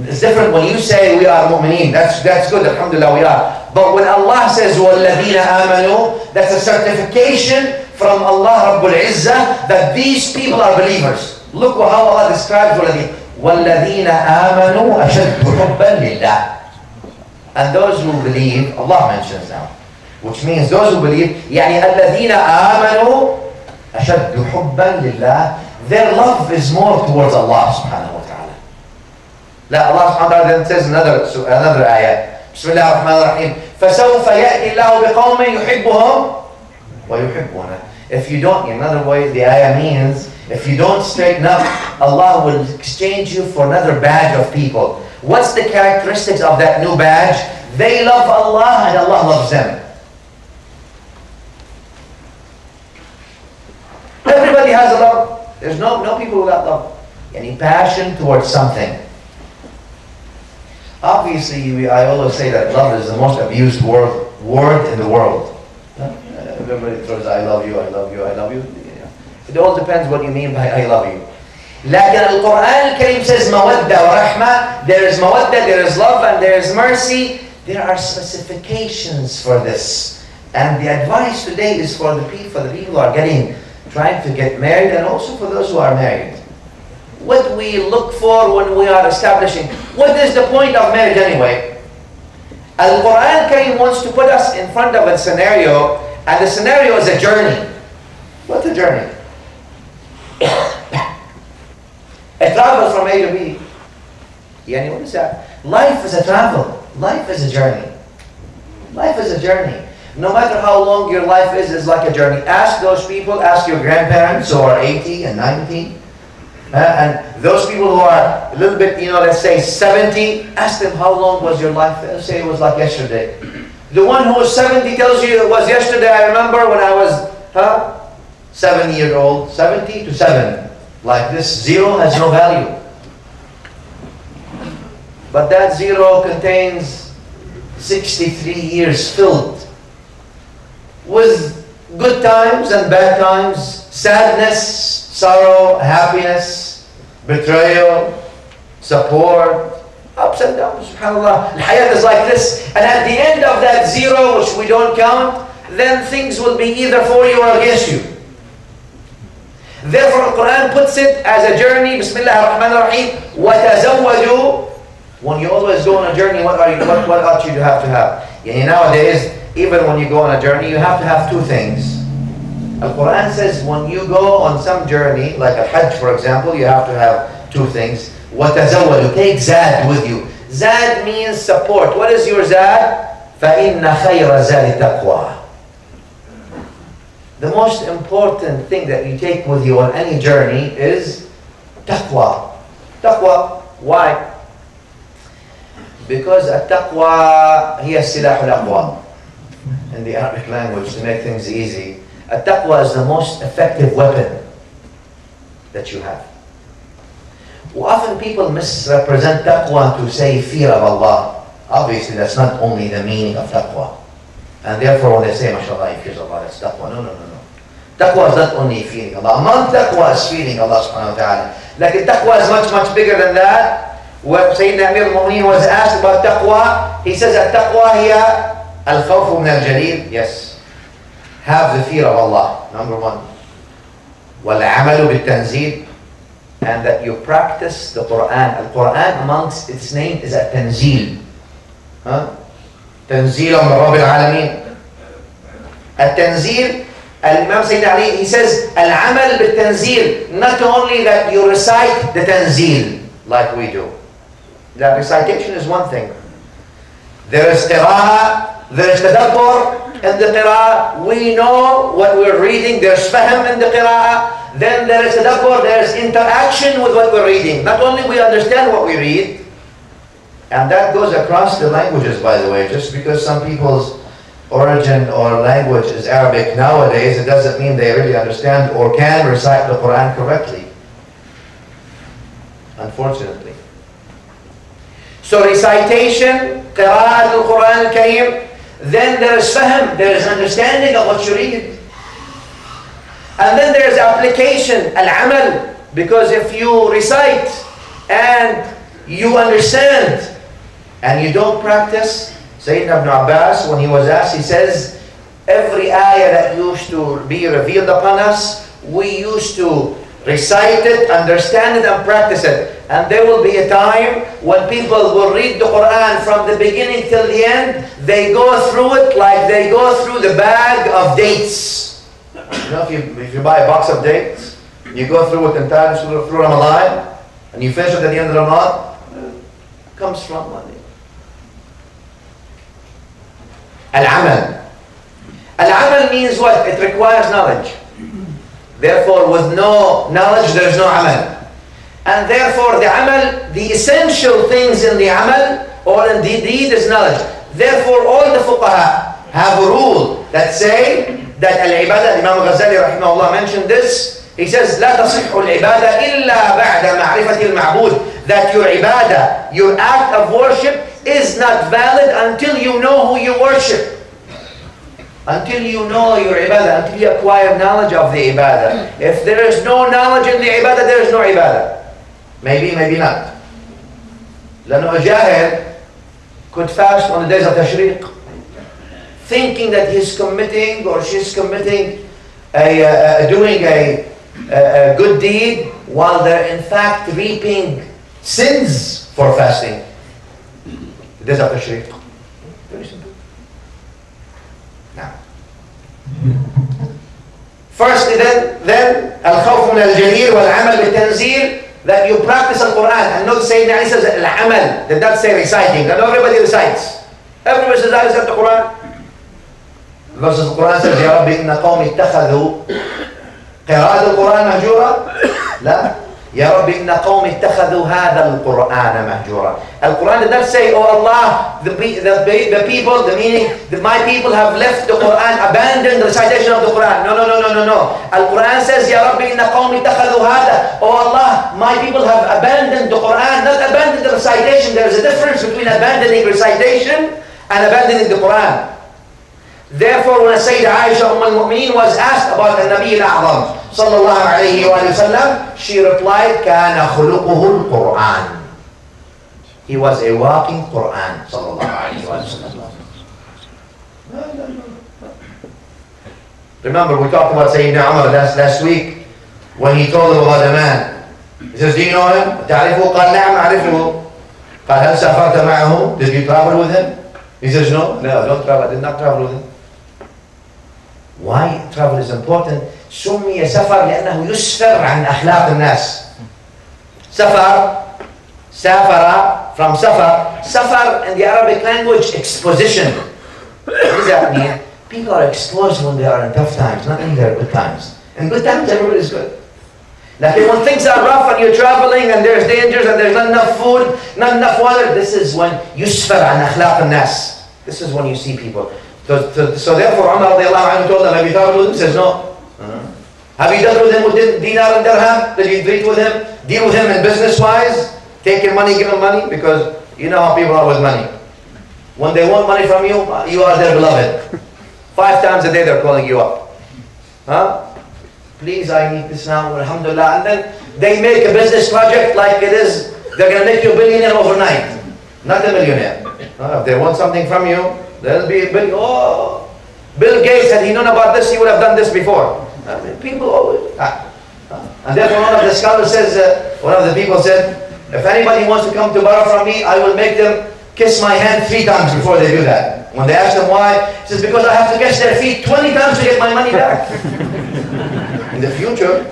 it's different when you say we are mu'mineen. That's good, alhamdulillah we are. But when Allah says وَالَّذِينَ آمَنُوا, that's a certification from Allah Rabbul Izzah that these people are believers. Look how Allah describes وَالَّذِينَ آمَنُوا أَشَدُّ حُبًّا لِلَّهِ. And those who believe, Allah mentions now, which means those who believe, يعني الَّذِينَ آمَنُوا أَشَدُّ حُبًّا لِلَّهِ. Their love is more towards Allah subhanahu wa ta'ala. Allah subhanahu wa ta'ala then says another ayah. Bismillah ar-Rahman ar-Rahim. فَسَوْفَ يَأْتِي اللَّهُ بِقَوْمٍ يُحِبُّهُمْ وَيُحِبُّونَ. If you don't, in another way, the ayah means, if you don't straighten up, Allah will exchange you for another badge of people. What's the characteristics of that new badge? They love Allah and Allah loves them. Everybody has a love. There's no people without love. Any passion towards something. Obviously, I always say that love is the most abused word in the world. Everybody throws, I love you, I love you, I love you. It all depends what you mean by I love you. لكن القرآن الكريم says مودة ورحمة. There is مودة, there is love, and there is mercy. There are specifications for this. And the advice today is for the people who are trying to get married, and also for those who are married. What we look for when we are establishing, what is the point of marriage anyway? Al-Quran Karim wants to put us in front of a scenario, and the scenario is a journey. What's a journey? A travel from A to B. Yani, what is that? Life is a travel. Life is a journey. Life is a journey. No matter how long your life is like a journey. Ask those people, ask your grandparents who are 80 and 90. And those people who are a little bit, let's say 70, ask them how long was your life. Let's say it was like yesterday. The one who is 70 tells you it was yesterday. I remember when I was 7 years old. 70 to 7. Like this zero has no value. But that zero contains 63 years filled with good times and bad times, sadness, sorrow, happiness, betrayal, support, ups and downs. SubhanAllah. Al-Hayat is like this. And at the end of that zero, which we don't count, then things will be either for you or against you. Therefore, the Quran puts it as a journey. Bismillah ar-Rahman ar-Rahim. وَتَزَوَّدُوا. When you always go on a journey, what ought you to have? Nowadays, even when you go on a journey, you have to have two things. Al-Quran says when you go on some journey, like a Hajj for example, you have to have two things. وَتَزَوَّدُوا. Take Zad with you. Zad means support. What is your Zad? فَإِنَّ خَيْرَ زَادِ التَّقْوَى. The most important thing that you take with you on any journey is taqwa. Taqwa. Why? Because at-taqwa hiya silahul aqwa. In the Arabic language, to make things easy, at-taqwa is the most effective weapon that you have. Often people misrepresent taqwa to say fear of Allah. Obviously, that's not only the meaning of taqwa. And therefore, when they say, mashallah, he fears Allah, that's taqwa. No. Taqwa is not only fearing Allah. Among taqwa is fearing Allah subhanahu wa ta'ala. Like taqwa is much, much bigger than that. When Sayyidina Amir al-Mu'mineen was asked about taqwa, he says that taqwa hiya al-khawfu min al-jaleel. Yes. Have the fear of Allah, number one. Wal-amalu bil-tanzeel. And that you practice the Quran. Al-Quran amongst its name is at-tanzeel. تنزيل من رب العالمين. التنزيل, Imam Sayyidina Ali, he says العمل بالتنزيل. Not only that you recite the tanzeel like we do. The recitation is one thing. There is qira'ah, there is tadabbur in the qira'ah. We know what we're reading. There's fahm in the qira'ah. Then there is tadabbur, there is interaction with what we're reading. Not only we understand what we read, and that goes across the languages, by the way. Just because some people's origin or language is Arabic nowadays, it doesn't mean they really understand or can recite the Quran correctly. Unfortunately. So recitation, qira'at al-Quran al-Karim, then there is fahm, there is understanding of what you read. And then there is application, al-amal, because if you recite and you understand and you don't practice, Sayyidina Ibn Abbas, when he was asked, he says, every ayah that used to be revealed upon us, we used to recite it, understand it, and practice it. And there will be a time when people will read the Quran from the beginning till the end. They go through it like they go through the bag of dates. If you buy a box of dates, you go through it entirely through Ramadan, and you finish it at the end of Ramadan, it comes from money. Al-amal. Al-amal means what? It requires knowledge. Therefore, with no knowledge, there is no amal. And therefore, the amal, the essential things in the amal, or in the deed, is knowledge. Therefore, all the fuqaha have a rule that say that al-ibadah, Imam Ghazali rahimahullah mentioned this. He says, لا تصح العبادة إلا بعد معرفة المعبود. That your ibadah, your act of worship, is not valid until you know who you worship. Until you know your ibadah, until you acquire knowledge of the ibadah. If there is no knowledge in the ibadah, there is no ibadah. Maybe, maybe not. لأنه الجاهل could fast on the days of Tashriq, thinking that he's committing or she's committing doing a good deed, while they're in fact reaping sins for fasting. The days of Tashriq. Very simple. Now, firstly then الخوف من الجليل والعمل بالتنزيل, that you practice the Quran. And not saying that he says al-amal, did not say reciting. Not everybody recites. Everybody says I recite the Quran. Verses the Quran says يا رب إن قوم اتخذوا قراءة القرآن مهجورة. لا. يا رب إن قوم اتخذوا هذا القرآن مهجورا. Al-Quran did not say, oh Allah, the people, the meaning, that my people have left the Quran, abandoned the recitation of the Quran. No. Al-Quran says, يا رب إن قوم اتخذوا هذا. Oh Allah, my people have abandoned the Quran, not abandoned the recitation. There is a difference between abandoning recitation and abandoning the Quran. Therefore, when Sayyidah Aisha al-Mu'mineen was asked about the Nabi al-A'zam sallallahu alayhi wa sallam, she replied, كان خلقه القرآن. He was a walking Quran sallallahu alayhi wa sallam. Remember, we talked about Sayyidina Umar last week when he told him about a man. He says, do you know him? تعرفه؟ قال نعم أعرفه. قال هل سافرت معه? Did you travel with him? He says, no, don't travel. I did not travel with him. Why travel is important? سمي سفر لأنه يسفر عن أخلاق الناس. سافر from safar in the Arabic language, exposition. What does that mean? People are exposed when they are in tough times, not in their good times. In good times, everybody is good. Like when things are rough and you're traveling and there's dangers and there's not enough food, not enough water, this is when يسفر عن أخلاق الناس. This is when you see people. So therefore, Umar radiallahu anhu told them, have you talked with him? He says, no. Have you dealt with him with dinar and dirham? Did you treat with him? Deal with him in business-wise? Take your money, give him money? Because you know how people are with money. When they want money from you, you are their beloved. 5 times a day they're calling you up. Please, I need this now, alhamdulillah. And then they make a business project like it is, they're going to make you a billionaire overnight. Not a millionaire. If they want something from you, there'll be a billion. Oh, Bill Gates, had he known about this, he would have done this before. People always. And therefore one of the scholars says, one of the people said, if anybody wants to come to borrow from me, I will make them kiss my hand 3 times before they do that. When they ask them why, he says, because I have to kiss their feet 20 times to get my money back. In the future,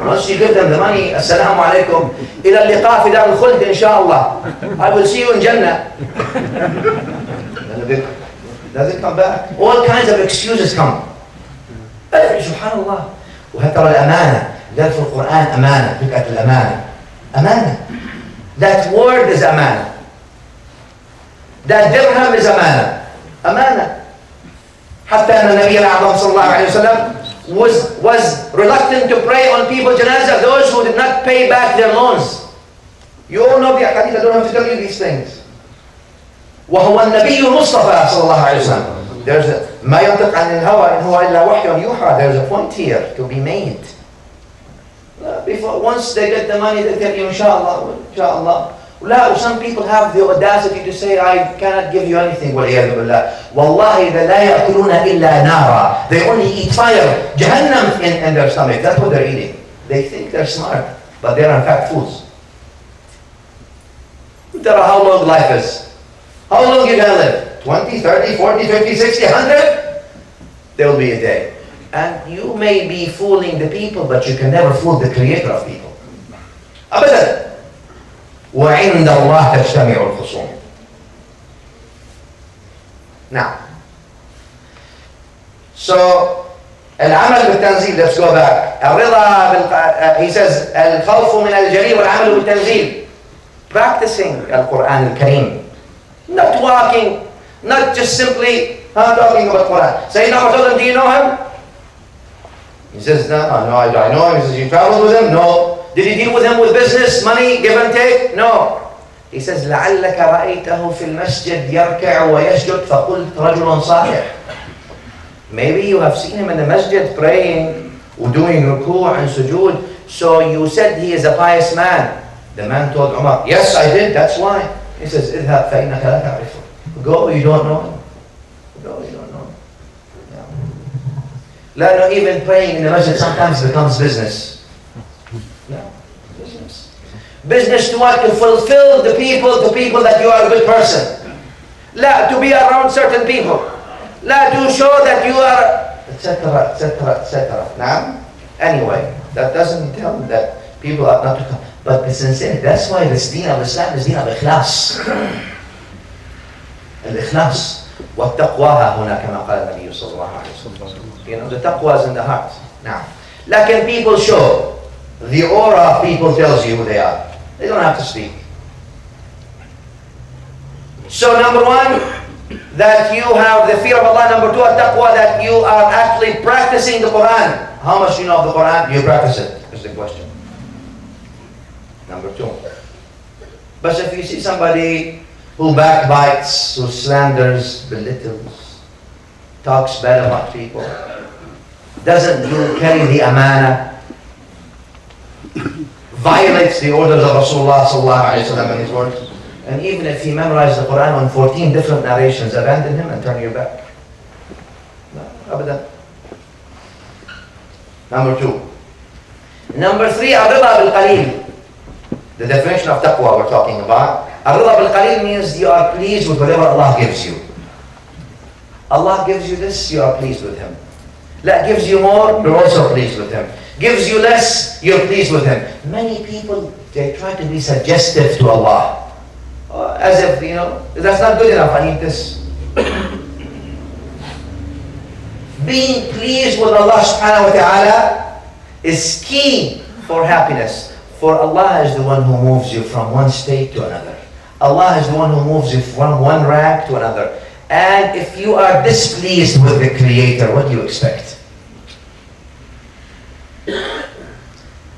once you give them the money, assalamu alaikum, ila liqa fi dar al-khuld inshallah. I will see you in Jannah. Doesn't come back. All kinds of excuses come. Subhanallah. وهترى الأمانة. قال في القرآن أمانة. فكرة الأمانة. أمانة. That word is أمانة. That dirham is أمانة. أمانة. حتى أن النبي الأعظم صلى الله عليه وسلم was reluctant to pray on people janazah, those who did not pay back their loans. You all know the hadith, I don't have to tell you these things. وهو النبي المصطفى صلى الله عليه وسلم. There's ما ينطق عن الهوى إن هو إلا وحي يوحى. There's a point here to be made. Once they get the money, they tell you inshallah, inshallah. Some people have the audacity to say, I cannot give you anything. وَالْعِيَاذُ بِاللَّهِ وَاللَّهِ لَا يَأْكُلُونَ إِلَّا نَارًا. They only eat fire, Jahannam in their stomach. That's what they're eating. They think they're smart, but they're in fact fools. No matter how long life is. How long you gonna live? 20, 30, 40, 50, 60, 100? There will be a day. And you may be fooling the people, but you can never fool the creator of people. أبدا. وعند الله تجتمع الخصوم. Now, so العمل بالتنزيل, let's go back. الرضا he says الخوف من الجليل والعمل بالتنزيل. Practicing القرآن الكريم. Not walking, not just simply talking about Quran. Sayyidina Umar told him, do you know him? He says, no, I know him. He says, you traveled with him? No. Did you deal with him with business, money, give and take? No. He says, لعلك رأيته في المسجد يركع ويسجد فقلت رجل صالح. Maybe you have seen him in the masjid praying or doing ruku' and sujood. So you said he is a pious man. The man told Umar, yes, I did, that's why. He says, اذهب فإنك لا تعرفه. Go, you don't know him. Go, you don't know him. Yeah. No, even praying in the masjid sometimes becomes business. Yeah, business. Business to what? To fulfill the people that you are a good person. La, to be around certain people. La, to show that you are, etc., etc., etc. Now, anyway, that doesn't tell me that people are not to come. But be sincere. That's why this deen of Islam is deen of ikhlas. Al-ikhlas. وَالتَّقْوَاهَا هُنَا كَمَا قال النبي صلى الله عليه وسلم. You know, the taqwa is in the heart. Now, like can people show, the aura of people tells you who they are. They don't have to speak. So number one, that you have the fear of Allah. Number two, at-taqwa, that you are actually practicing the Quran. How much do you know of the Quran? Do you practice it? Is the question. Number two. But if you see somebody who backbites, who slanders, belittles, talks bad about people, doesn't carry the amana, violates the orders of Rasulullah sallallahu alaihi wasallam in his words, and even if he memorized the Quran on 14 different narrations, abandon him and turn your back. No, abadan. Number two. Number three, ar-rida bil-qalil. The definition of taqwa we're talking about. Ar-rida bil-qalil means you are pleased with whatever Allah gives you. Allah gives you this, you are pleased with Him. Allah gives you more, you're also pleased with Him. Gives you less, you're pleased with Him. Many people, they try to be suggestive to Allah. As if, you know, that's not good enough, I need this. Being pleased with Allah subhanahu wa ta'ala is key for happiness. For Allah is the one who moves you from one state to another. Allah is the one who moves you from one rank to another. And if you are displeased with the Creator, what do you expect?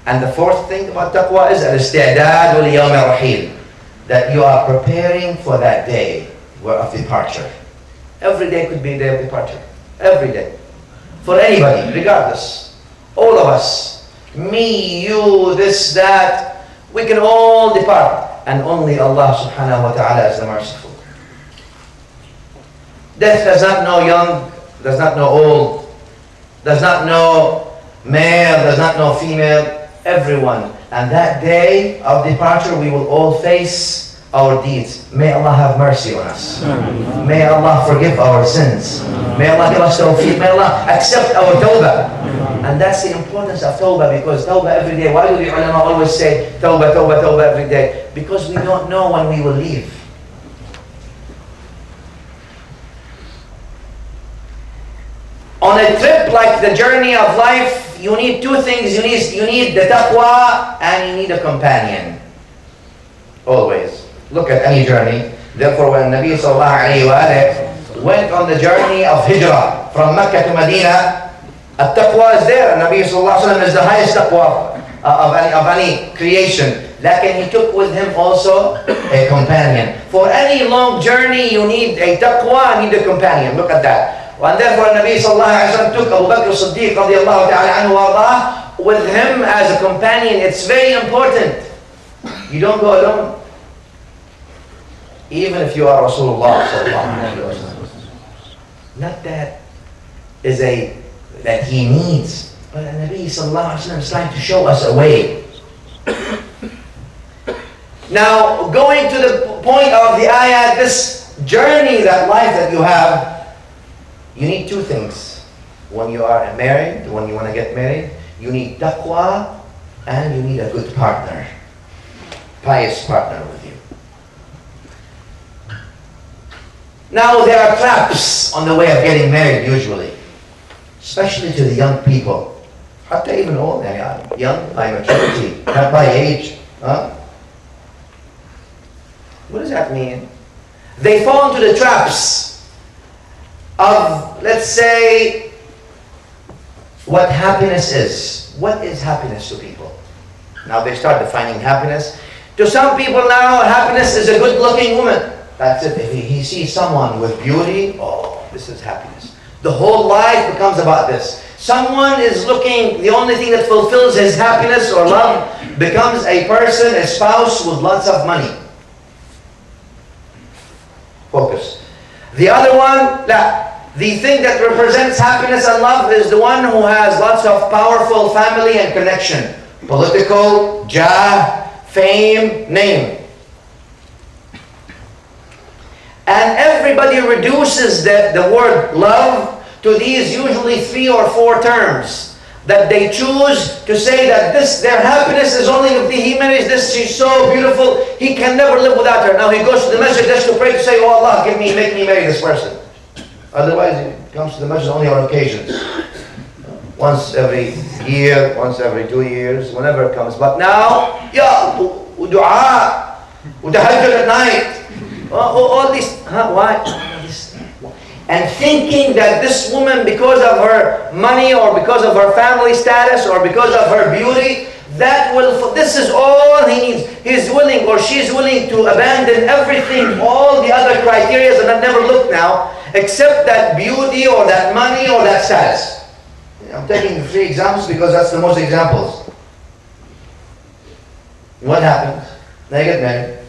And the fourth thing about taqwa is al-isti'dad li-yawm al-rahil. That you are preparing for that day of departure. Every day could be a day of departure. Every day. For anybody, regardless. All of us. Me, you, this, that. We can all depart. And only Allah subhanahu wa ta'ala is the merciful. Death does not know young, does not know old, does not know male, does not know female. Everyone. And that day of departure, we will all face our deeds. May Allah have mercy on us. May Allah forgive our sins. May Allah give us tawfiq. May Allah accept our tawbah. And that's the importance of tawbah, because tawbah every day. Why do the ulama always say tawbah, tawbah, tawbah every day? Because we don't know when we will leave. On a trip like the journey of life, you need two things. You need the taqwa and you need a companion. Always. Look at any journey. Therefore, when Nabi sallallahu alayhi wa alayhi went on the journey of hijrah from Mecca to Medina, at-taqwa is there. Nabi sallallahu alayhi wa sallam is the highest taqwa of any creation. Like he took with him also a companion. For any long journey, you need a taqwa, you need a companion. Look at that. And therefore Nabi sallallahu alayhi wa sallam took Abu Bakr as-Siddiq radiallahu ta'ala anhu wa ardah with him as a companion. It's very important. You don't go alone. Even if you are Rasulullah sallallahu alayhi wa sallam. Not that is that he needs, but Nabi sallallahu alayhi wa sallam is trying to show us a way. Now, going to the point of the ayah, this journey, that life that you have, you need two things. When you are married, when you want to get married, you need taqwa and you need a good partner. Pious partner with you. Now there are traps on the way of getting married usually. Especially to the young people. Hatta even old, young by maturity, not by age. Huh? What does that mean? They fall into the traps of, let's say, what happiness is. What is happiness to people? Now they start defining happiness. To some people now, happiness is a good-looking woman. That's it. If he sees someone with beauty, oh, this is happiness. The whole life becomes about this. Someone is looking, the only thing that fulfills his happiness or love becomes a person, a spouse with lots of money. Focus. The other one, the thing that represents happiness and love is the one who has lots of powerful family and connection. Political, jah, fame, name. And everybody reduces the word love to these usually 3 or 4 terms that they choose to say that their happiness is only if he marries this, she's so beautiful, he can never live without her. Now he goes to the masjid just to pray to say, oh Allah, make me marry this person. Otherwise he comes to the masjid only on occasions. Once every year, once every 2 years, whenever it comes. But now, dua, tahajjud at night. All these, why? And thinking that this woman, because of her money or because of her family status or because of her beauty, this is all he needs. He's willing or she's willing to abandon everything, all the other criteria, and I've never looked now, except that beauty or that money or that status. I'm taking the 3 examples because that's the most examples. What happens? They get married.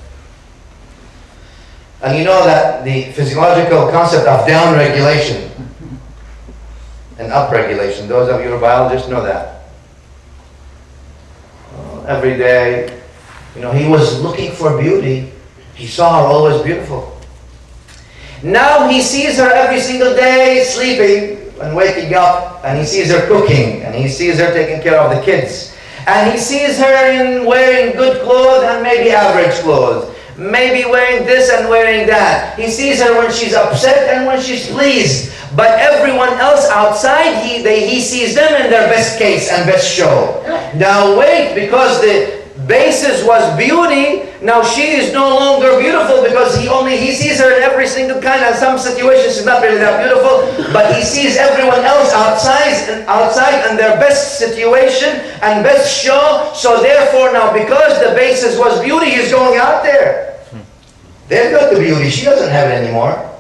And you know that the physiological concept of down-regulation and up-regulation, those of you who are biologists know that. Every day, he was looking for beauty. He saw her always beautiful. Now he sees her every single day sleeping and waking up, and he sees her cooking, and he sees her taking care of the kids. And he sees her in wearing good clothes and maybe average clothes. Maybe wearing this and wearing that. He sees her when she's upset and when she's pleased. But everyone else outside, he sees them in their best case and best show. Now wait, because the basis was beauty, now she is no longer beautiful because he sees her in every single kind of some situations she's not really that beautiful, but he sees everyone else outside in their best situation and best show. So therefore now, because the basis was beauty, he's going out there. They've got the beauty, she doesn't have it anymore.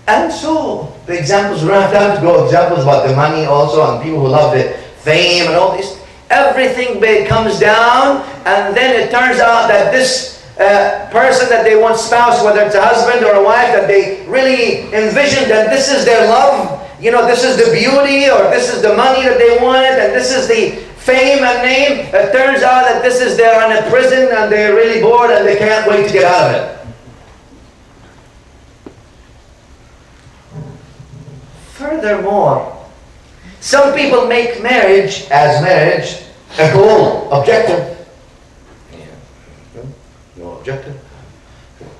And so, the examples, we don't have time to go examples about the money also, and people who love the fame and all this. Everything comes down, and then it turns out that this person that they want spouse, whether it's a husband or a wife, that they really envision that this is their love, this is the beauty, or this is the money that they wanted, and this is the fame and name. It turns out that they're in a prison, and they're really bored, and they can't wait to get out of it. Furthermore, some people make marriage a goal, objective. No objective.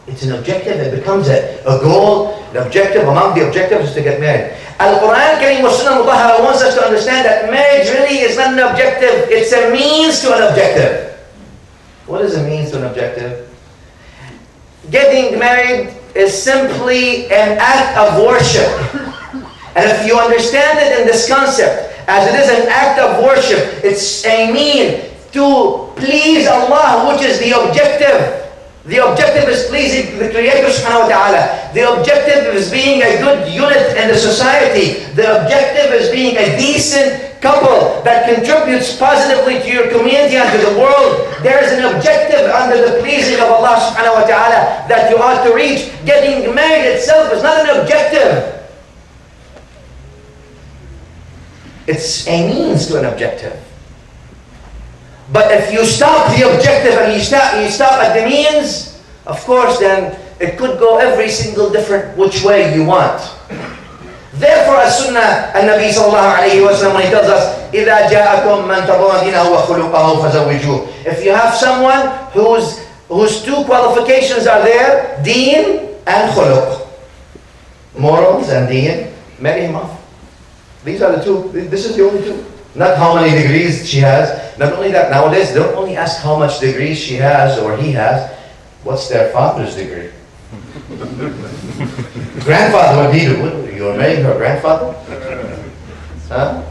It's an objective, it becomes a goal, an objective. Among the objectives is to get married. Al-Quran Kareem wa Sunnah Mutahhara wants us to understand that marriage really is not an objective, it's a means to an objective. What is a means to an objective? Getting married is simply an act of worship. And if you understand it in this concept, as it is an act of worship, it's a mean to please Allah, which is the objective. The objective is pleasing the Creator subhanahu wa ta'ala. The objective is being a good unit in the society. The objective is being a decent couple that contributes positively to your community and to the world. There is an objective under the pleasing of Allah subhanahu wa ta'ala that you ought to reach. Getting married itself is not an objective. It's a means to an objective. But if you stop the objective and you stop at the means, of course then it could go every single different which way you want. Therefore as-sunnah, al-Nabi sallallahu alayhi wa sallam, when he tells us, إِذَا جَاءَكُمْ مَنْ تَرْضَوْنَ دِينَهُ وَخُلُقَهُ فَزَوِّجُوهُ. If you have someone whose 2 qualifications are there, deen and khuluq, morals and deen, marry him off. These are the 2. This is the only 2. Not how many degrees she has. Not only that, nowadays they don't only ask how much degrees she has or he has. What's their father's degree? Grandfather, what did he do? You're marrying her grandfather? Huh?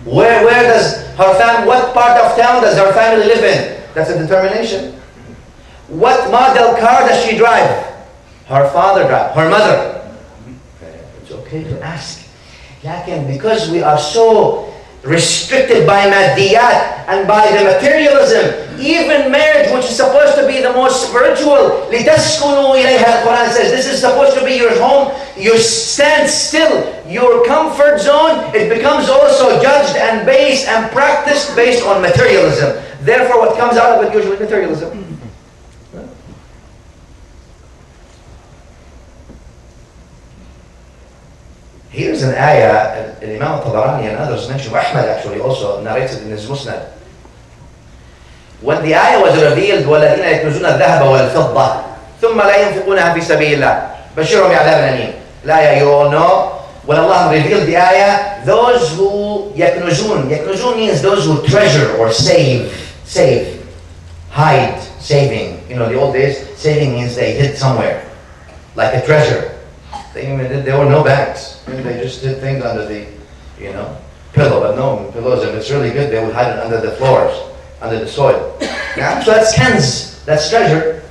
Where does her family, what part of town does her family live in? That's a determination. What model car does she drive? Her father drive, her mother. It's okay to ask. Because we are so restricted by maddiyat and by the materialism, even marriage, which is supposed to be the most spiritual, لِتَسْكُنُوا إِلَيْهَا, the Quran says, this is supposed to be your home, you stand still, your comfort zone, it becomes also judged and based and practiced based on materialism. Therefore, what comes out of it usually materialism. Here's an ayah, Imam al-Tabarani and others mention, Ahmad actually also narrated in his Musnad. When the ayah was revealed, وَالَّذِينَ يَكْنُزُونَ الذَّهَبَ وَالْفِضَّةَ ثُمَّ لَا يُنْفِقُونَها فِي سَبِيلِ اللَّهِ بَشِّرْهُمْ بِعَذَابٍ أَلِيمٍ. The ayah you all know. When Allah revealed the ayah, those who yaknuzun means those who treasure or save, hide, saving. You know, the old days, saving means they hid somewhere, like a treasure. There were no banks. They just did things under the, pillow. But no pillows. If it's really good, they would hide it under the floors, under the soil. Yeah? So that's kanz. That's treasure.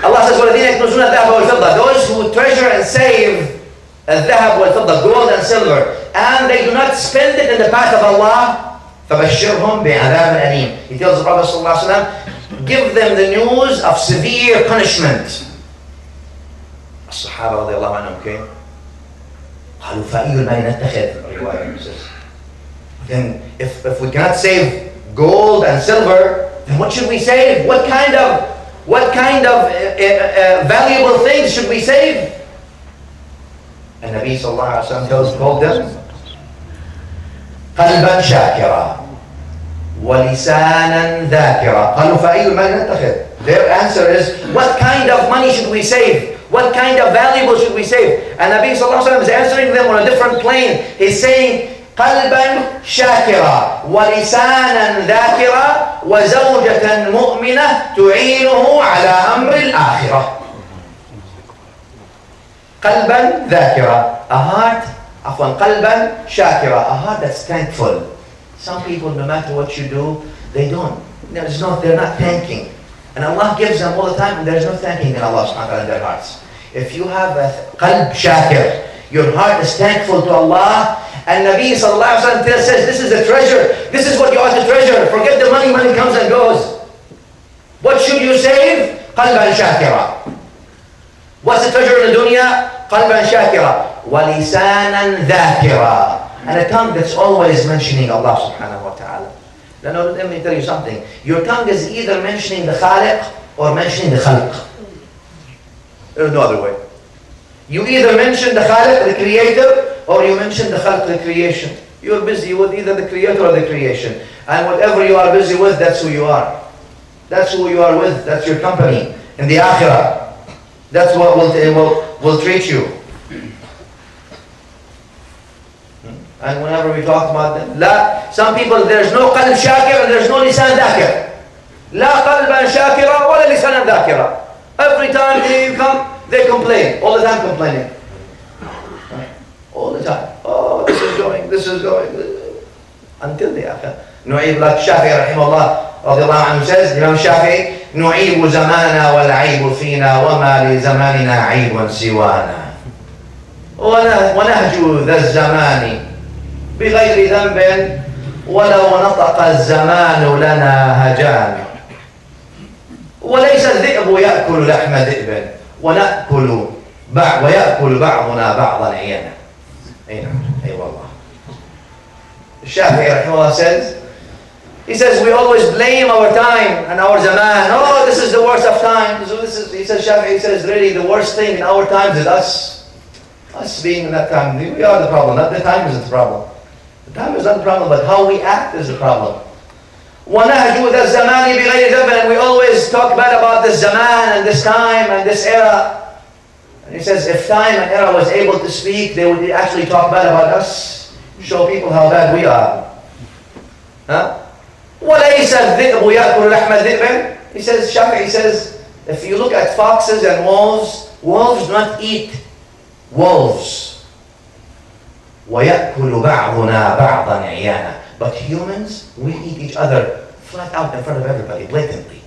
Allah says, وَالَّذِينَ يَكْنُزُونَ الذَّهَبَ وَالْفِضَّةَ, those who treasure and save الذهب والفضة, gold and silver, and they do not spend it in the path of Allah, فَبَشِّرْهُمْ بِعَذَابٍ أَلِيمٍ. He tells the Prophet ﷺ, give them the news of severe punishment. الصحابة رضي الله عنهم came. قالوا فأي المال نتخذ. Then if we cannot save gold and silver, then what should we save? What kind of valuable things should we save? And Nabi sallallahu alaihi wasallam told them, قلبا شاكرا ولسانا ذاكرا. قالوا فأي المال نتخذ. Their answer is, what kind of money should we save? What kind of valuable should we save? And Nabi sallallahu alaihi wasallam is answering them on a different plane. He's saying, قلبا شاكرا ولسانا ذاكرا وزوجة مؤمنة تعينه على أمر الآخرة. قلبا ذاكرا, a heart, قلبا شاكرا, a heart that's thankful. Some people, no matter what you do, they're not thanking. And Allah gives them all the time, and there's no thanking in Allah subhanahu wa ta'ala in their hearts. If you have a qalb shakir, your heart is thankful to Allah, and Nabi sallallahu alaihi wasallam says, this is a treasure, this is what you ought to treasure. Forget the money, money comes and goes. What should you save? قلبا شاكرا. What's the treasure in the dunya? قلبا شاكرا ولسانا ذاكرا, and a tongue that's always mentioning Allah subhanahu wa ta'ala. Now let me tell you something. Your tongue is either mentioning the Khaliq or mentioning the Khalq. There's no other way. You either mention the Khaliq, the creator, or you mention the Khalq, the creation. You're busy with either the creator or the creation. And whatever you are busy with, that's who you are. That's who you are with. That's your company in the Akhirah. That's what will treat you. And whenever we talk about them, some people, there's no qalb shakir and there's no lisan dhakir. لا قلبا شاكرا ولا لسانا ذاكرا. Every time they come, they complain. All the time complaining. All the time. Oh, this is going. Until the akhirah. نعيب لك Shafi'i rahimahullah رضي الله عنه says, Imam Shafi'i, نعيب زمانا والعيب فينا وما لزماننا عيب سوانا. ونهج ذا الزمان بغير ذنب ولو نطق الزمان لنا هجان. وليس الذئب يأكل لحم ذئب ويأكل بعضنا بعضا عيانا. أي والله. Shafi'i rahimahullah says, he says, we always blame our time and our zaman. Oh, this is the worst of times. So he says, Shafi'i says, really the worst thing in our times is us being in that time. We are the problem. Not the time isn't the problem. The time is not the problem, but how we act is the problem. وَنَهْجُ ذَا الزَّمَانِ بِغَيْرِ ذَنْبٍ, and we always talk bad about this zaman and this time and this era. And he says, if time and era was able to speak, they would actually talk bad about us, show people how bad we are. Huh? وَلَيْسَ الذِّئْبُ يَأْكُلُ لَحْمَ ذِئْبٍ. He says, Shafi'i says, if you look at foxes and wolves do not eat wolves. وَيَأْكُلُ بَعْضُنَا بَعْضًا عِيَانًا. But humans, we eat each other flat out in front of everybody, blatantly.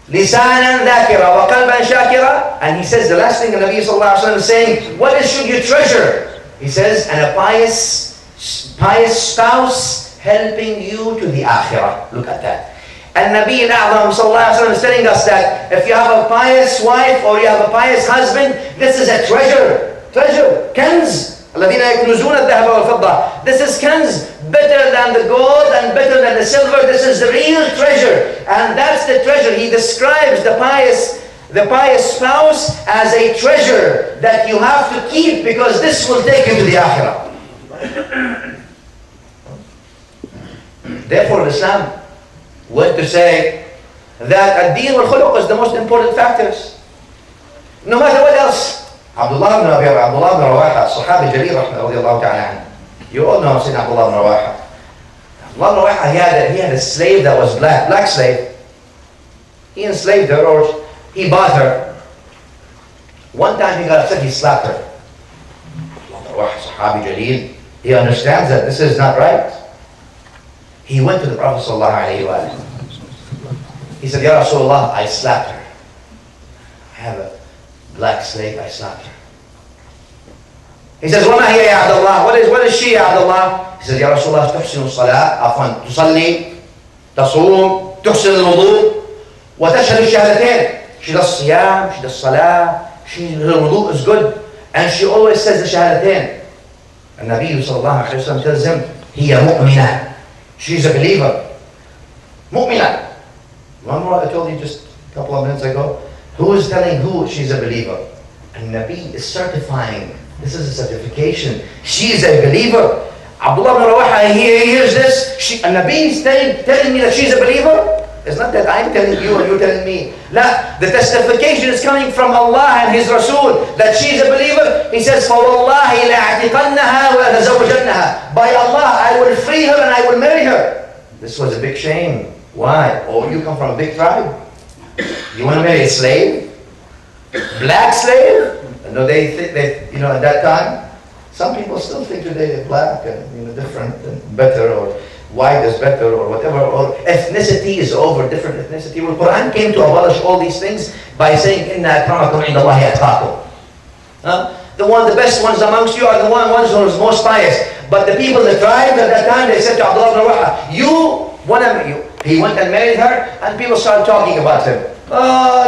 لسانا ذاكرا وقلبا شاكرا. And he says the last thing the Nabi sallallahu alaihi wasallam is saying, what should you treasure? He says, and a pious spouse helping you to the akhirah. Look at that. And Nabi al-A'zam sallallahu alaihi wasallam is telling us that if you have a pious wife or you have a pious husband, this is a treasure. Treasure. Kanz. الذين يكنزون الذهب والفضة. This is kanz, better than the gold and better than the silver. This is the real treasure, and that's the treasure. He describes the pious spouse as a treasure that you have to keep because this will take you to the akhirah. Therefore, Islam went to say that ad-din wal khuluq is the most important factors. No matter what else. Abdullah ibn Rawaha, Sahabi Jalil radiallahu ta'ala anhu. You all know Sayyidina Abdullah ibn Rawaha. Abdullah ibn Rawaha, he had a slave that was black slave. He enslaved her, or he bought her. One time he got upset, he slapped her. Abdullah ibn Rawaha, Sahabi Jalil, he understands that this is not right. He went to the Prophet sallallahu alayhi wa sallam. He said, Ya Rasulullah, I slapped her. I have a black slave, I slapped her. He says, وَمَا هِيَ يَا عَبْدَ اللَّهِ? What is she, Ya Abdullah? He says, Ya Rasulullah, تحسن الصلاة, عفوا, تصلي, تصوم, تحسن الوضوء, وتشهد الشهادتين. She does siyam, she does salah, her wudu is good, and she always says the shahadatain. And Nabi sallallahu alayhi wa sallam tells him, هي مؤمنة. She's a believer. مؤمنة. Remember what I told you just a couple of minutes ago? Who is telling who she's a believer? And Nabi is certifying. This is a certification. She is a believer. Abdullah ibn Rawaha, he hears this. And Nabi is telling me that she's a believer. It's not that I'm telling you and you're telling me. La, the testification is coming from Allah and His Rasul that she's a believer. He says, فَوَاللَّهِ لَأَعْتِقَنَّهَا وَلَأَتَزَوَّجَنَّهَا. By Allah, I will free her and I will marry her. This was a big shame. Why? Oh, you come from a big tribe. You want to marry a slave? Black slave? No, they at that time, some people still think today black and different and better, or white is better, or whatever, or ethnicity is over different ethnicity. Well, Quran came to abolish all these things by saying, "Inna akramakum indallahi atqakum." The best ones amongst you are the ones who are most pious. But the people, the tribes at that time, they said to Abdullah ibn Rawaha, he went and married her, and people started talking about him.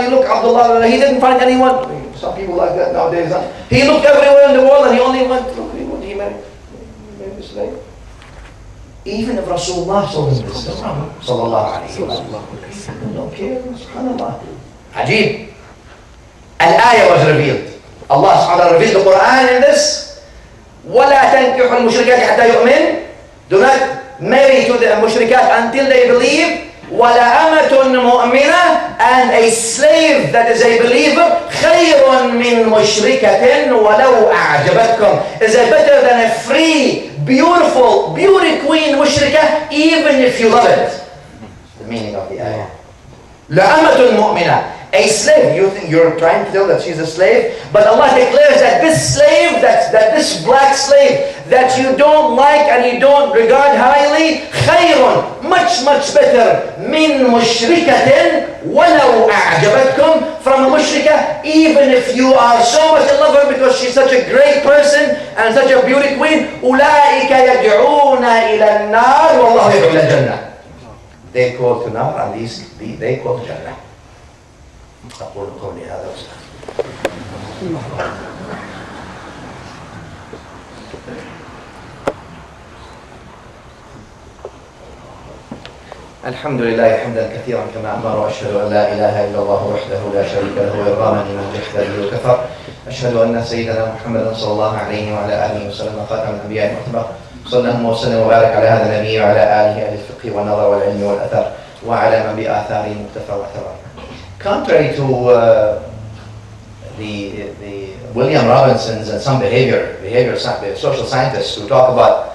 You look, Abdullah, he didn't find anyone. Some people like that nowadays. He looked everywhere in the world and he only went, he married a slave. Even if Rasulullah told him this, sallallahu alayhi wa sallam, don't care, subhanallah. Ajib. Al-ayah was revealed. Allah subhanahu wa ta'ala revealed the Quran in this. وَلَا تَنْكِحُ الْمُشْرِكَاتِ حَتَّى يُؤْمِنْ. Do not marry to the mushrikat until they believe. وَلَأَمَةٌ مُؤْمِنَةٌ. And a slave that is a believer, خَيْرٌ مِّن مُشْرِكَةٍ وَلَوْ أَعْجَبَتْكُمْ. Is better than a free, beautiful, beauty queen mushrikah, even if you love it. The meaning of the ayah. لَأَمَةٌ مُؤْمِنَةٌ. A slave, you think you're trying to tell that she's a slave, but Allah declares that this slave, that this black slave that you don't like and you don't regard highly, خير, much better, min mushrikatin walau a'jabatkum, from a mushrikah, even if you are so much in love with her because she's such a great person and such a beauty queen. أولئك يدعون إلى النار والله يدعو إلى الجنة. They call to nar and they call to Jannah. أقول قولي هذا وأستغفر. الحمد لله حمدا كثيرا كما أمر، وأشهد أن لا إله إلا الله وحده لا شريك له إرغاما لمن جحد به وكفر. أشهد أن سيدنا محمدا صلى الله عليه وعلى آله وسلم خاتم الأنبياء المعتبر. صلى الله وسلم وبارك على هذا النبي وعلى آله أهل الفقه والنظر والعلم والأثر وعلى من بآثاره مقتفى واعتبر. Contrary to the William Robinson's and some behavior social scientists who talk about,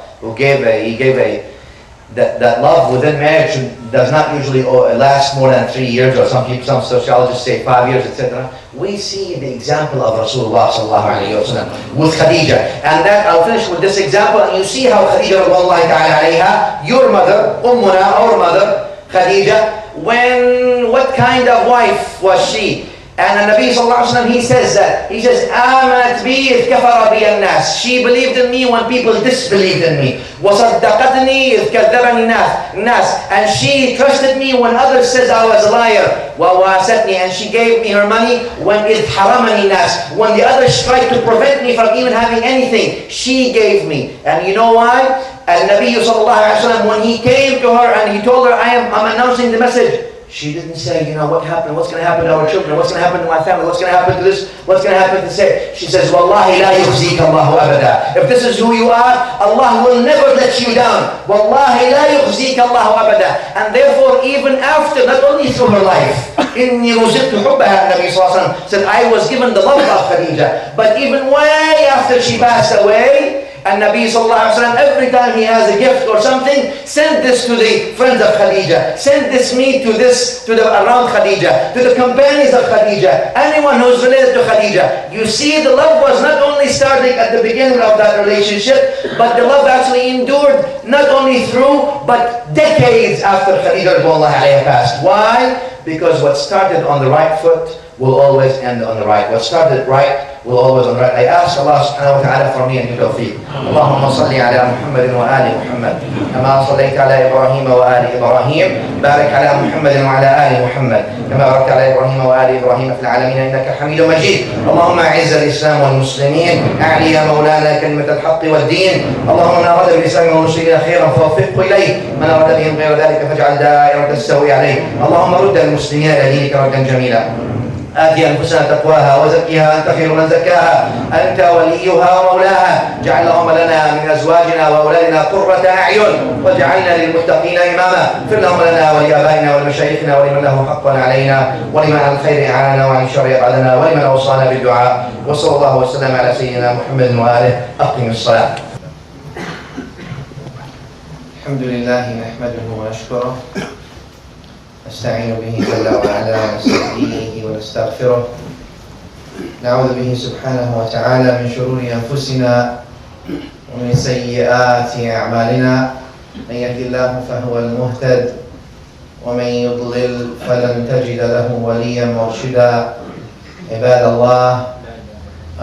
that love within marriage does not usually last more than 3 years, or some sociologists say 5 years, etc. We see the example of Rasulullah sallallahu alayhi wa sallam with Khadija, and that I'll finish with this example. And you see how Khadija radiallahu ta'ala alayha, your mother, Ummuna, our mother Khadija, when what kind of wife was she? And the Nabi sallallahu alaihi wasallam, he says that. He says, آمنت بي إذ كفر بي الناس. She believed in me when people disbelieved in me. وصدقتني إذ كذبني الناس. And she trusted me when others said I was a liar. وواسطني. And she gave me her money when إذ حرمني الناس. When the others tried to prevent me from even having anything, she gave me. And you know why? And Nabi sallallahu alaihi wasallam, when he came to her and he told her, I'm announcing the message, she didn't say, what happened? What's going to happen to our children? What's going to happen to my family? What's going to happen to this? What's going to happen to this? She says, Wallahi la yukhzika Allahu abada. If this is who you are, Allah will never let you down. Wallahi la yukhzika Allahu abada. And therefore, even after, not only through her life, inni ruzibtu hubbaha, Nabi sallallahu alaihi wasallam said, I was given the love of Khadija. But even way after she passed away, and Nabi sallallahu alaihi wasallam, every time he has a gift or something, send this to the friends of Khadija, send this meat to around Khadija, to the companions of Khadija, anyone who's related to Khadija. You see, the love was not only starting at the beginning of that relationship, but the love actually endured not only through, but decades after Khadija passed. Why? Because what started on the right foot will always end on the right. What started right will always on the right. I ask Allah subhanahu wa ta'ala for me and you tawfiq. Allahumma salli ala Muhammadin wa ali Muhammad. Kama sallayta ala Ibrahim wa ali Ibrahim. Barik ala Muhammadin wa ala ali Muhammad. Kama barakta ala Ibrahim wa ali Ibrahim fil alamin innaka Hamidum Majid. Allahumma a'izz al-Islam wal Muslimin. A'li ya Mawlana kalimat al-haqq wal din. Allahumma man arada bil-Islam wal Muslimin khairan fawfiqhu ilayh. Man arada bihim ghayra dhalika faj'al da'iratan tastawi alayh. Allahumma rudd al-muslimin ila dinika raddan jamila. آت أنفسنا تقواها وزكها أنت خير من زكاها أنت وليها ومولاها جعل اللهم لنا من أزواجنا وأولادنا قرة أعين واجعلنا للمتقين إماما اغفر اللهم لنا ولآبائنا ولمشايخنا ولمن له حق علينا ولمن على الخير أعاننا وعن الشر يبعدنا ولمن أوصانا بالدعاء وصلى الله وسلم على سيدنا محمد وآله أقم الصلاة. الحمد لله نحمده ونشكره نستعين به جل وعلا ونستهديه ونستغفره نعوذ به سبحانه وتعالى من شرور أنفسنا ومن سيئات أعمالنا من يهد الله فهو المهتد ومن يضلل فلن تجد له وليا مرشدا. عباد الله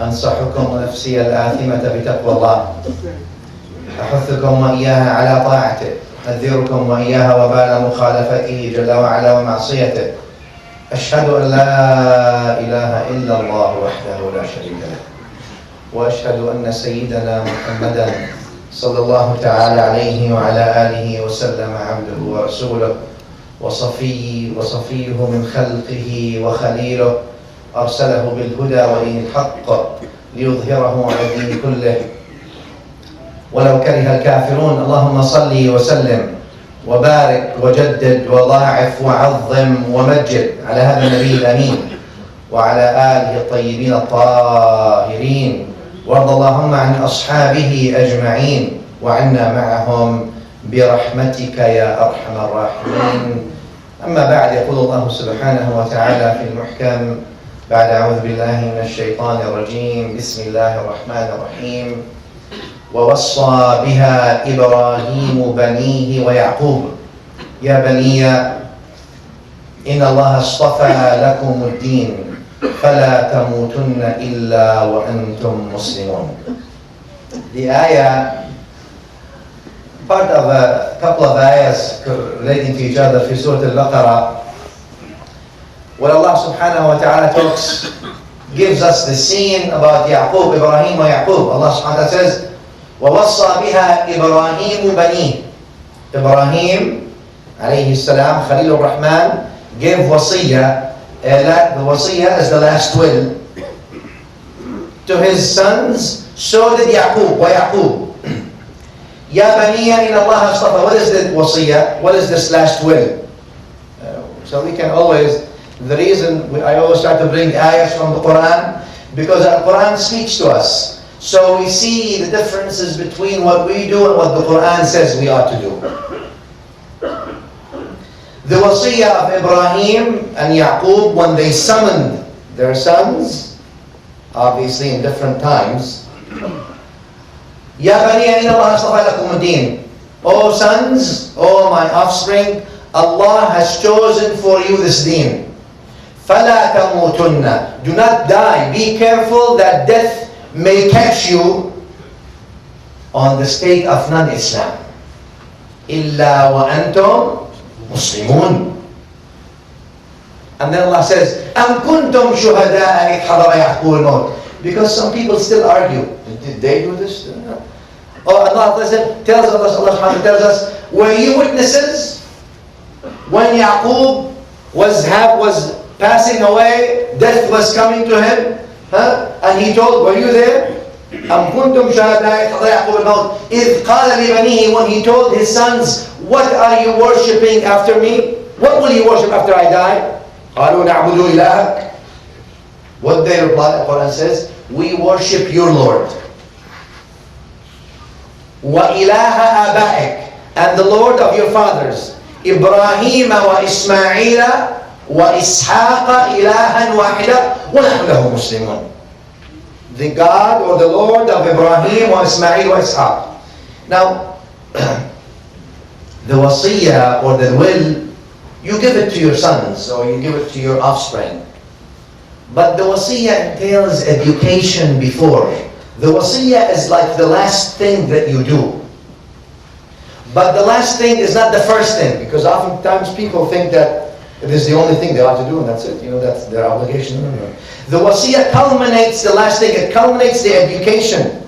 أنصحكم نفسي الآثمة بتقوى الله أحثكم وإياها على طاعته أنذركم وإياها وبال مخالفته جل وعلا ومعصيته. أشهد أن لا إله إلا الله وحده لا شريك له وأشهد أن سيدنا محمدا صلى الله تعالى عليه وعلى آله وسلم عبده ورسوله وصفيه من خلقه وخليله أرسله بالهدى ودين الحق ليظهره على الدين كله ولو كره الكافرون. اللهم صل وسلم وبارك وجدد وضاعف وعظم ومجد على هذا النبي الأمين وعلى آله الطيبين الطاهرين وارض اللهم عن أصحابه أجمعين وعنا معهم برحمتك يا أرحم الراحمين. أما بعد، يقول الله سبحانه وتعالى في المحكم بعد أعوذ بالله من الشيطان الرجيم بسم الله الرحمن الرحيم ووصى بها إبراهيم بنيه ويعقوب يا بني إن الله اصطفى لكم الدين فلا تموتن إلا وأنتم مسلمون. The ayah, part of a couple of ayahs relating to each other في Surah Al-Baqarah, where Allah subhanahu wa ta'ala gives us the scene about Yaqub, Ibrahim wa Yaqub. Allah subhanahu wa ta'ala says ووصى بها إبراهيم بنيه. Ibrahim alayhi salam, Khalil al-Rahman, gave wasiyah. The wasiyah is the last will to his sons. So did Yaqub wa Yaqub. Ya baniya in Allah astafa. What is the wasiyah? What is this last will? So we can always, the reason I always try to bring ayahs from the Quran, because the Quran speaks to us. So we see the differences between what we do and what the Quran says we ought to do. The wasiyah of Ibrahim and Yaqub, when they summoned their sons, obviously in different times, Ya baniya inna Allah astafa lakum ad-din. O sons, O my offspring, Allah has chosen for you this deen. فَلَا تَمُوتُنَّ. Do not die. Be careful that death may catch you on the state of non-Islam. إِلَّا وَأَنْتُمْ مُسْلِمُونَ. And then Allah says, أَمْ كُنْتُمْ شُهَدَاءَ إِذْ حَضَرَ يَعْقُوبَ الْمَوْتِ. Because some people still argue. Did they do this? Oh, Allah tells us, were you witnesses when Yaqub was passing away, death was coming to him, and he told, were you there? أَمْ كُنْتُمْ شُهَدَاءَ إِذْ حَضَرَ يَعْقُوبَ الْمَوْتِ إِذْ قَالَ لِبَنِيهِ. When he told his sons, what are you worshipping after me? What will you worship after I die? قَالُوا نَعْبُدُ إِلَهَكَ. What they reply, the Quran says, we worship your Lord. وَإِلَهَ آبَائِكَ. And the Lord of your fathers. إِبْرَاهِيمَ وَإِسْمَاعِيلَ وَإِسْحَاقَ إِلَهًا وَاحِدًا وَنَحْنُ لَهُ مُسْلِمُونَ. The God or the Lord of Ibrahim or Ismail or Ishaq. Now, the wasiyah or the will, you give it to your sons or you give it to your offspring. But the wasiyah entails education before. The wasiyah is like the last thing that you do. But the last thing is not the first thing, because oftentimes people think that it is the only thing they ought to do and that's it. That's their obligation. No. The wasiyah culminates the last thing. It culminates the education.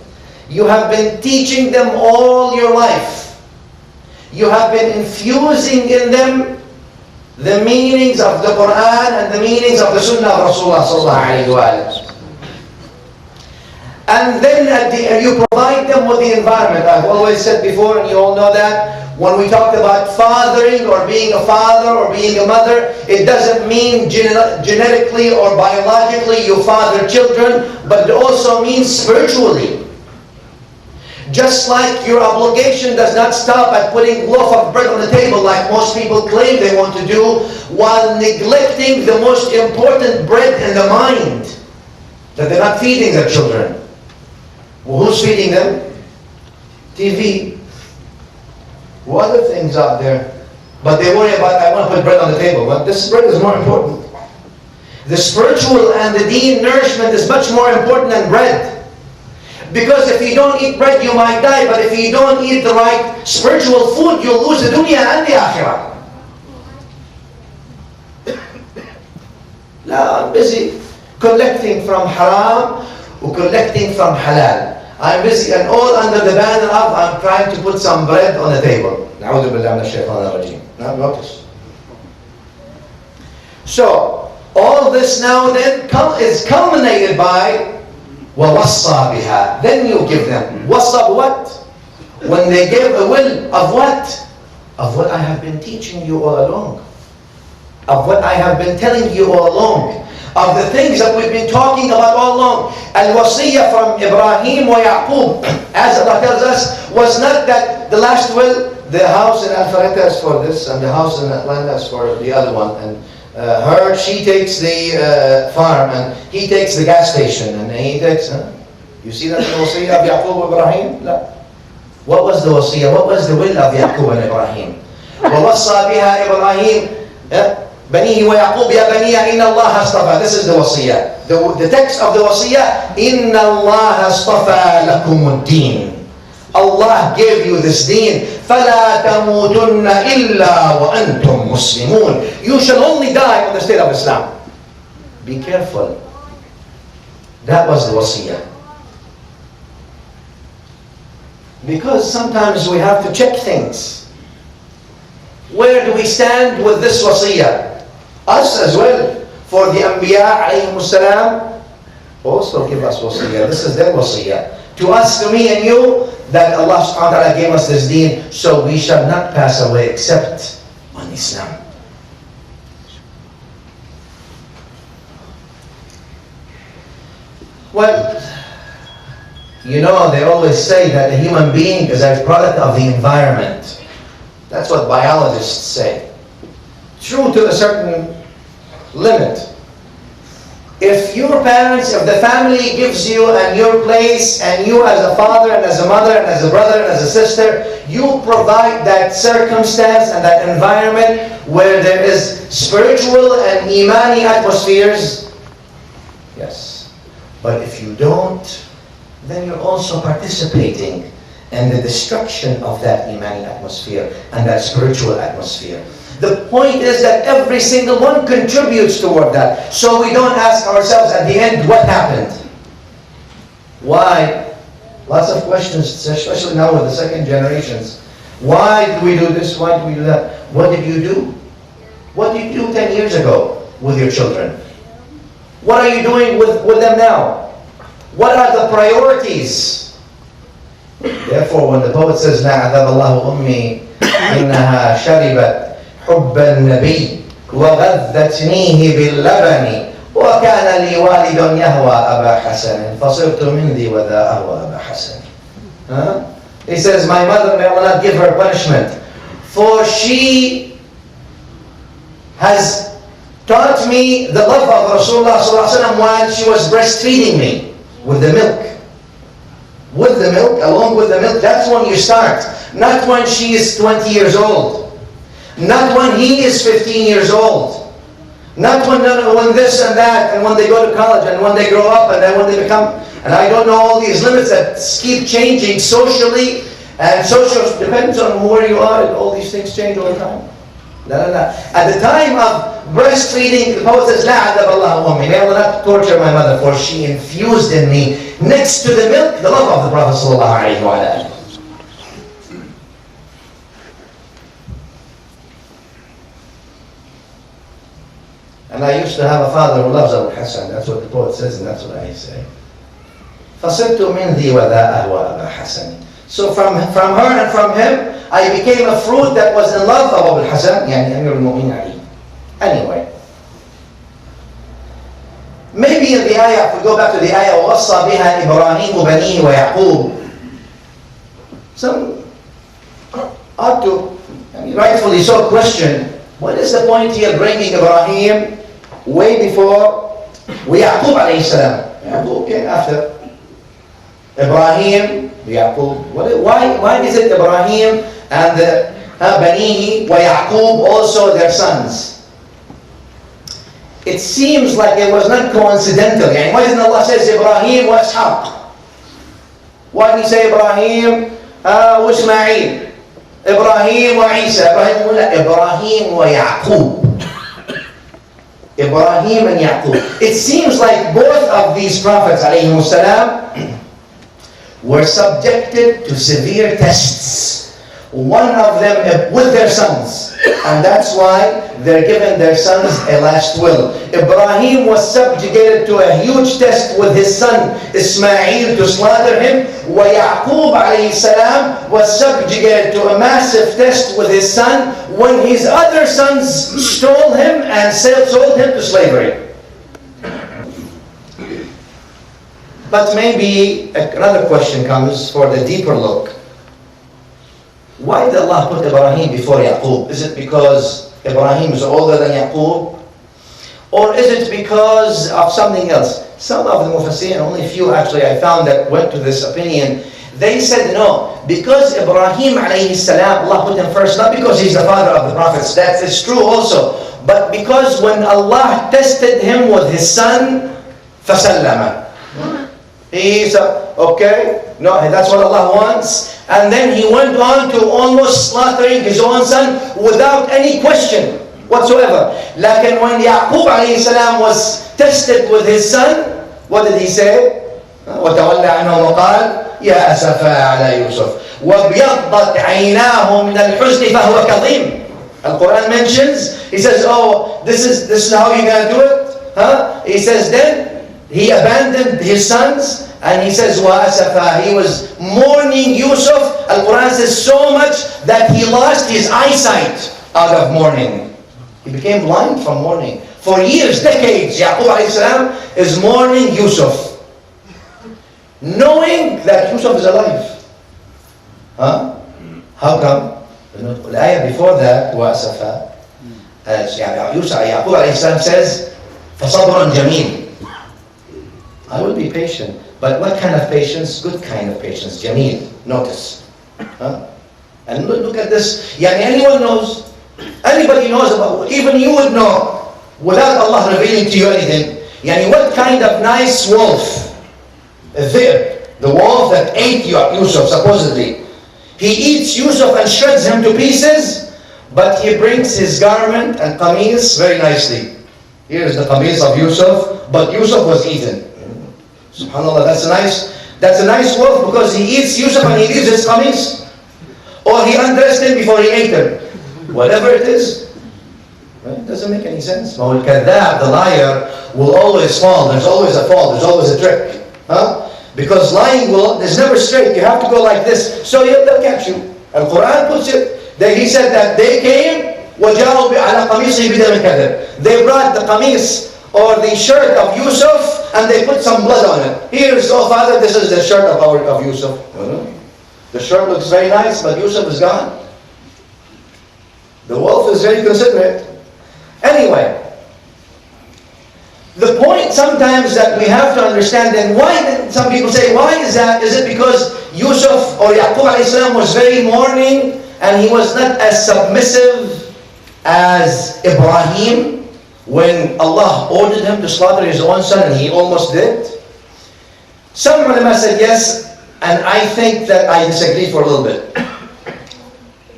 You have been teaching them all your life. You have been infusing in them the meanings of the Quran and the meanings of the Sunnah of Rasulullah sallallahu alayhi wa sallam. And then you provide them with the environment. I've always said before, and you all know that, when we talk about fathering or being a father or being a mother, it doesn't mean genetically or biologically you father children, but it also means spiritually. Just like your obligation does not stop at putting loaf of bread on the table like most people claim they want to do, while neglecting the most important bread in the mind, that they're not feeding their children. Well, who's feeding them? TV. What other things out there? But they worry about, I want to put bread on the table. Well, this bread is more important. The spiritual and the deen nourishment is much more important than bread. Because if you don't eat bread, you might die. But if you don't eat the right spiritual food, you'll lose the dunya and the akhirah. Now I'm busy collecting from haram or collecting from halal. I'm busy and all under the banner of I'm trying to put some bread on the table. Na'udhu billah min ash-shaytan ar-rajim. Now notice. So, all this now then is culminated by وَوَصَّى بِهَا. Then you give them. Wassa what? When they give a will of what? Of what I have been teaching you all along. Of what I have been telling you all along. Of the things that we've been talking about all along. Al-wasiyah from Ibrahim wa Yaqub, as Allah tells us, was not that the last will, the house in Al-Farata is for this, and the house in Atlanta is for the other one, and she takes the farm, and he takes the gas station, and he takes, you see that in the wasiyah of Yaqub and Ibrahim? No. What was the wasiyah? What was the will of Yaqub and Ibrahim? وَوَصَّى بِهَا إِبْرَاهِيمُ بنيه ويعقوب يا بني إن الله اصطفى. This is the wasiyah. The text of the wasiyah, إن الله اصطفى لكم الدين. Allah gave you this deen. فلا تموتن إلا وأنتم مسلمون. You shall only die on the state of Islam. Be careful. That was the wasiyah. Because sometimes we have to check things. Where do we stand with this wasiyah? Us as well. For the Anbiya alayhimus salam also give us wasiyah. This is their wasiyah. To us, to me and you, that Allah subhanahu wa ta'ala gave us this deen, so we shall not pass away except on Islam. Well, you know, they always say that a human being is a product of the environment. That's what biologists say. True to a certain limit. If your parents, if the family gives you and your place, and you as a father and as a mother and as a brother and as a sister, you provide that circumstance and that environment where there is spiritual and imani atmospheres, yes. But if you don't, then you're also participating in the destruction of that imani atmosphere and that spiritual atmosphere. The point is that every single one contributes toward that. So we don't ask ourselves at the end, what happened? Why? Lots of questions, especially now with the second generations. Why did we do this? Why did we do that? What did you do? What did you do 10 years ago with your children? What are you doing with them now? What are the priorities? Therefore, when the poet says, "La adab Allahu ummi, innaha sharibat حب النبي وغذتنيه باللبن وكان لي والد يهوى أبا حسن فصرت من ذي وذا أهوى أبا حسن." He says, my mother, may Allah not give her punishment, for she has taught me the love of Rasulullah ﷺ while she was breastfeeding me with the milk. With the milk, along with the milk, that's when you start. Not when she is 20 years old. Not when he is 15 years old. Not when this and that, and when they go to college, and when they grow up, and then when they become, and I don't know all these limits that keep changing socially, and social depends on where you are, and all these things change all the time. At the time of breastfeeding, the poet says, "La adab Allah ummi." May Allah not torture my mother, for she infused in me, next to the milk, the love of the Prophet sallallahu alaihi wasallam. And I used to have a father who loves Abu Hassan. That's what the poet says, and that's what I say. فَصِرْتُ مِنْ ذِي وَذَا أَهْوَى أَبَا حَسَنٍ. So from her and from him, I became a fruit that was in love of Abu Hassan, يعني أمير المؤمنين علي. Anyway. Maybe in the ayah, if we go back to the ayah, وَوَصَّى بِهَا إِبْرَاهِيمُ بَنِيهِ وَيَعْقُوبُ. Some ought to, rightfully so, question, what is the point here bringing Ibrahim way before Yaqub alayhi salam? Yaqub came after. Ibrahim, Yaqub. Why is it Ibrahim and the Banihi wa Yaqub also their sons? It seems like it was not coincidental. Yani why didn't Allah say Ibrahim wa Ishaq? Why did he say Ibrahim wa Ismail? Ibrahim wa Isa? Ibrahim wa Yaqub. Ibrahim and Yaqub. It seems like both of these prophets alayhimu salam were subjected to severe tests. One of them with their sons, and that's why they're given their sons a last will. Ibrahim was subjugated to a huge test with his son Ismail to slaughter him, wa Yaqub alayhi salam was subjugated to a massive test with his son when his other sons stole him and sold him to slavery. But maybe another question comes for the deeper look. Why did Allah put Ibrahim before Yaqub? Is it because Ibrahim is older than Yaqub? Or is it because of something else? Some of the Mufassirin, only a few actually I found that went to this opinion. They said no, because Ibrahim alayhi salam, Allah put him first, not because he's the father of the prophets. That is true also. But because when Allah tested him with his son, فَسَلَّمَ. He said, okay, no, that's what Allah wants. And then he went on to almost slaughtering his own son without any question whatsoever. Like when Yaqub alayhi salam was tested with his son, what did he say? وَتَوَلَّى عَنْهُ وَقَالَ يَا أَسَفَا عَلَى يُوسُف وَبْيَضَّتْ عَيْنَاهُ مِنَ الْحُزْنِ فَهُوَ كَظِيمٌ. Al-Quran mentions, he says, oh, this is how you're going to do it? Huh? He says then, he abandoned his sons, and he says, وَأَسَفَا, he was mourning Yusuf. Al-Quran says so much that he lost his eyesight out of mourning. He became blind from mourning. For years, decades, Yaqub alayhi salam is mourning Yusuf, knowing that Yusuf is alive. Huh? How come? The ayah before that, وَأَسَفَا, Yaqub alayhi salam says, فَصَبْرٌ جَمِيلٌ. I will be patient. But what kind of patience? Good kind of patience. Jameel. Notice. Huh? And look at this. Yani anyone knows, anybody knows about, even you would know, without Allah revealing to you anything. Yani what kind of nice wolf? The wolf that ate Yusuf, supposedly. He eats Yusuf and shreds him to pieces, but he brings his garment and qamis very nicely. Here's the qamis of Yusuf, but Yusuf was eaten. SubhanAllah, that's a nice wolf because he eats Yusuf and he leaves his qamis. Or he undressed him before he ate him. Whatever it is. Right? It doesn't make any sense. The liar, will always fall. There's always a fall. There's always a trick. Huh? Because lying is never straight. You have to go like this. So they'll catch you. And Quran puts it, that he said that they came, وَجَاءُوا عَلَى قَمِيصِهِ بِدَمٍ كَذِبٍ. They brought the qamis or the shirt of Yusuf and they put some blood on it. Here's, oh father, this is the shirt of Yusuf. The shirt looks very nice, but Yusuf is gone. The wolf is very considerate. Anyway, the point sometimes that we have to understand, and why some people say, why is that? Is it because Yusuf or Yaqub alayhi salam was very mourning and he was not as submissive as Ibrahim when Allah ordered him to slaughter his own son and he almost did? Some ulama said yes, and I think that I disagree for a little bit.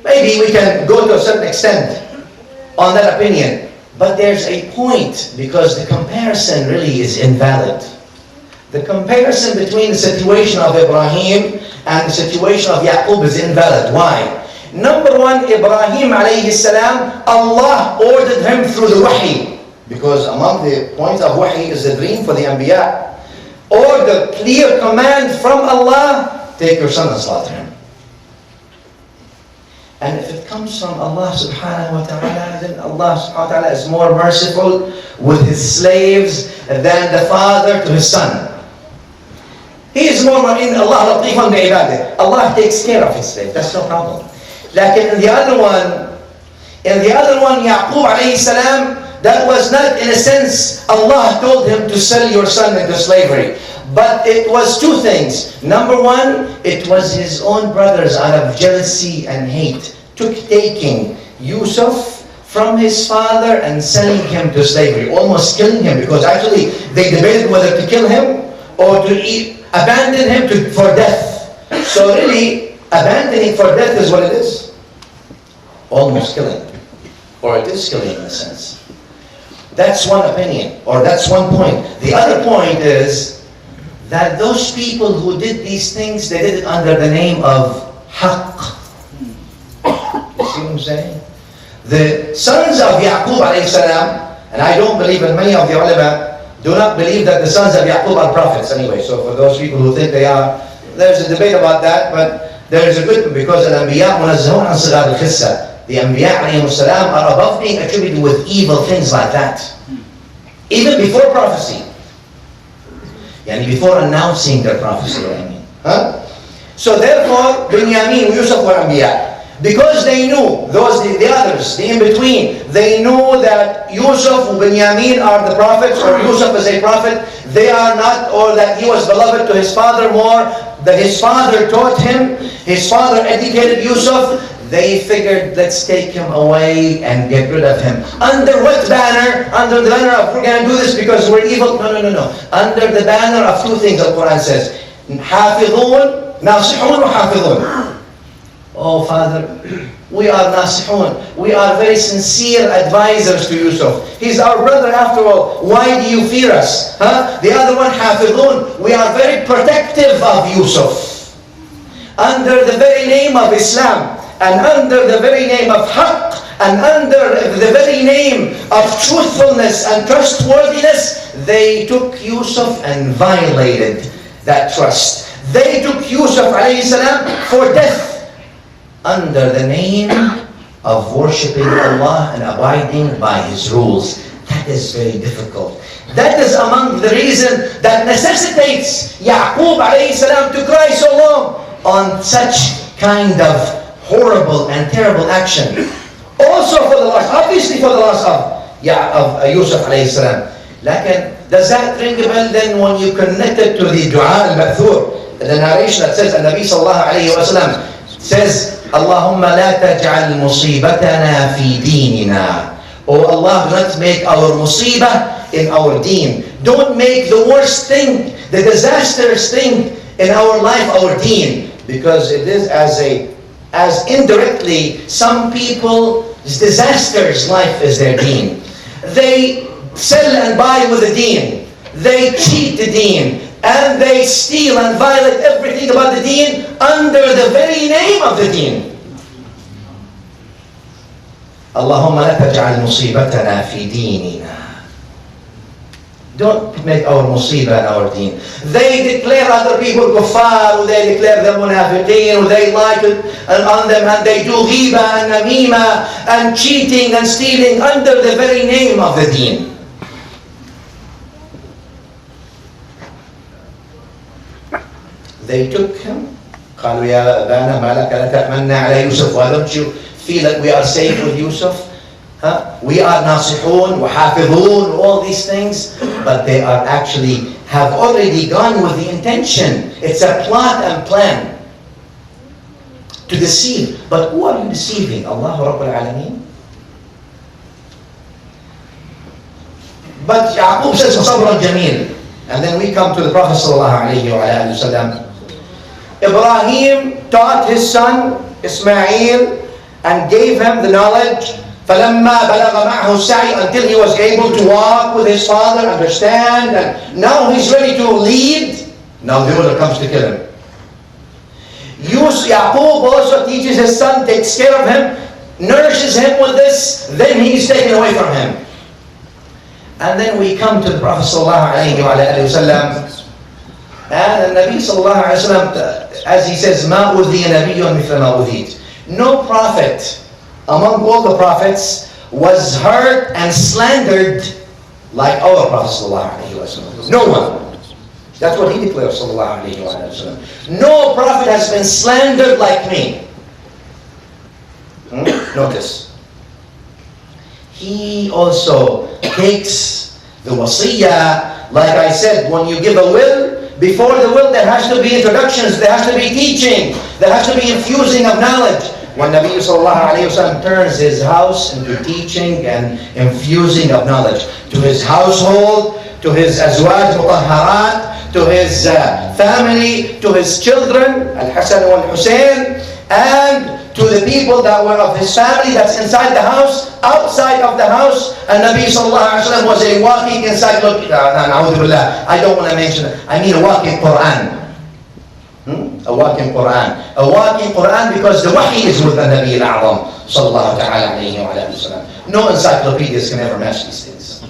Maybe we can go to a certain extent on that opinion. But there's a point, because the comparison really is invalid. The comparison between the situation of Ibrahim and the situation of Yaqub is invalid. Why? Number one, Ibrahim alayhi salam, Allah ordered him through the wahi. Because among the points of wahi is the dream for the Anbiya. Or the clear command from Allah, take your son and slaughter him. And if it comes from Allah subhanahu wa ta'ala, then Allah subhanahu wa ta'ala is more merciful with his slaves than the father to his son. He is more in Allah latifan bi'ibadah. Allah takes care of his slave, that's no problem. Like in the other one, Yaqub alayhi salam, that was not in a sense, Allah told him to sell your son into slavery. But it was two things. Number one, it was his own brothers out of jealousy and hate taking Yusuf from his father and selling him to slavery, almost killing him, because actually they debated whether to kill him or to abandon him for death. So really, abandoning for death is what it is. Almost killing. Or it is killing in a sense. That's one opinion, or that's one point. The other point is that those people who did these things, they did it under the name of haqq. You see what I'm saying? The sons of Yaqub alayhi salam, and I don't believe, and many of the ulama do not believe that the sons of Yaqub are prophets anyway. So for those people who think they are, there's a debate about that, but there is a good, because al-anbiya munazzahun an sigar al-khissa. The Anbiya alayhi salam are above being attributed with evil things like that. Even before prophecy. Yani before announcing their prophecy, I mean. Huh? So therefore, Binyamin, Yusuf were Anbiya. Because they knew, the others, the in-between, they knew that Yusuf and Binyamin are the prophets, or Yusuf is a prophet. They are not, or that he was beloved to his father more, that his father taught him, his father educated Yusuf. They figured, let's take him away and get rid of him. Under what banner? Under the banner of, we're going to do this because we're evil? No. Under the banner of two things, the Quran says. حافظون, ناصحون وحافظون. Oh Father, we are nasihun. We are very sincere advisors to Yusuf. He's our brother after all. Why do you fear us? Huh? The other one, hafidhun. We are very protective of Yusuf. Under the very name of Islam, and under the very name of haqq, and under the very name of truthfulness and trustworthiness, they took Yusuf and violated that trust. They took Yusuf alayhi salam for death, under the name of worshipping Allah and abiding by His rules. That is very difficult. That is among the reason that necessitates Yaqub alayhi salam to cry so long on such kind of horrible and terrible action. Also for the loss, obviously for the loss of Yusuf alayhi salam. Lakin, does that ring a bell then when you connect it to the dua al-ma'thur? The narration that says, Nabi sallallahu alayhi wa sallam says, Allahumma la taj'al musibatana fi dinina. Oh Allah, do not make our musibah in our deen. Don't make the worst thing, the disastrous thing in our life, our deen. Because it is as indirectly, some people's disasters life is their deen. They sell and buy with the deen. They cheat the deen. And they steal and violate everything about the deen under the very name of the deen. Allahumma la taj'al musibatana fi dinina. Don't make our musibah in our deen. They declare other people kuffar, or they declare them munafiqeen, or they like it on them, and they do ghiba and namima and cheating and stealing under the very name of the deen. They took him. قالوا يا أبانا ما لك لا تأمنا على يوسف. Why don't you feel that we are safe with Yusuf? We are nasihun, wahafidhun, all these things. But they are actually have already gone with the intention. It's a plot and plan to deceive. But who are you deceiving? Allah Rabbul Alameen? But Yaqub says, صَبْرًا جَمِيلٌ. And then we come to the Prophet sallallahu alayhi wa sallam. Ibrahim taught his son Ismail and gave him the knowledge. فَلَمَّا بَلَغَ مَعْهُ السَّعْيُ, until he was able to walk with his father, understand, and now he's ready to lead. Now the order comes to kill him. Yaqub also teaches his son, takes care of him, nourishes him with this, then he's taken away from him. And then we come to the Prophet sallallahu alayhi wa sallam. And the Nabi sallallahu alayhi wa sallam, as he says, مَا أُذِيَ نَبِيٌّ مِثْلَ مَا أُذِيتُ. No prophet among all the prophets was hurt and slandered like our Prophet sallallahu alayhi wa sallam. No one. That's what he declared sallallahu alayhi wa sallam. No prophet has been slandered like me. Notice. He also takes the wasiyah. Like I said, when you give a will, before the will there has to be introductions, there has to be teaching, there has to be infusing of knowledge. When Nabi sallallahu alayhi wa sallam turns his house into teaching and infusing of knowledge to his household, to his azwaj mutahharat, to his family, to his children, Al-Hasan and Al-Hussein, and to the people that were of his family that's inside the house, outside of the house. And Nabi sallallahu alayhi wa sallam was a walking encyclopedia. I don't want to mention it. I mean a walking Quran. A walking Quran. A walking Quran because the wahi is with the Nabi al-A'zam sallallahu ta'ala alayhi wa sallam. No encyclopedias can ever match these things.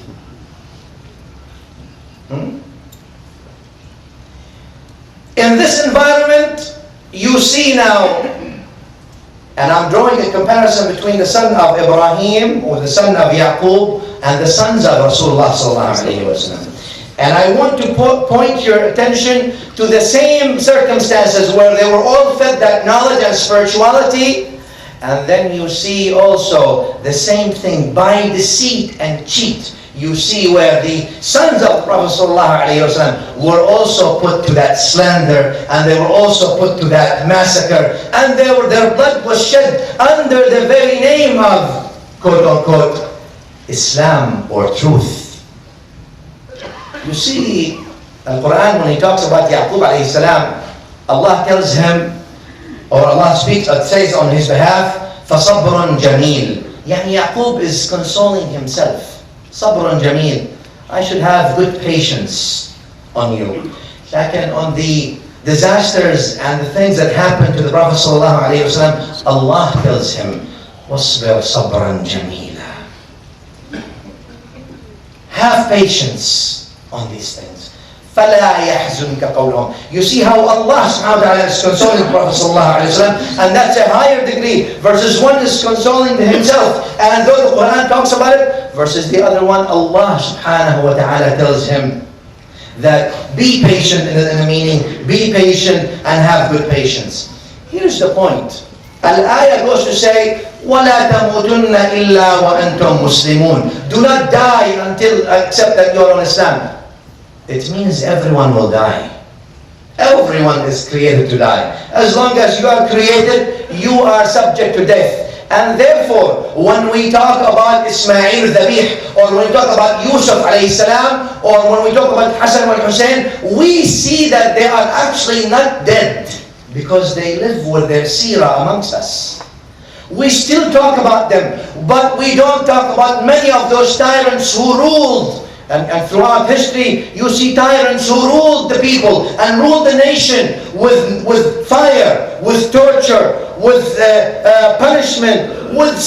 In this environment, you see now, and I'm drawing a comparison between the son of Ibrahim or the son of Yaqub and the sons of Rasulullah sallallahu alayhi wa sallam. And I want to point your attention to the same circumstances where they were all fed that knowledge and spirituality. And then you see also the same thing by deceit and cheat. You see where the sons of Prophet ﷺ were also put to that slander, and they were also put to that massacre, and their blood was shed under the very name of quote-unquote Islam or truth. You see, Al-Quran, when he talks about Yaqub alayhi salam, Allah tells him, or Allah speaks, says on his behalf, فَصَبْرٌ جَمِيلٌ. Yani Yaqub is consoling himself. Sabrun Jameel. I should have good patience on you. Second, on the disasters and the things that happened to the Prophet ﷺ, Allah tells him, وَاصْبِرْ صَبْرًا جَمِيلًا. Have patience on these things. فَلَا يَحْزُنْكَ قَوْلُهُمْ. You see how Allah subhanahu wa ta'ala is consoling the Prophet ﷺ, and that's a higher degree. Verses 1 is consoling himself, and though the Quran talks about it, versus the other one, Allah subhanahu wa ta'ala tells him that be patient in the meaning, be patient and have good patience. Here's the point. Al-ayah goes to say, وَلَا تَمُوتُنَّ إِلَّا وَأَنْتُمْ مُسْلِمُونَ. Do not die except that you are on Islam. It means everyone will die. Everyone is created to die. As long as you are created, you are subject to death. And therefore, when we talk about Ismail Dhabih, or when we talk about Yusuf alayhi salam, or when we talk about Hassan and Hussein, we see that they are actually not dead, because they live with their seerah amongst us. We still talk about them, but we don't talk about many of those tyrants who ruled. And throughout history, you see tyrants who ruled the people and ruled the nation with fire, with torture, with punishment, with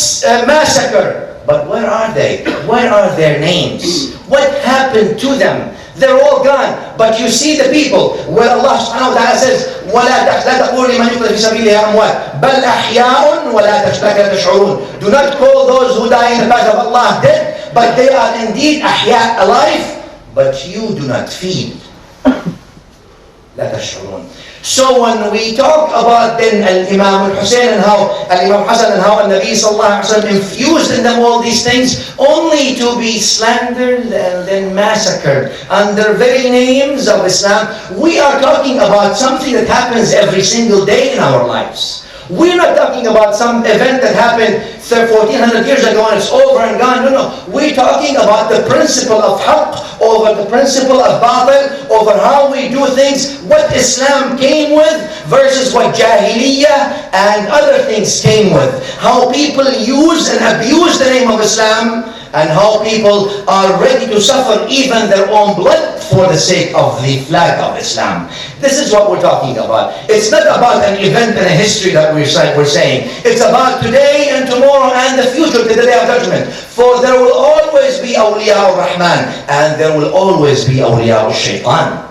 massacre. But where are they? Where are their names? What happened to them? They're all gone. But you see the people where Allah subhanahu wa ta'ala says, وَلَا تَقُولُوا لِمَنْ يُقْتَلُ فِي سَبِيلِهِ أَمْوَاتٌ بَلْ أَحْيَاءٌ وَلَا تَشْعُرُونَ. Do not call those who die in the path of Allah dead, but they are indeed ahya, alive, but you do not feel. لا تشعرون. So when we talk about then Al-Imam Al-Hussein and how Al-Imam Hassan and how Al-Nabi sallallahu alaihi wasallam infused in them all these things only to be slandered and then massacred under very names of Islam, we are talking about something that happens every single day in our lives. We're not talking about some event that happened 1400 years ago and it's over and gone. No. We're talking about the principle of haqq over the principle of batil, over how we do things, what Islam came with versus what Jahiliyyah and other things came with. How people use and abuse the name of Islam, and how people are ready to suffer even their own blood for the sake of the flag of Islam. This is what we're talking about. It's not about an event in a history that we're saying. It's about today and tomorrow and the future to the day of judgment. For there will always be awliya al-Rahman and there will always be awliya al-Shaytan.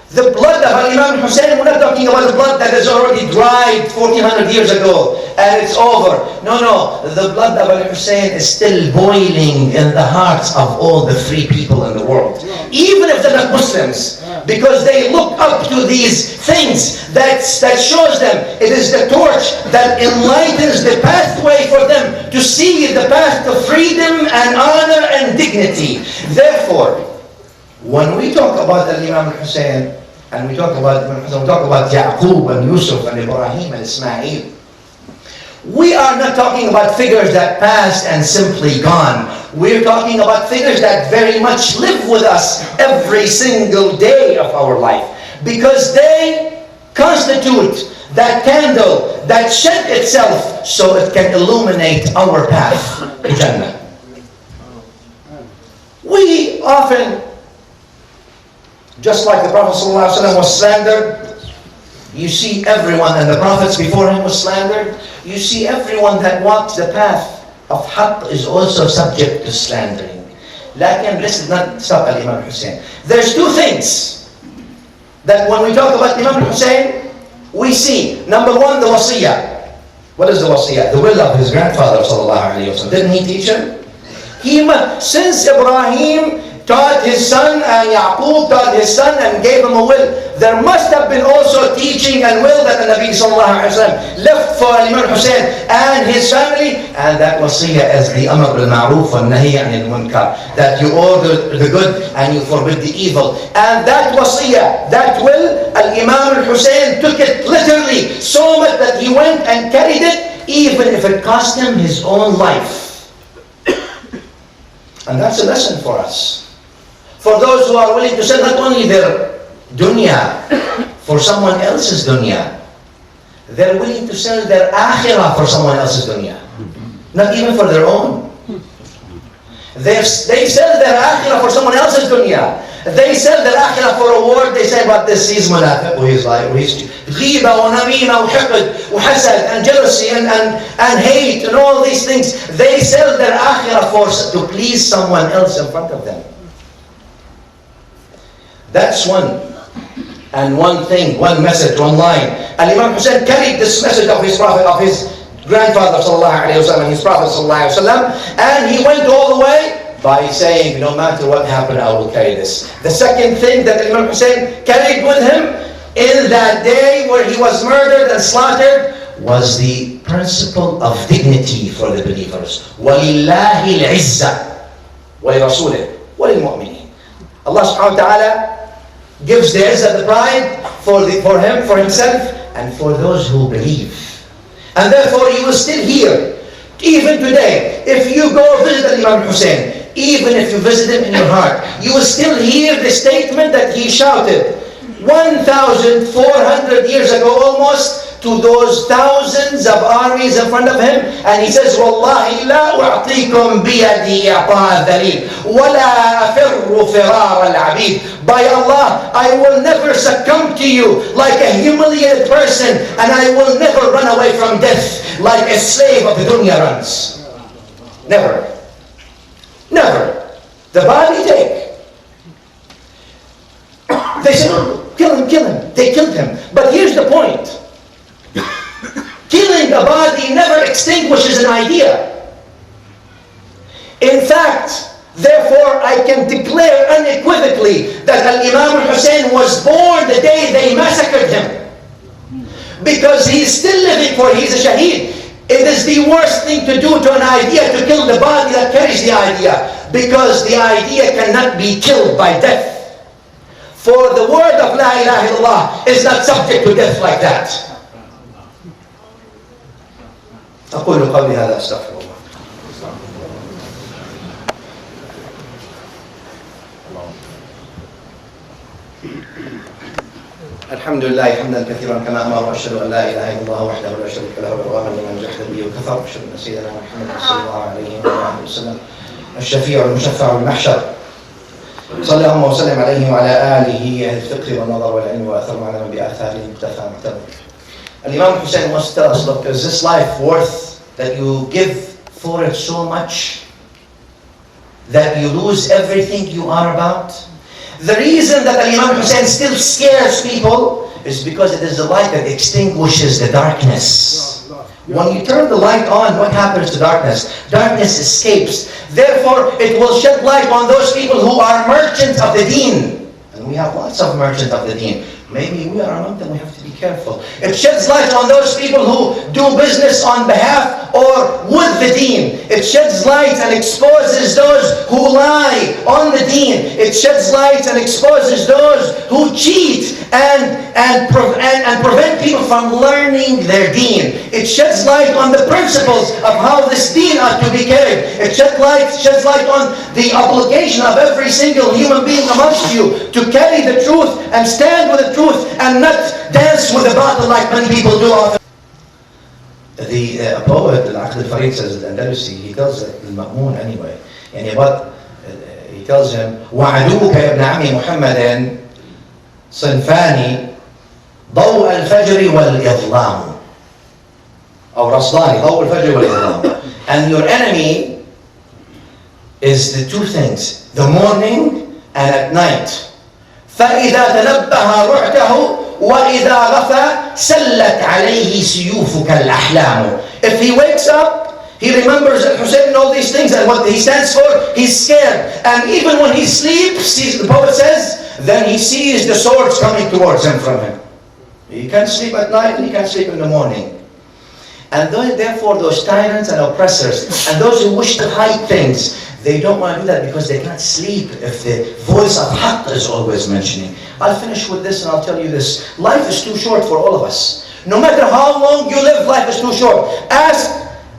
The blood of Imam Hussein, we're not talking about the blood that has already dried 1400 years ago and it's over. No. The blood of Hussein is still boiling in the hearts of all the free people in the world. Even if they're not Muslims. Because they look up to these things that shows them. It is the torch that enlightens the pathway for them to see the path to freedom and honor and dignity. Therefore, when we talk about Imam Hussein, and we talk about Yaqub and Yusuf and Ibrahim and Ismail, we are not talking about figures that passed and simply gone. We're talking about figures that very much live with us every single day of our life. Because they constitute that candle that shed itself so it can illuminate our path to Jannah. We often, just like the Prophet ﷺ was slandered, you see everyone, and the Prophets before him was slandered, you see everyone that walks the path of haqq is also subject to slandering. Lakin this is not stop at Imam Hussein. There's two things that when we talk about Imam Hussein, we see. Number one, the wasiyah. What is the wasiyah? The will of his grandfather sallallahu alaihi wasallam. Didn't he teach him? Since Ibrahim taught his son and Yaqub taught his son and gave him a will, there must have been also teaching and will that the Nabi sallallahu alaihi wasallam left for Imam Hussein and his family, and that wasiyah is the amr bil ma'ruf wa nahi anil munkar, that you order the good and you forbid the evil. And that wasiyah, that will, Imam Hussein took it literally, so much that he went and carried it even if it cost him his own life. And that's a lesson for us. For those who are willing to sell not only their dunya for someone else's dunya, they're willing to sell their akhirah for someone else's dunya. Not even for their own. They sell their akhirah for someone else's dunya. They sell their akhirah for a word. They say about this, he's munafiq, he's like, he's ghiba, wa namima, wa hiqd, wa hasad, and jealousy, and hate, and all these things. They sell their akhirah to please someone else in front of them. That's one. And one thing, one message, one line. And Imam Hussein carried this message of his prophet, of his grandfather sallallahu alaihi wasallam, his prophet sallallahu alaihi wasallam, and he went all the way by saying, no matter what happened, I will carry this. The second thing that Imam Hussein carried with him in that day where he was murdered and slaughtered was the principle of dignity for the believers. وَلِلَّهِ الْعِزَّةِ وَلِرَسُولِهِ وَلِلْمُؤْمِنِينَ. Allah subhanahu wa ta'ala gives the izzah, the pride for him, for himself, and for those who believe. And therefore you will still hear, even today, if you go visit Imam Hussein, even if you visit him in your heart, you will still hear the statement that he shouted 1,400 years ago almost to those thousands of armies in front of him, and he says, وَاللَّهِ لَا أُعْطِيكُمْ بِيَدِي إِعْطَاءَ الذَّلِيلِ وَلَا أَفِرُّ فِرَارَ الْعَبِيدِ. By Allah, I will never succumb to you like a humiliated person, and I will never run away from death like a slave of the dunya runs. Never. Never. The body take. They said, kill him, kill him. They killed him. But here's the point. Killing a body never extinguishes an idea. In fact, therefore, I can declare unequivocally that Imam Hussein was born the day they massacred him. Because he's still living, for he's a shaheed. It is the worst thing to do to an idea to kill the body that carries the idea, because the idea cannot be killed by death. For the word of La ilaha illallah is not subject to death like that. أقول قولي هذا أستغفر الله. الحمد لله حمدا كثيرا كما أمر، وأشهد أن لا إله إلا الله وحده لا شريك له إرغاما لمن جحد به وكفر، وأشهد أن سيدنا محمدا صلى الله عليه وآله وسلم الشفيع المشفع بالمحشر. صلى الله وسلم عليه وعلى آله أهل الفقه والنظر والعلم وأثر على من بآثاره مقتفى معتبر. Imam Hussein wants to tell us, look, is this life worth that you give for it so much that you lose everything you are about? The reason that Imam Hussein still scares people is because it is the light that extinguishes the darkness. When you turn the light on, what happens to darkness? Darkness escapes. Therefore, it will shed light on those people who are merchants of the deen. And we have lots of merchants of the deen. Maybe we are among them, we have to be careful. It sheds light on those people who do business on behalf or with the deen. It sheds light and exposes those who lie on the deen. It sheds light and exposes those who cheat and prevent people from learning their deen. It sheds light on the principles of how this deen ought to be carried. It sheds light on the obligation of every single human being amongst you to carry the truth and stand with the truth and not dance with the battle like many people do often. The poet, Al-Aqd al-Farid, says al-Andalusi, he tells al-Ma'mun anyway, but he tells him, وَعَدُوكَ يَا ابْنَ عَمِّ مُحَمَّدٍ صنفاني ضوء الفجر والإظلام أو رصداني ضوء الفجر والإظلام. And your enemy is the two things, the morning and at night. فإذا تنبه رعته وإذا غفى سلت عليه سيوفك الأحلام. If he wakes up, he remembers that Hussein and all these things and what he stands for, he's scared. And even when he sleeps, the poet says, then he sees the swords coming towards him from him. He can't sleep at night and he can't sleep in the morning. And therefore those tyrants and oppressors and those who wish to hide things, they don't want to do that because they can't sleep if the voice of Haqq is always mentioning. I'll finish with this and I'll tell you this. Life is too short for all of us. No matter how long you live, life is too short. Ask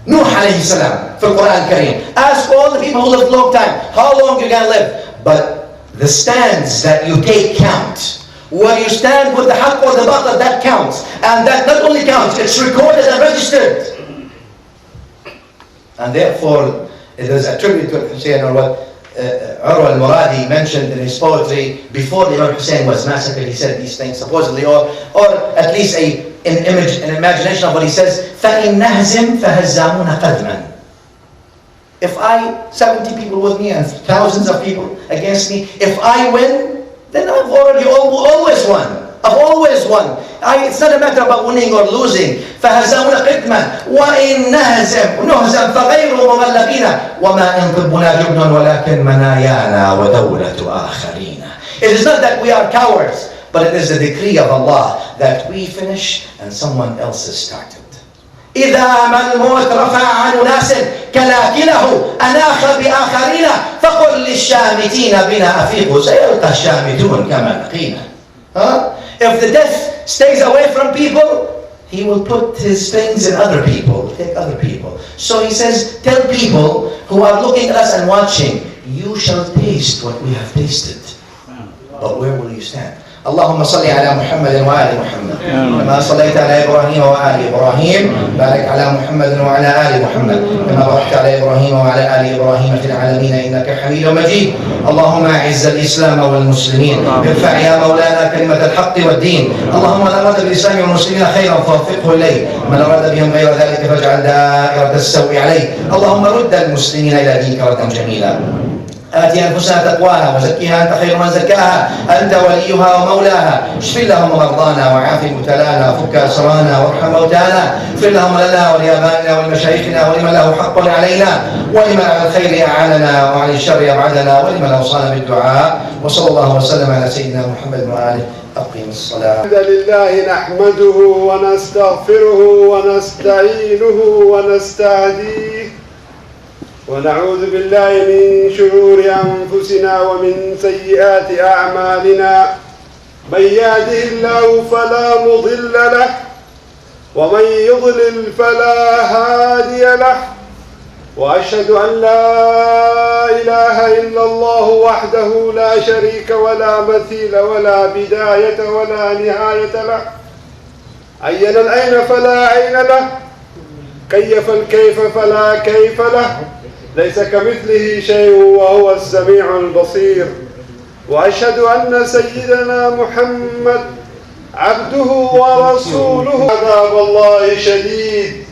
Nuh alayhi salam for Quran Kareem. Ask all the people who lived a long time, how long you can live. But the stands that you take count. Where you stand with the Haqq or the Batil, that counts. And that not only counts, it's recorded and registered. And therefore, it is attributed to Hussein, or what Urwa al-Muradi mentioned in his poetry before Imam Hussein was massacred. He said these things supposedly, or at least an imagination of what he says. فَإِنْ نَهْزِمْ فَهَزَّامُونَ قَدْمًا. If 70 people with me and thousands of people against me, if I win, then I've already always won. I've always won. It's not a matter about winning or losing. فَهَزَّامُونَ قِدْمًا وَإِنْ نَهْزَمْ فَغَيْرُ مُغَلَّبِينَ وَمَا إِنْ طِبُّنَا جُبْنٌ وَلَكِنْ مَنَايَانَا وَدَوْلَةُ آخَرِينَ. It is not that we are cowards, but it is the decree of Allah that we finish and someone else has started. إذا ما الموت رفع عن أناس كلاكله أناخ بآخرين فقل للشامتين بنا أفيقوا سيلقى الشامتون كما لقينا. If the death stays away from people, he will put his things in other people, take other people. So he says, tell people who are looking at us and watching, you shall taste what we have tasted. But where will you stand? اللهم صل على محمد وآل محمد كما صليت على إبراهيم وآل إبراهيم بارك على محمد وعلى آل محمد كما باركت على إبراهيم وعلى آل إبراهيم في العالمين إنك حميد مجيد. اللهم أعز الإسلام والمسلمين ارفع يا مولانا كلمة الحق والدين. اللهم من أراد بالإسلام والمسلمين خيرا فوفقه إليه، من أراد بهم غير ذلك فاجعل دائرة السوء عليه. اللهم رد المسلمين إلى دينك ردا جميلا. آت أنفسنا تقواها وزكها أنت خير من زكاها أنت وليها ومولاها. اشف اللهم مرضانا وعاف مبتلانا وفك أسرانا وارحم موتانا. اغفر اللهم لنا ولآبائنا ولمشايخنا ولمن له حق علينا ولمن على الخير أعاننا وعن الشر أبعدنا ولمن أوصانا بالدعاء. وصلى الله وسلم على سيدنا محمد وآله. أقيم الصلاة. الحمد لله نحمده ونستغفره ونستعينه ونستهديه ونعوذ بالله من شرور أنفسنا ومن سيئات أعمالنا. من يهده الله فلا مضل له ومن يضلل فلا هادي له. وأشهد أن لا إله إلا الله وحده لا شريك ولا مثيل ولا بداية ولا نهاية له. عين العين فلا عين له، كيف الكيف فلا كيف له، ليس كمثله شيء وهو السميع البصير. وأشهد أن سيدنا محمد عبده ورسوله. عذاب الله شديد.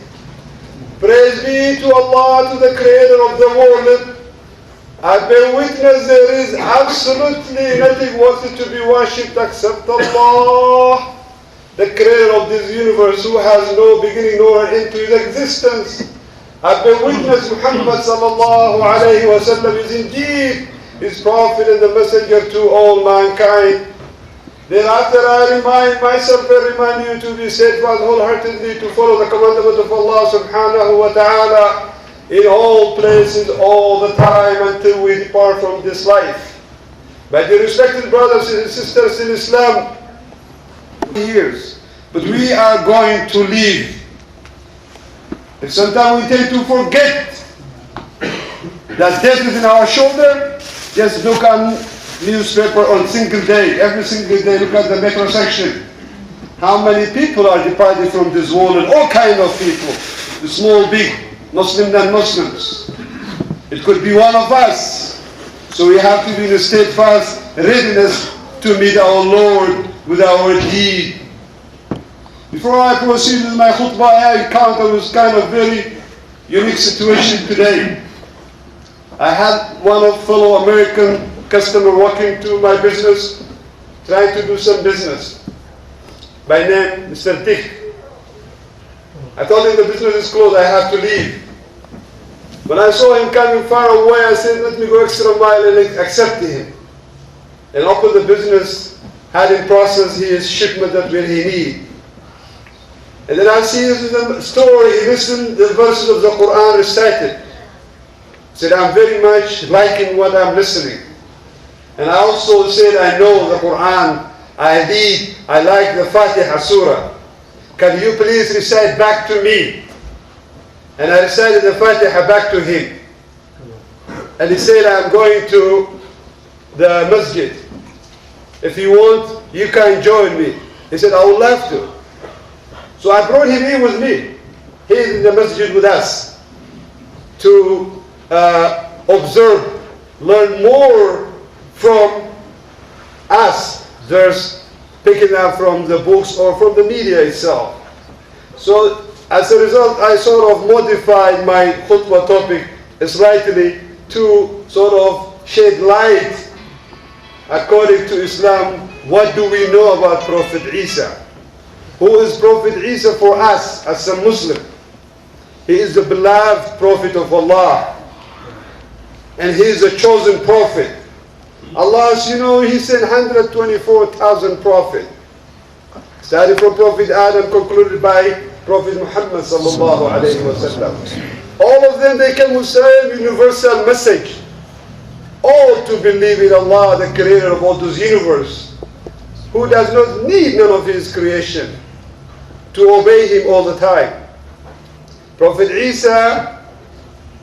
Praise be to Allah, to the creator of the world. I bear witness there is absolutely nothing worthy to be worshipped except Allah, the creator of this universe, who has no beginning nor end to his existence. I bear witness Muhammad sallallahu alayhi wa sallam is indeed his prophet and the messenger to all mankind. Thereafter I remind myself and remind you to be steadfast wholeheartedly to follow the commandment of Allah subhanahu wa ta'ala in all places, all the time, until we depart from this life. My dear respected brothers and sisters in Islam, years, but we are going to leave. If sometimes we tend to forget that death is in our shoulder, just look on newspaper on single day, every single day, look at the metro section. How many people are departed from this world, and all kind of people, the small, big, Muslim, non-Muslims. It could be one of us. So we have to be in a steadfast readiness to meet our Lord with our deed. Before I proceed with my khutbah, I encountered this kind of very unique situation today. I had one of fellow American customer walking to my business, trying to do some business, by name Mr. Dick. I told him the business is closed, I have to leave. When I saw him coming far away, I said, let me go extra mile and accept him. And open the business, had him process his shipment that will he need. And then I see the story, he listened the verses of the Quran recited. Said, I'm very much liking what I'm listening. And I also said, I know the Quran, I read, I like the Fatiha Surah. Can you please recite back to me? And I recited the Fatiha back to him. And he said, I'm going to the masjid. If you want, you can join me. He said, I would love to. So I brought him in with me. He's in the masjid with us to observe, learn more from us. There's picking up from the books or from the media itself. So as a result, I sort of modified my khutbah topic slightly to sort of shed light, according to Islam, what do we know about Prophet Isa? Who is Prophet Isa for us as a Muslim? He is the beloved Prophet of Allah. And he is a chosen Prophet. Allah, as you know, He sent 124,000 prophets. Starting from Prophet Adam, concluded by Prophet Muhammad sallallahu alayhi wa sallam. All of them, they come with same universal message. All to believe in Allah, the creator of all this universe, who does not need none of his creation, to obey him all the time. Prophet Isa,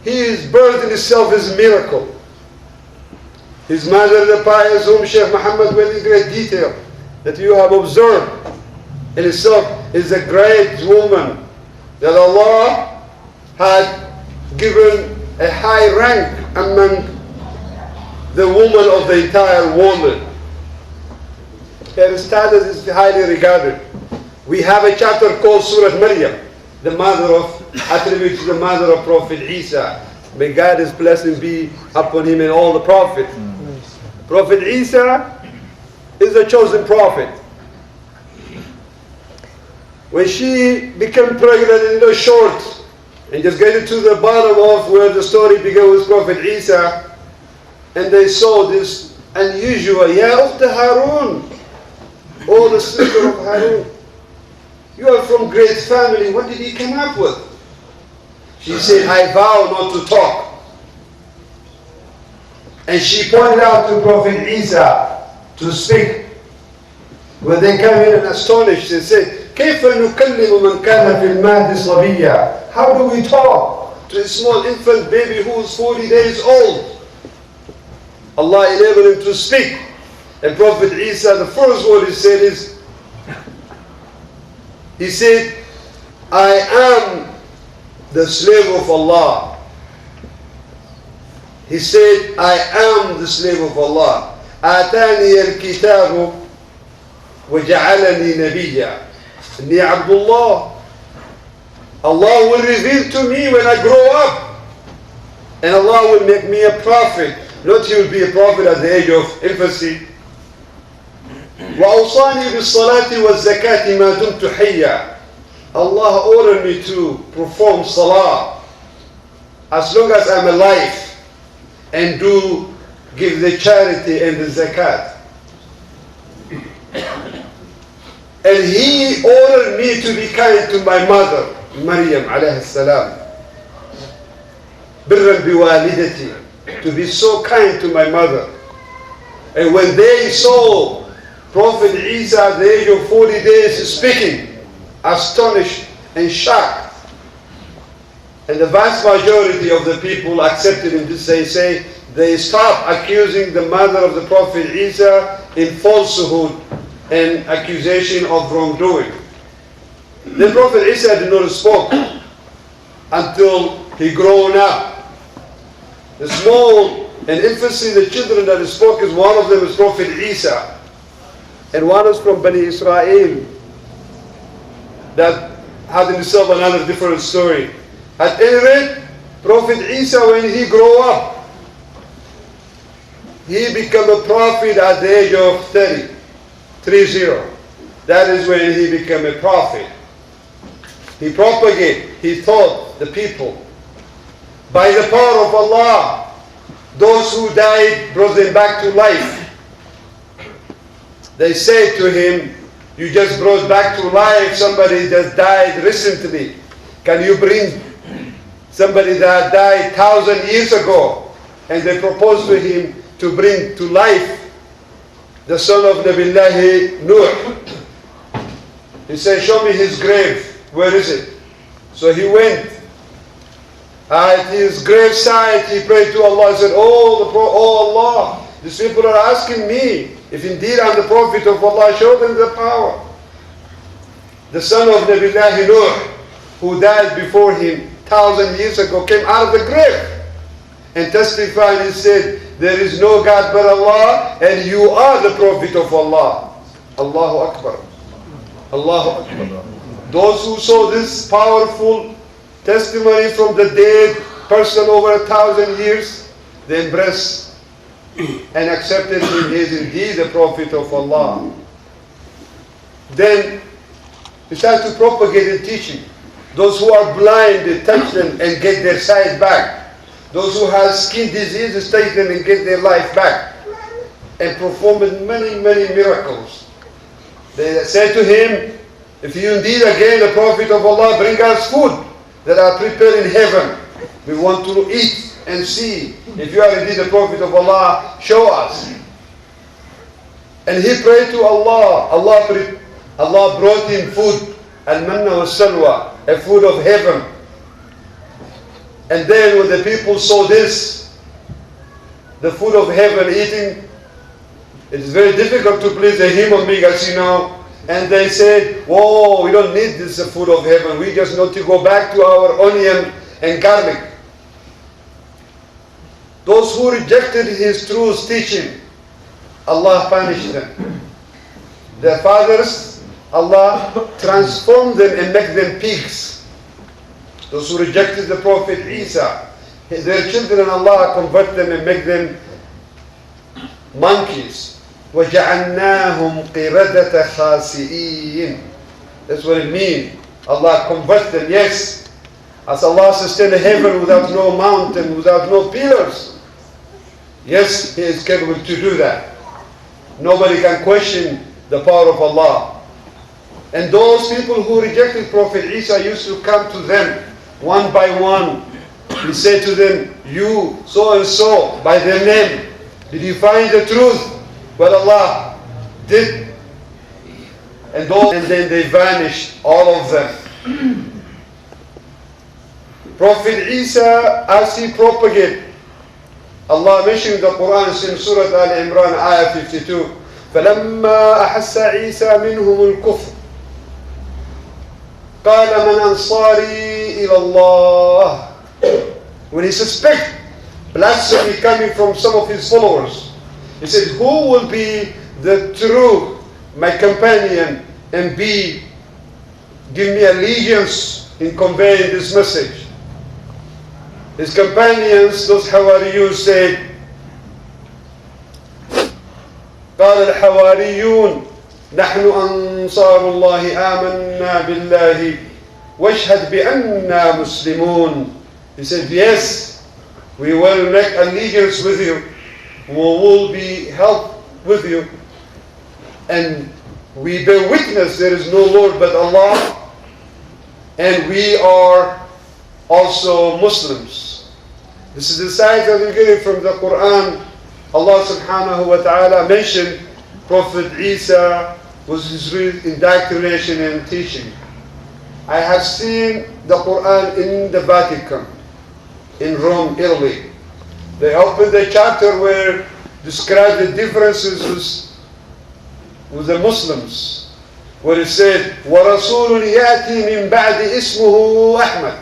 his birth in itself is a miracle. His mother, the pious, whom Shaykh Muhammad went in great detail, that you have observed, in itself is a great woman that Allah had given a high rank among the woman of the entire world. Her status is highly regarded. We have a chapter called Surah Maryam, the mother of, attributed to the mother of Prophet Isa. May God's blessing be upon him and all the prophets. Prophet Isa is a chosen prophet. When she became pregnant in the short, and just get to the bottom of where the story began with Prophet Isa, and they saw this unusual, Ya Ukhta Harun, oh the sister of Harun, you are from great family, what did he come up with? She said, I vow not to talk. And she pointed out to Prophet Isa to speak. When they came in and astonished, they said, كيف نكلم من كان في المهد صبيا? How do we talk to a small infant baby who is 40 days old? Allah enabled him to speak. And Prophet Isa, the first word he said is, he said, I am the slave of Allah. He said, I am the slave of Allah. آتاني الكتاب وجعلني نبيا. إني عبد الله. Allah will reveal to me when I grow up. And Allah will make me a prophet. Not he will be a prophet at the age of infancy. وأوصاني بالصلاة والزكاة ما دمت حيا. Allah ordered me to perform salah as long as I'm alive and do give the charity and the zakat. And he ordered me to be kind to my mother, Maryam alayhi salam. Birran biwalidati, to be so kind to my mother. And when they saw Prophet Isa at the age of 40 days speaking, astonished and shocked. And the vast majority of the people accepted him to say they stopped accusing the mother of the Prophet Isa in falsehood and accusation of wrongdoing. The Prophet Isa did not speak until he grown up. The small and infancy, the children that spoke, is one of them is Prophet Isa. And one is from Bani Israel. That had in itself another different story. At any rate, Prophet Isa, when he grew up, he became a prophet at the age of 30. That is when he became a prophet. He propagated, he taught the people. By the power of Allah, those who died brought them back to life. They said to him, you just brought back to life somebody that died recently. Can you bring somebody that died 1,000 years ago? And they proposed to him to bring to life the son of Nabillahi Nuh. He said, show me his grave. Where is it? So he went. At his graveside, he prayed to Allah and said, oh Allah, these people are asking me if indeed I'm the prophet of Allah. Show them the power. The son of Nabillahi Nuh, who died before him 1,000 years ago, came out of the grave and testified and said, there is no God but Allah, and you are the prophet of Allah. Allahu Akbar. Allahu Akbar. Those who saw this powerful testimony from the dead person over 1,000 years, they embraced and accepted him. He is indeed the prophet of Allah. Then he started to propagate and teaching. Those who are blind, they touch them and get their sight back. Those who have skin diseases, take them and get their life back. And performed many, many miracles. They said to him, if you indeed again the Prophet of Allah, bring us food that are prepared in heaven. We want to eat and see. If you are indeed the Prophet of Allah, show us. And he prayed to Allah. Allah brought him food, al-manna wa salwa, a food of heaven. And then when the people saw this, the food of heaven eating, it is very difficult to please a human being, as you know. And they said, whoa, we don't need this food of heaven. We just want to go back to our onion and garlic. Those who rejected his truth teaching, Allah punished them. Their fathers, Allah transformed them and make them pigs. Those who rejected the Prophet Isa, their children, Allah convert them and make them monkeys. وَجَعَلْنَاهُمْ قِرَدَةَ خَاسِئِينَ. That's what it means. Allah convert them, yes. As Allah sustained heaven without no mountain, without no pillars. Yes, He is capable to do that. Nobody can question the power of Allah. And those people who rejected Prophet Isa used to come to them one by one. He said to them, you so and so, by their name, did you find the truth? Well, Allah did. And then they vanished, all of them. Prophet Isa, as he propagated, Allah mentioned in the Quran in Surah Al-Imran, ayah 52, فَلَمَّا أَحَسَّ عِيسَى مِنْهُمُ الْكُفْرِ قَالَ مَنْ أَنصَارِي إِلَى اللَّهِ. When he suspected blasphemy coming from some of his followers, he said, who will be the true, my companion, and give me allegiance in conveying this message? His companions, those Hawariyun, said, قال الحواريون نحن أنصار الله آمنا بالله واشهد بأننا مسلمون. He said, yes, we will make allegiance with you. We will be helped with you. And we bear witness there is no Lord but Allah. And we are also Muslims. This is the side that we're getting from the Quran. Allah subhanahu wa ta'ala mentioned Prophet Isa was his real indoctrination and teaching. I have seen the Quran in the Vatican, in Rome, Italy. They opened a chapter where described the differences with the Muslims, where it said, وَرَسُولٌ يَأْتِي مِنْ بَعْدِ اسْمُهُ أَحْمَدٌ.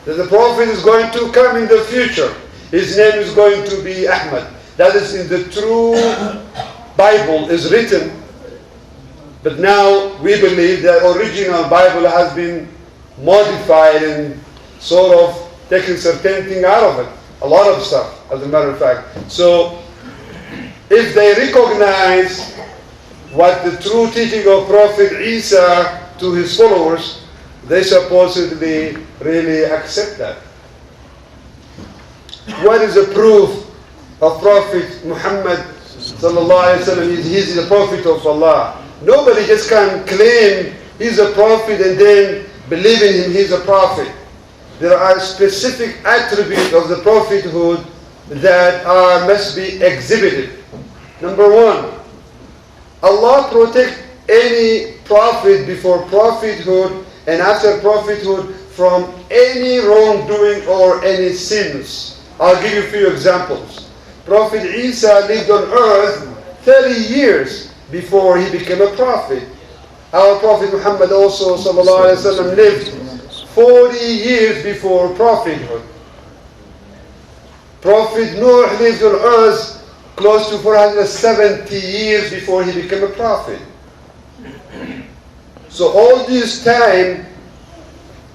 That the Prophet is going to come in the future. His name is going to be Ahmad. That is in the true Bible is written. But now we believe that original Bible has been modified and sort of taken certain thing out of it. A lot of stuff, as a matter of fact. So, if they recognize what the true teaching of Prophet Isa to his followers, they supposedly really accept that. What is the proof of Prophet Muhammad sallallahu alaihi wasallam? He's the Prophet of Allah. Nobody just can claim he's a prophet and then believe in him he's a prophet. There are specific attributes of the prophethood that must be exhibited. Number one, Allah protect any prophet before prophethood and after prophethood from any wrongdoing or any sins. I'll give you a few examples. Prophet Isa lived on earth 30 years before he became a prophet. Our Prophet Muhammad also sallallahu alaihi wasallam lived 40 years before prophethood. Prophet Noah lived on earth close to 470 years before he became a prophet. So all this time,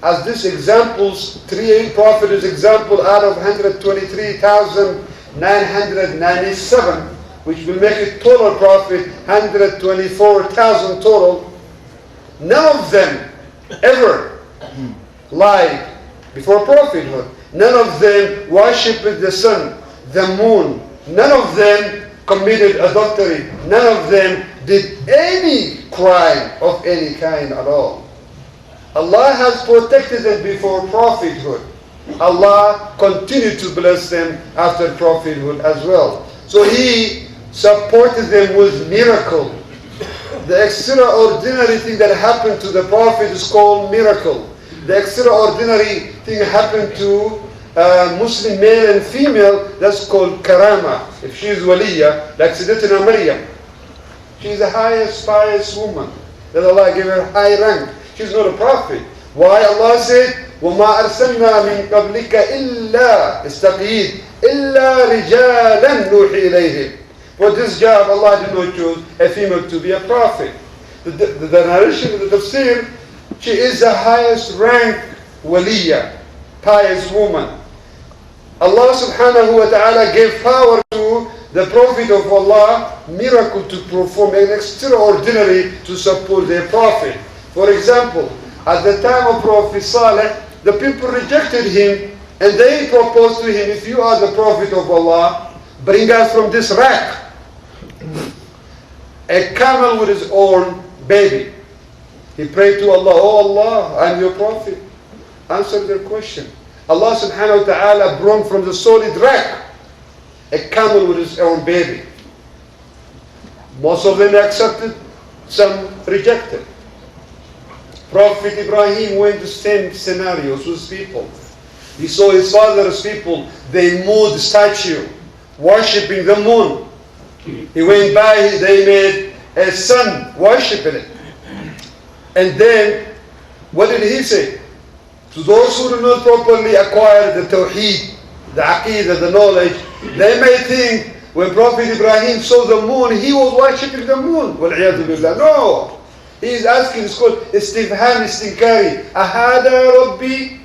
as these examples, 3 prophets example out of 123,997, which will make it total prophet 124,000 total. None of them ever lied before prophethood. None of them worshipped the sun, the moon. None of them committed adultery. None of them did any crime of any kind at all. Allah has protected them before prophethood. Allah continued to bless them after prophethood as well. So He supported them with miracle. The extraordinary thing that happened to the Prophet is called miracle. The extraordinary thing happened to Muslim male and female, that's called karama. If she is waliya, like Sayyidatina Maryam, she is the highest pious woman that Allah gave her high rank. She's not a prophet. Why? Allah said, وَمَا أَرْسَلْنَا مِن قَبْلِكَ إِلَّا استقيد إِلَّا رِجَالًا نُوحِي إِلَيْهِمْ. For this job, Allah did not choose a female to be a prophet. The narration of the tafsir, she is the highest rank waliya, pious woman. Allah subhanahu wa ta'ala gave power to the Prophet of Allah, miracle to perform an extraordinary to support their Prophet. For example, at the time of Prophet Saleh, the people rejected him and they proposed to him, if you are the Prophet of Allah, bring us from this wreck a camel with his own baby. He prayed to Allah, oh Allah, I'm your Prophet. Answer their question. Allah subhanahu wa ta'ala brought from the solid wreck a camel with his own baby. Most of them accepted, some rejected. Prophet Ibrahim went the same scenarios with people. He saw his father's people, they moved the statue, worshipping the moon. He went by, they made a sun, worshipping it. And then, what did he say? To those who do not properly acquire the tawheed, the aqidah, the knowledge, they may think when Prophet Ibrahim saw the moon, he was worshipping the moon. وَالْعِيَاذُ بِاللَّهِ. No! He is asking, it's called istifham istinkari. Ahada Rabbi.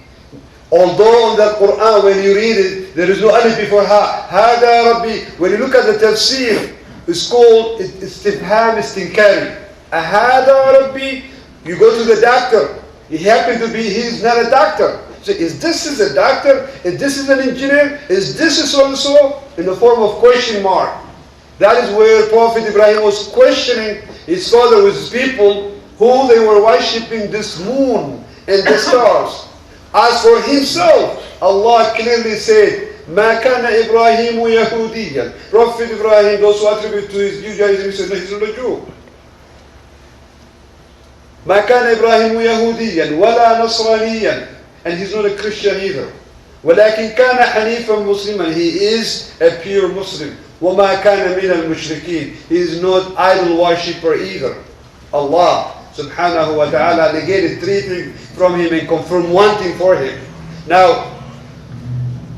Although in the Quran, when you read it, there is no alif before ha. Hada Rabbi. When you look at the tafsir, it's called istifham istinkari. Ahada Rabbi. You go to the doctor. He happened to be, he's not a doctor. So is this a doctor? Is this an engineer? Is this so-and-so? In the form of question mark. That is where Prophet Ibrahim was questioning his father with his people, who they were worshipping this moon and the stars. As for himself, Allah clearly said, مَا كَانَ إِبْرَاهِيمُ يَهُودِيًّا. Prophet Ibrahim, those who attribute to his Judaism, he said, no, he's not a Jew. ما كان إبراهيم يهوديا ولا نصرانيا, and he's not a Christian either. ولكن كان حنيفا مسلما, he is a pure Muslim. وما كان من المشركين, he is not idol worshipper either. Allah subhanahu wa ta'ala negated three things from him and confirmed one thing for him. Now,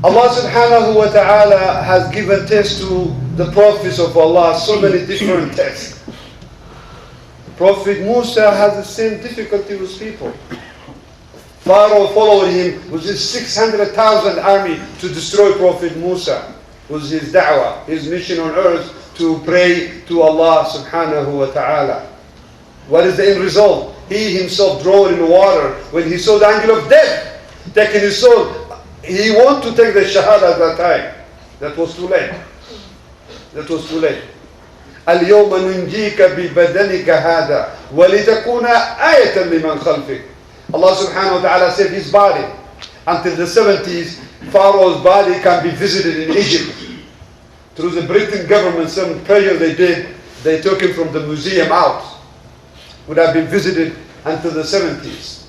Allah subhanahu wa ta'ala has given tests to the prophets of Allah, so many different tests. Prophet Musa has the same difficulty with people. Pharaoh followed him with his 600,000 army to destroy Prophet Musa. Was his da'wah, his mission on earth to pray to Allah subhanahu wa ta'ala. What is the end result? He himself drowned in the water when he saw the angel of death taking his soul. He wanted to take the shahada at that time. That was too late. That was too late. اليوم ننجيك ببدنك هذا ولتكون آية لمن خلفك. Allah subhanahu wa ta'ala saved his body. Until the 70s, Pharaoh's body can be visited in Egypt. Through the British government, some pressure they did, they took him from the museum out. Would have been visited until the 70s.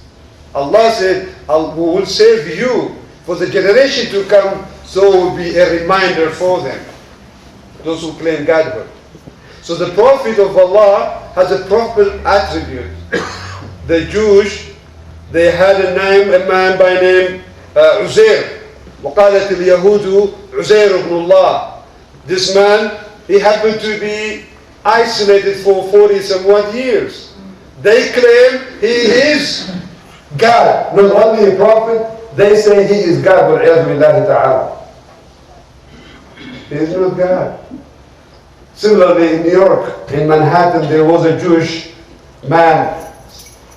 Allah said, we will save you for the generation to come, so it will be a reminder for them. Those who claim Godhood. So the Prophet of Allah has a proper attribute. The Jews, they had a man by name Uzair. وقالت اليهود عزير ابن الله. This man, he happened to be isolated for 40-somewhat years. They claim he is God. Not only a prophet, they say he is God. وَالْعِيَاذُ بِاللَّهِ تَعَالَى. He is not God. Similarly, in New York, in Manhattan, there was a Jewish man.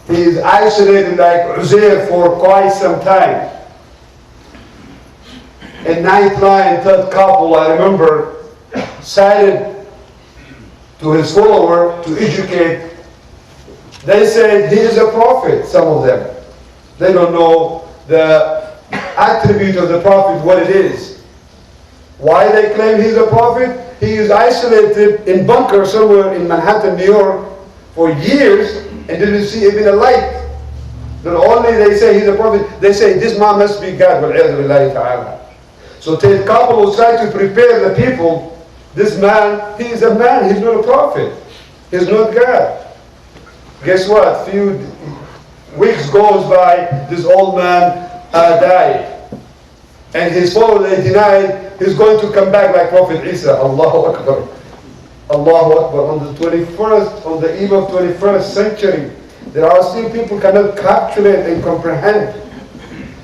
He is isolated like Uzair for quite some time. In ninth line, third couple, I remember, cited to his follower to educate. They said he is a prophet, some of them. They don't know the attribute of the Prophet, what it is. Why they claim he's a prophet? He is isolated in bunker somewhere in Manhattan, New York for years and didn't see even a light. Not only they say he's a prophet, they say this man must be God. So the couple was trying to prepare the people. This man, he is a man, he's not a prophet. He's not God. Guess what? Few weeks goes by, this old man died. And his followers, they denied he's going to come back like Prophet Isa. Allahu Akbar. Allahu Akbar. On the eve of 21st century, there are still people cannot calculate and comprehend.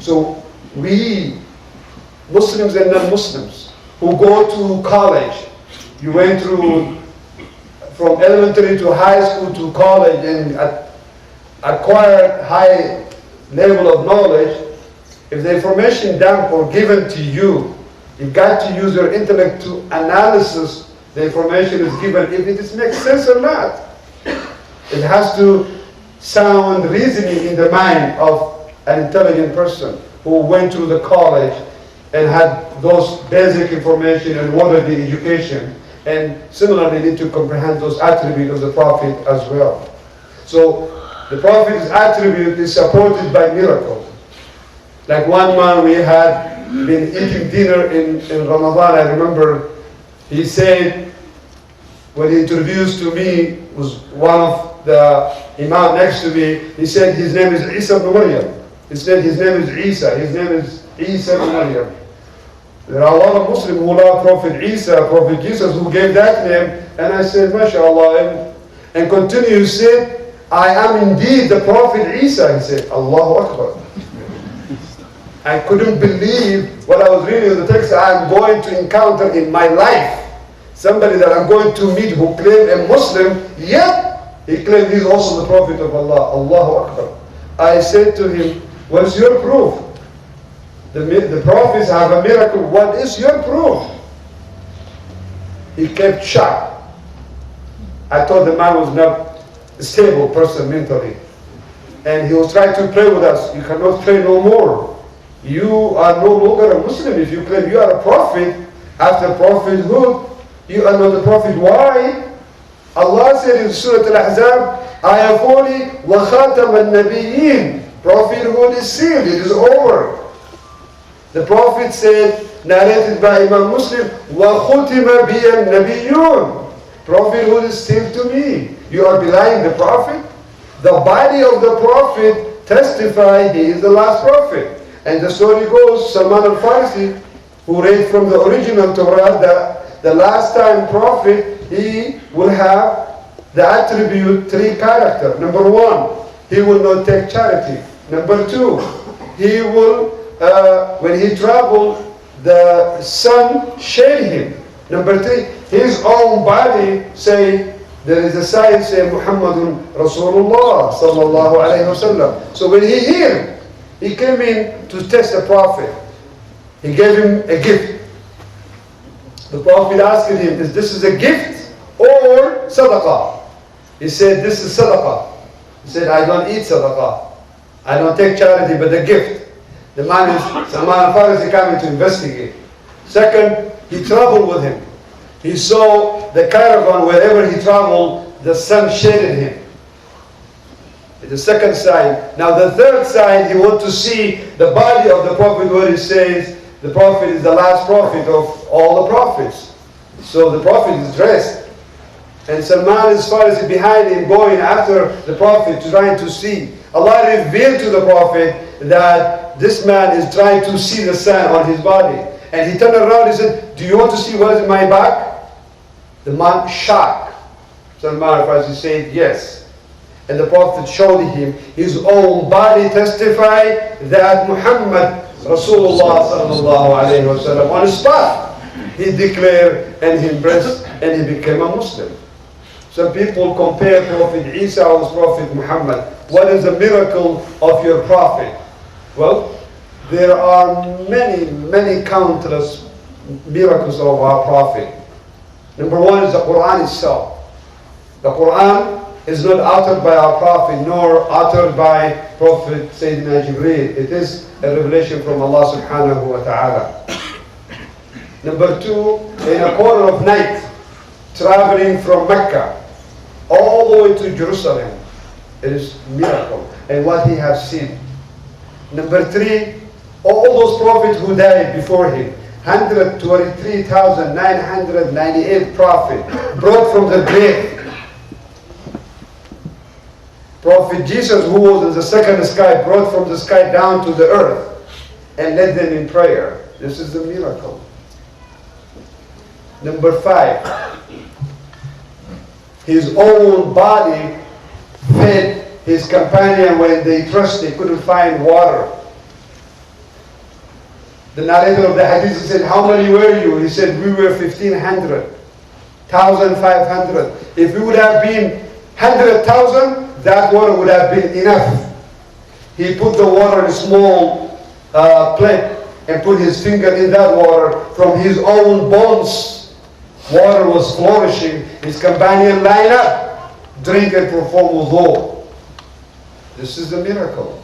So we, Muslims and non-Muslims, who go to college, you went through from elementary to high school to college and acquired high level of knowledge, if the information dumped or given to you, you got to use your intellect to analysis the information is given, if it makes sense or not. It has to sound reasoning in the mind of an intelligent person who went through the college and had those basic information and wanted the education, and similarly need to comprehend those attributes of the Prophet as well. So the Prophet's attribute is supported by miracles. Like one man, we had been eating dinner in Ramadan. I remember he said, when he introduced to me, was one of the imam next to me, he said his name is Isa ibn Maryam. He said his name is Isa. His name is Isa ibn Maryam. There are a lot of Muslims who love Prophet Isa, Prophet Jesus, who gave that name. And I said, MashaAllah. And continue, he said, I am indeed the Prophet Isa. He said, Allahu Akbar. I couldn't believe what I was reading in the text. I'm going to encounter in my life somebody that I'm going to meet who claimed a Muslim, yet he claimed he's also the Prophet of Allah. Allahu Akbar. I said to him, what's your proof? The prophets have a miracle. What is your proof? He kept shocked. I thought the man was not a stable person mentally. And he was trying to pray with us. You cannot pray no more. You are no longer a Muslim if you claim you are a prophet. After prophethood, you are not a prophet. Why? Allah said in Surah Al-Ahzab, Ayah 40, وَخَاتَمَ النَّبِيِّينَ Prophethood is sealed, it is over. The Prophet said, narrated by Imam Muslim, وَخُتِمَ بِيَ النَّبِيُّونَ Prophethood is sealed to me. You are belying the Prophet? The body of the Prophet testified he is the last Prophet. And the story goes, Salman al-Farsi, who read from the original Torah, that the last time Prophet, he will have the attribute 3 character. Number 1, he will not take charity. Number 2, he will, when he travel, the sun shade him. Number 3, his own body say, there is a sign saying Muhammadun Rasulullah sallallahu alayhi wasallam. So when he heard, he came in to test the Prophet. He gave him a gift. The Prophet asked him, is this a gift or sadaqah? He said, this is sadaqah. He said, I don't eat sadaqah. I don't take charity, but a gift. The man is, Salman al-Farsi coming to investigate. Second, he traveled with him. He saw the caravan, wherever he traveled, the sun shaded him. The second sign. Now the third sign, he wants to see the body of the Prophet, where it says the Prophet is the last Prophet of all the prophets. So the Prophet is dressed. And Salman is Farsi behind him, going after the Prophet, trying to see. Allah revealed to the Prophet that this man is trying to see the sun on his body. And he turned around and said, do you want to see what is in my back? The man shocked. Salman al-Farsi said, yes. And the Prophet showed him his own body testified that Muhammad Rasulullah sallallahu alayhi wa sallam, on the spot, he declared and he embraced and he became a Muslim. Some people compare Prophet Isa with Prophet Muhammad. What is the miracle of your Prophet? Well, there are many countless miracles of our Prophet. Number 1 is the Quran itself. The Quran is not uttered by our Prophet, nor uttered by Prophet Sayyidina Jibreel. It is a revelation from Allah subhanahu wa ta'ala. Number 2, in a quarter of night, traveling from Mecca all the way to Jerusalem. It is a miracle and what he has seen. Number 3, all those prophets who died before him, 123,998 prophets brought from the grave. Prophet Jesus, who was in the second sky, brought from the sky down to the earth and led them in prayer. This is the miracle. Number 5, his own body fed his companion when they couldn't find water. The narrator of the hadith said, how many were you? He said, we were 1,500, 1,500. If we would have been 100,000, that water would have been enough. He put the water in a small plate and put his finger in that water from his own bones. Water was flourishing. His companion lined up, drink and perform wudu. This is the miracle.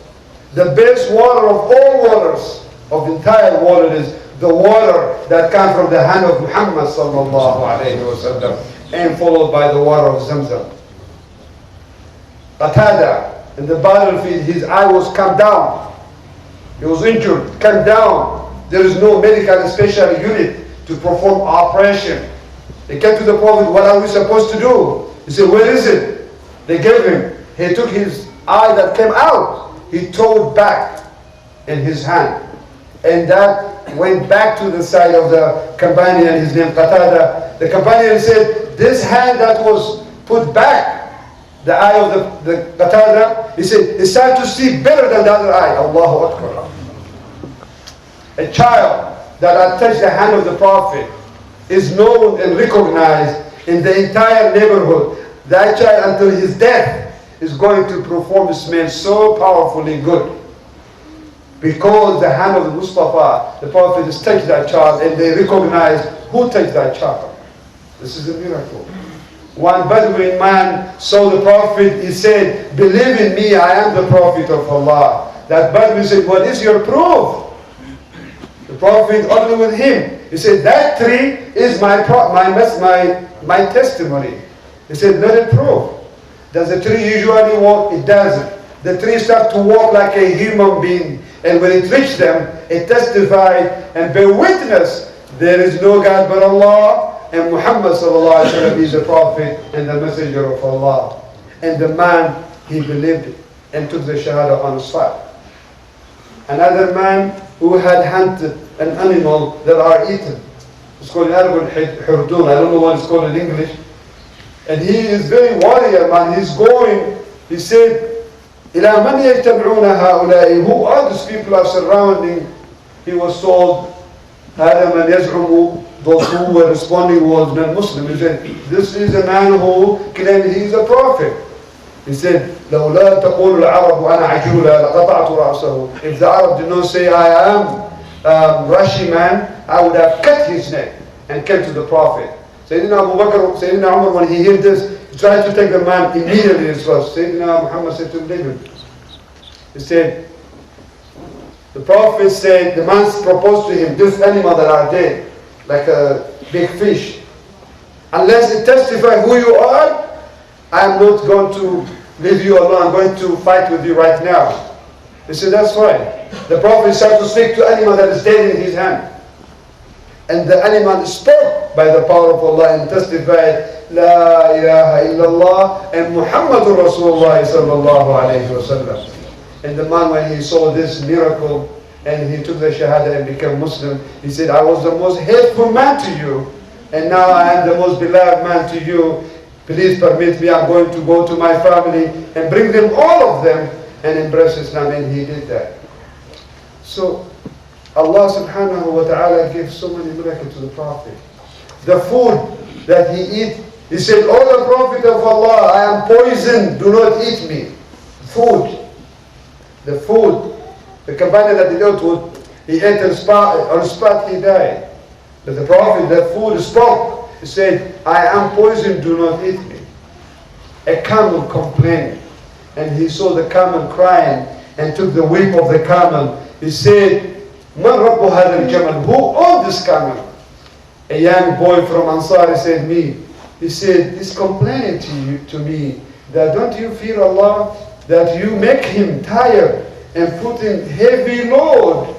The best water of all waters, of the entire water, is the water that comes from the hand of Muhammad sallallahu alayhi wa sallam, and followed by the water of Zamzam. Qatada, in the battlefield, his eye was cut down. He was injured, cut down. There is no medical special unit to perform operation. They came to the Prophet, what are we supposed to do? He said, where is it? They gave him. He took his eye that came out. He towed back in his hand. And that went back to the side of the companion, his name Qatada. The companion said, this hand that was put back, the eye of the Qatada, he said, it's time to see better than the other eye. Allahu Akbar. A child that had touched the hand of the Prophet is known and recognized in the entire neighborhood. That child, until his death, is going to perform this man so powerfully good. Because the hand of the Mustafa, the Prophet, has touched that child, and they recognize who touched that child. This is a miracle. One Bedouin man saw the Prophet. He said, believe in me, I am the Prophet of Allah. That Bedouin said, what is your proof? The Prophet argued with him. He said, that tree is my testimony. He said, let it prove. Does the tree usually walk? It doesn't. The tree starts to walk like a human being. And when it reached them, it testified and bear witness, there is no God but Allah, and Muhammad sallallahu alaihi wasallam is the Prophet and the Messenger of Allah. And the man, he believed and took the Shahada on the spot. Another man who had hunted an animal that are eaten. It's called in Arabic hurdun. I don't know what it's called in English. And he is very warrior, man. He's going, he said, إِلَى مَنْ يَجْتَمْعُونَ هَؤُلَاءِ Who are these people are surrounding? He was told, هَذَا مَنْ يَزْعُمُ Those who were responding was non-Muslim. He said, this is a man who claimed he is a prophet. He said, لَوْلَا تَقُولُ الْعَرَبُ أَنَا عَجُولَ لَقَطَعْتُ رَأْسَهُ If the Arab did not say, I am Rashi man, I would have cut his neck and came to the Prophet. Sayyidina Abu Bakr, Sayyidina Umar, when he heard this, he tried to take the man immediately in his first. Sayyidina Muhammad said to him, he said, the Prophet said, the man proposed to him, this animal that are dead, like a big fish, unless it testify who you are, I am not going to leave you alone, I'm going to fight with you right now. He said, that's fine. The Prophet started to speak to animal that is dead in his hand. And the animal spoke by the power of Allah and testified, La ilaha illallah and Muhammadur Rasulullah sallallahu alayhi wa sallam. And the man, when he saw this miracle and he took the Shahada and became Muslim, he said, I was the most hateful man to you, and now I am the most beloved man to you. Please permit me, I'm going to go to my family and bring them, all of them, and embrace Islam. And he did that. So Allah subhanahu wa ta'ala gave so many miracles to the Prophet. The food that he eat, he said, oh the Prophet of Allah, I am poisoned, do not eat me. Food. The food. The companion that he dealt with, he ate on the spot, he died. But the Prophet, the food spoke. He said, I am poisoned, do not eat me. a camel complaining. And he saw the camel crying and took the whip of the camel. He said, Man Rabbu hadha al-jamal? Who owned this camel? A young boy from Ansar said, me. He said, he's complaining to me that don't you fear Allah that you make him tired and put in heavy load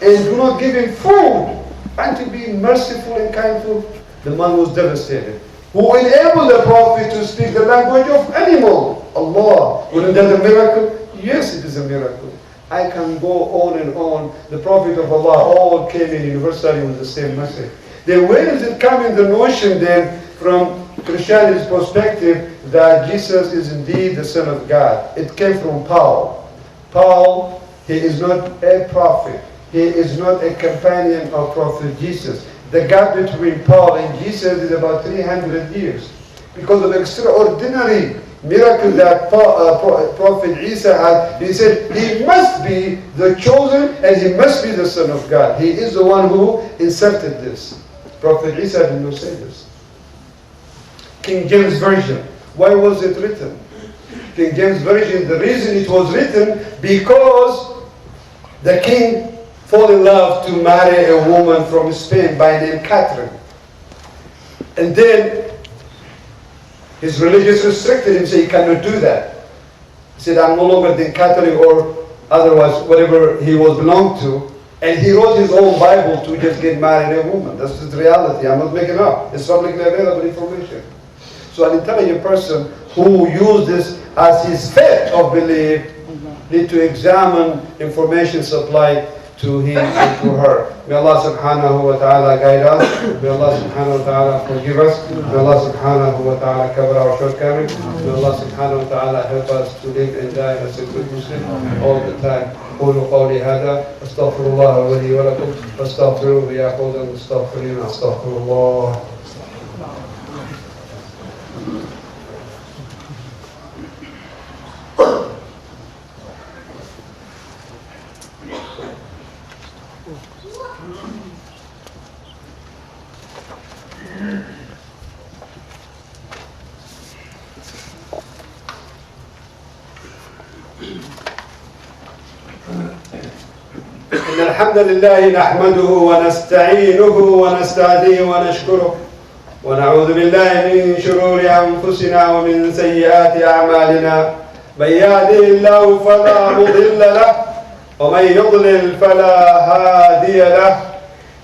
and do not give him food and to be merciful and kindful? The man was devastated. Who enabled the Prophet to speak the language of animal? Allah. Wasn't that a miracle? Yes, it is a miracle. I can go on and on. The Prophet of Allah all came in universally with the same message. Then where does it come in the notion then from Christianity's perspective that Jesus is indeed the Son of God? It came from Paul. Paul, he is not a prophet. He is not a companion of Prophet Jesus. The gap between Paul and Jesus is about 300 years. Because of extraordinary miracle that Prophet Isa had, he said he must be the chosen and he must be the Son of God. He is the one who inserted this. Prophet Isa did not say this. King James Version, why was it written? King James Version, the reason it was written, because the king fell in love to marry a woman from Spain by name Catherine. And then his religious restricted him, said he cannot do that. He said, I'm no longer than Catholic or otherwise whatever he was belonged to. And he wrote his own Bible to just get married a woman. That's the reality. I'm not making up. It's publicly available information. So an intelligent person who used this as his faith of belief need to examine information supplied to him and to her. May Allah subhanahu wa ta'ala guide us. May Allah subhanahu wa ta'ala forgive us. May Allah subhanahu wa ta'ala cover our shortcomings. May Allah subhanahu wa ta'ala help us to live and die as a good Muslim all the time. قولوا قولي هذا استغفر الله لي ولكم فاستغفروه يا قوم المستغفرين استغفر الله. إن الحمد لله نحمده ونستعينه ونستهديه ونشكره ونعوذ بالله من شرور أنفسنا ومن سيئات أعمالنا من يهده الله فلا مضل له ومن يضلل فلا هادي له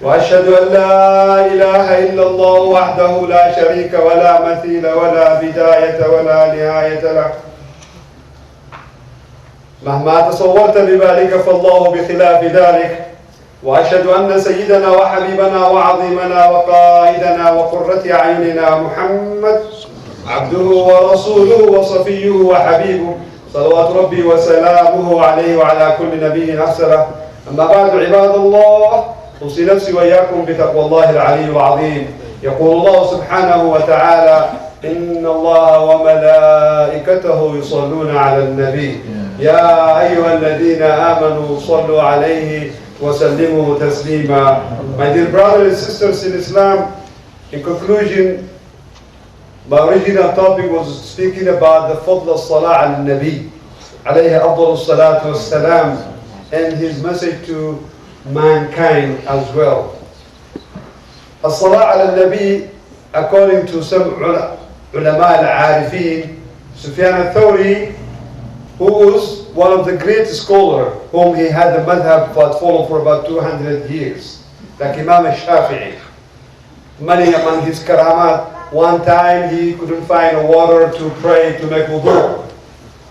وأشهد أن لا إله إلا الله وحده لا شريك ولا مثيل ولا بداية ولا نهاية له. مهما تصورت ببالك فالله بخلاف ذلك. وأشهد أن سيدنا وحبيبنا وعظيمنا وقائدنا وقرة أعيننا محمد عبده ورسوله وصفيه وحبيبه صلوات ربي وسلامه عليه وعلى كل نبي أرسله. أما بعد عباد الله، أوصي نفسي وإياكم بتقوى الله العلي العظيم. يقول الله سبحانه وتعالى: إن الله وملائكته يصلون على النبي يا أيها الذين آمنوا صلوا عليه وسلموا تسليما. My dear brothers and sisters in Islam, in conclusion, my original topic was speaking about the fadl al-salah al-nabi alayhi afdal salatu was-salam and his message to mankind as well. As-salah al-nabi, according to some ulama al-arifin, Sufyan al-Thawri, who was one of the great scholars whom he had the madhab that followed for about 200 years, like Imam al-Shafi'i. Many among his karamat, one time he couldn't find water to pray to make wudu.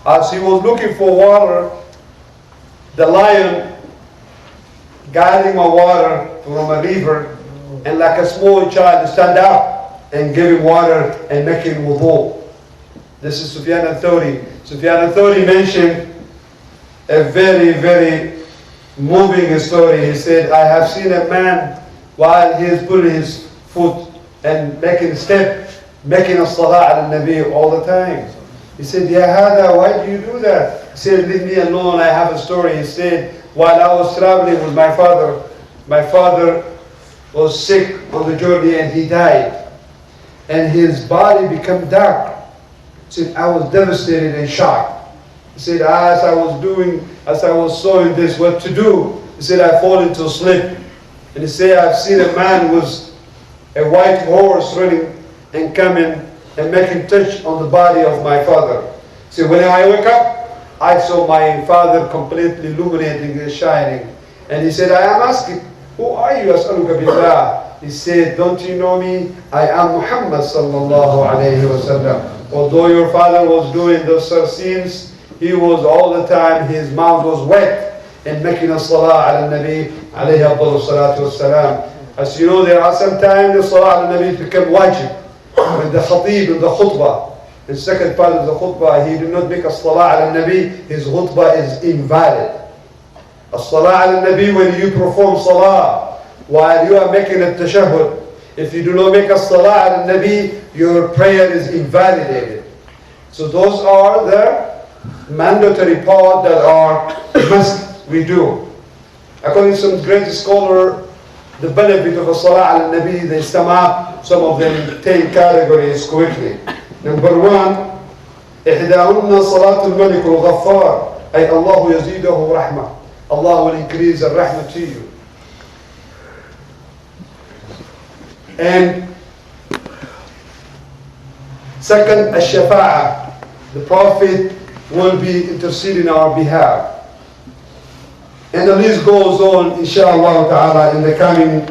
As he was looking for water, the lion guiding my water from a river, and like a small child stand up and give him water and make him wudu. This is Sufyan al-Thawri. Sufyan al-Thawri mentioned a very, very moving story. He said, I have seen a man while he is putting his foot and making a step, making a salah al-Nabi all the time. He said, Yahaya, why do you do that? He said, leave me alone, I have a story. He said, while I was traveling with my father was sick on the journey and he died. And his body became dark. He said, I was devastated and shocked. He said, as I was sewing this, what to do? He said, I fall into sleep. And he said, I've seen a man with a white horse running and coming and making touch on the body of my father. He said, when I wake up, I saw my father completely illuminating and shining. And he said, I am asking, who are you? As'aluka billah. He said, don't you know me? I am Muhammad sallallahu alayhi wa sallam. Although your father was doing those scenes, he was all the time, his mouth was wet and making a salah ala nabi alayhi abdullah salatu wassalam. As you know, there are sometimes the salah ala nabi become wajib. When the khatib in the khutbah, the second part of the khutbah, he did not make a salah ala nabi, his khutbah is invalid. A salah ala nabi, when you perform salah while you are making a tashahhud, if you do not make a salah ala nabi, your prayer is invalidated. So those are the mandatory part that are must we do. According to some great scholar, the benefit of a salah ala nabi, they sum up some of them 10 categories quickly. Number 1, إحداهن صلاة الملك الغفار, أي الله يزيده رحمة. Allah will increase the rahmah to you. And second, ash-shafa'ah. The Prophet will be interceding on our behalf. And the list goes on, inshallah ta'ala, in the coming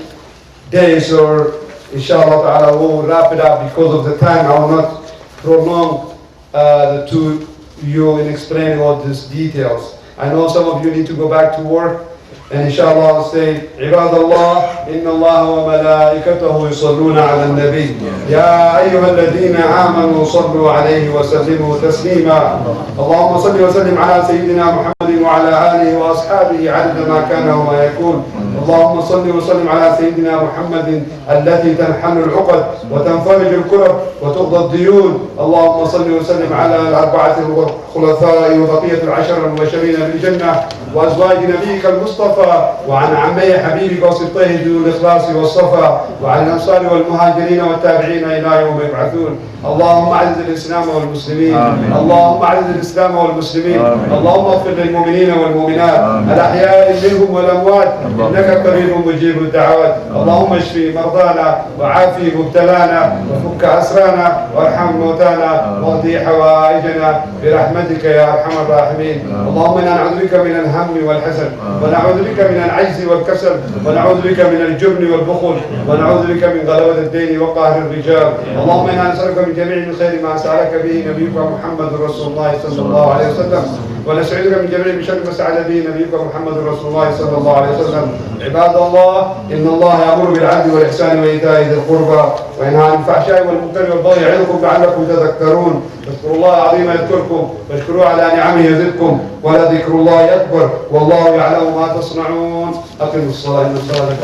days, or inshallah ta'ala, we'll wrap it up because of the time. I will not prolong the two you in explaining all these details. I know some of you need to go back to work, and inshallah I'll say, عباد الله إن الله وملائكته يصلون على النبي يا أيها الذين آمنوا صلوا عليه وسلموا تسليما اللهم صل وسلم على سيدنا محمد وعلى آله وأصحابه عدد ما كان وما يكون اللهم صل وسلم على سيدنا محمد التي تنحل العقد وتنفرج الكرب وتقضى الديون اللهم صل وسلم على الأربعة الخلفاء وبقية العشر المبشرين بالجنة وأزواج نبيك المصطفى وعن عمي حبيبك وسبطيه ذو الإخلاص والصفا وعن الأنصار والمهاجرين والتابعين إلى يوم يبعثون اللهم أعز الإسلام والمسلمين اللهم أعز الإسلام والمسلمين اللهم اغفر للمؤمنين والمؤمنات الأحياء منهم والأموات إنك قريب مجيب الدعوات اللهم اشفي مرضانا وعافي مبتلانا وفك أسرانا وارحم موتانا واقضي حوائجنا برحمتك يا أرحم الراحمين اللهم إنا نعوذ بك من الهم والحزن ونعوذ بك من العجز والكسل ونعوذ بك من الجبن والبخل ونعوذ بك من غلبة الدين وقهر الرجال اللهم إنا نسألك من جميع الخير ما سألك به نبيك محمد رسول الله صلى الله عليه وسلم ونسألك من جميع شر ما سأل به نبيك محمد رسول الله صلى الله عليه وسلم عباد الله إن الله يأمر بالعدل والإحسان وإيتاء ذي القربى وينهى عن الفحشاء والمنكر والبغي يعظكم لعلكم تذكرون اذكروا الله العظيم يذكركم واشكروه على نعمه يزدكم ولذكر الله أكبر والله يعلم ما تصنعون أقيموا الصلاة إن الصلاة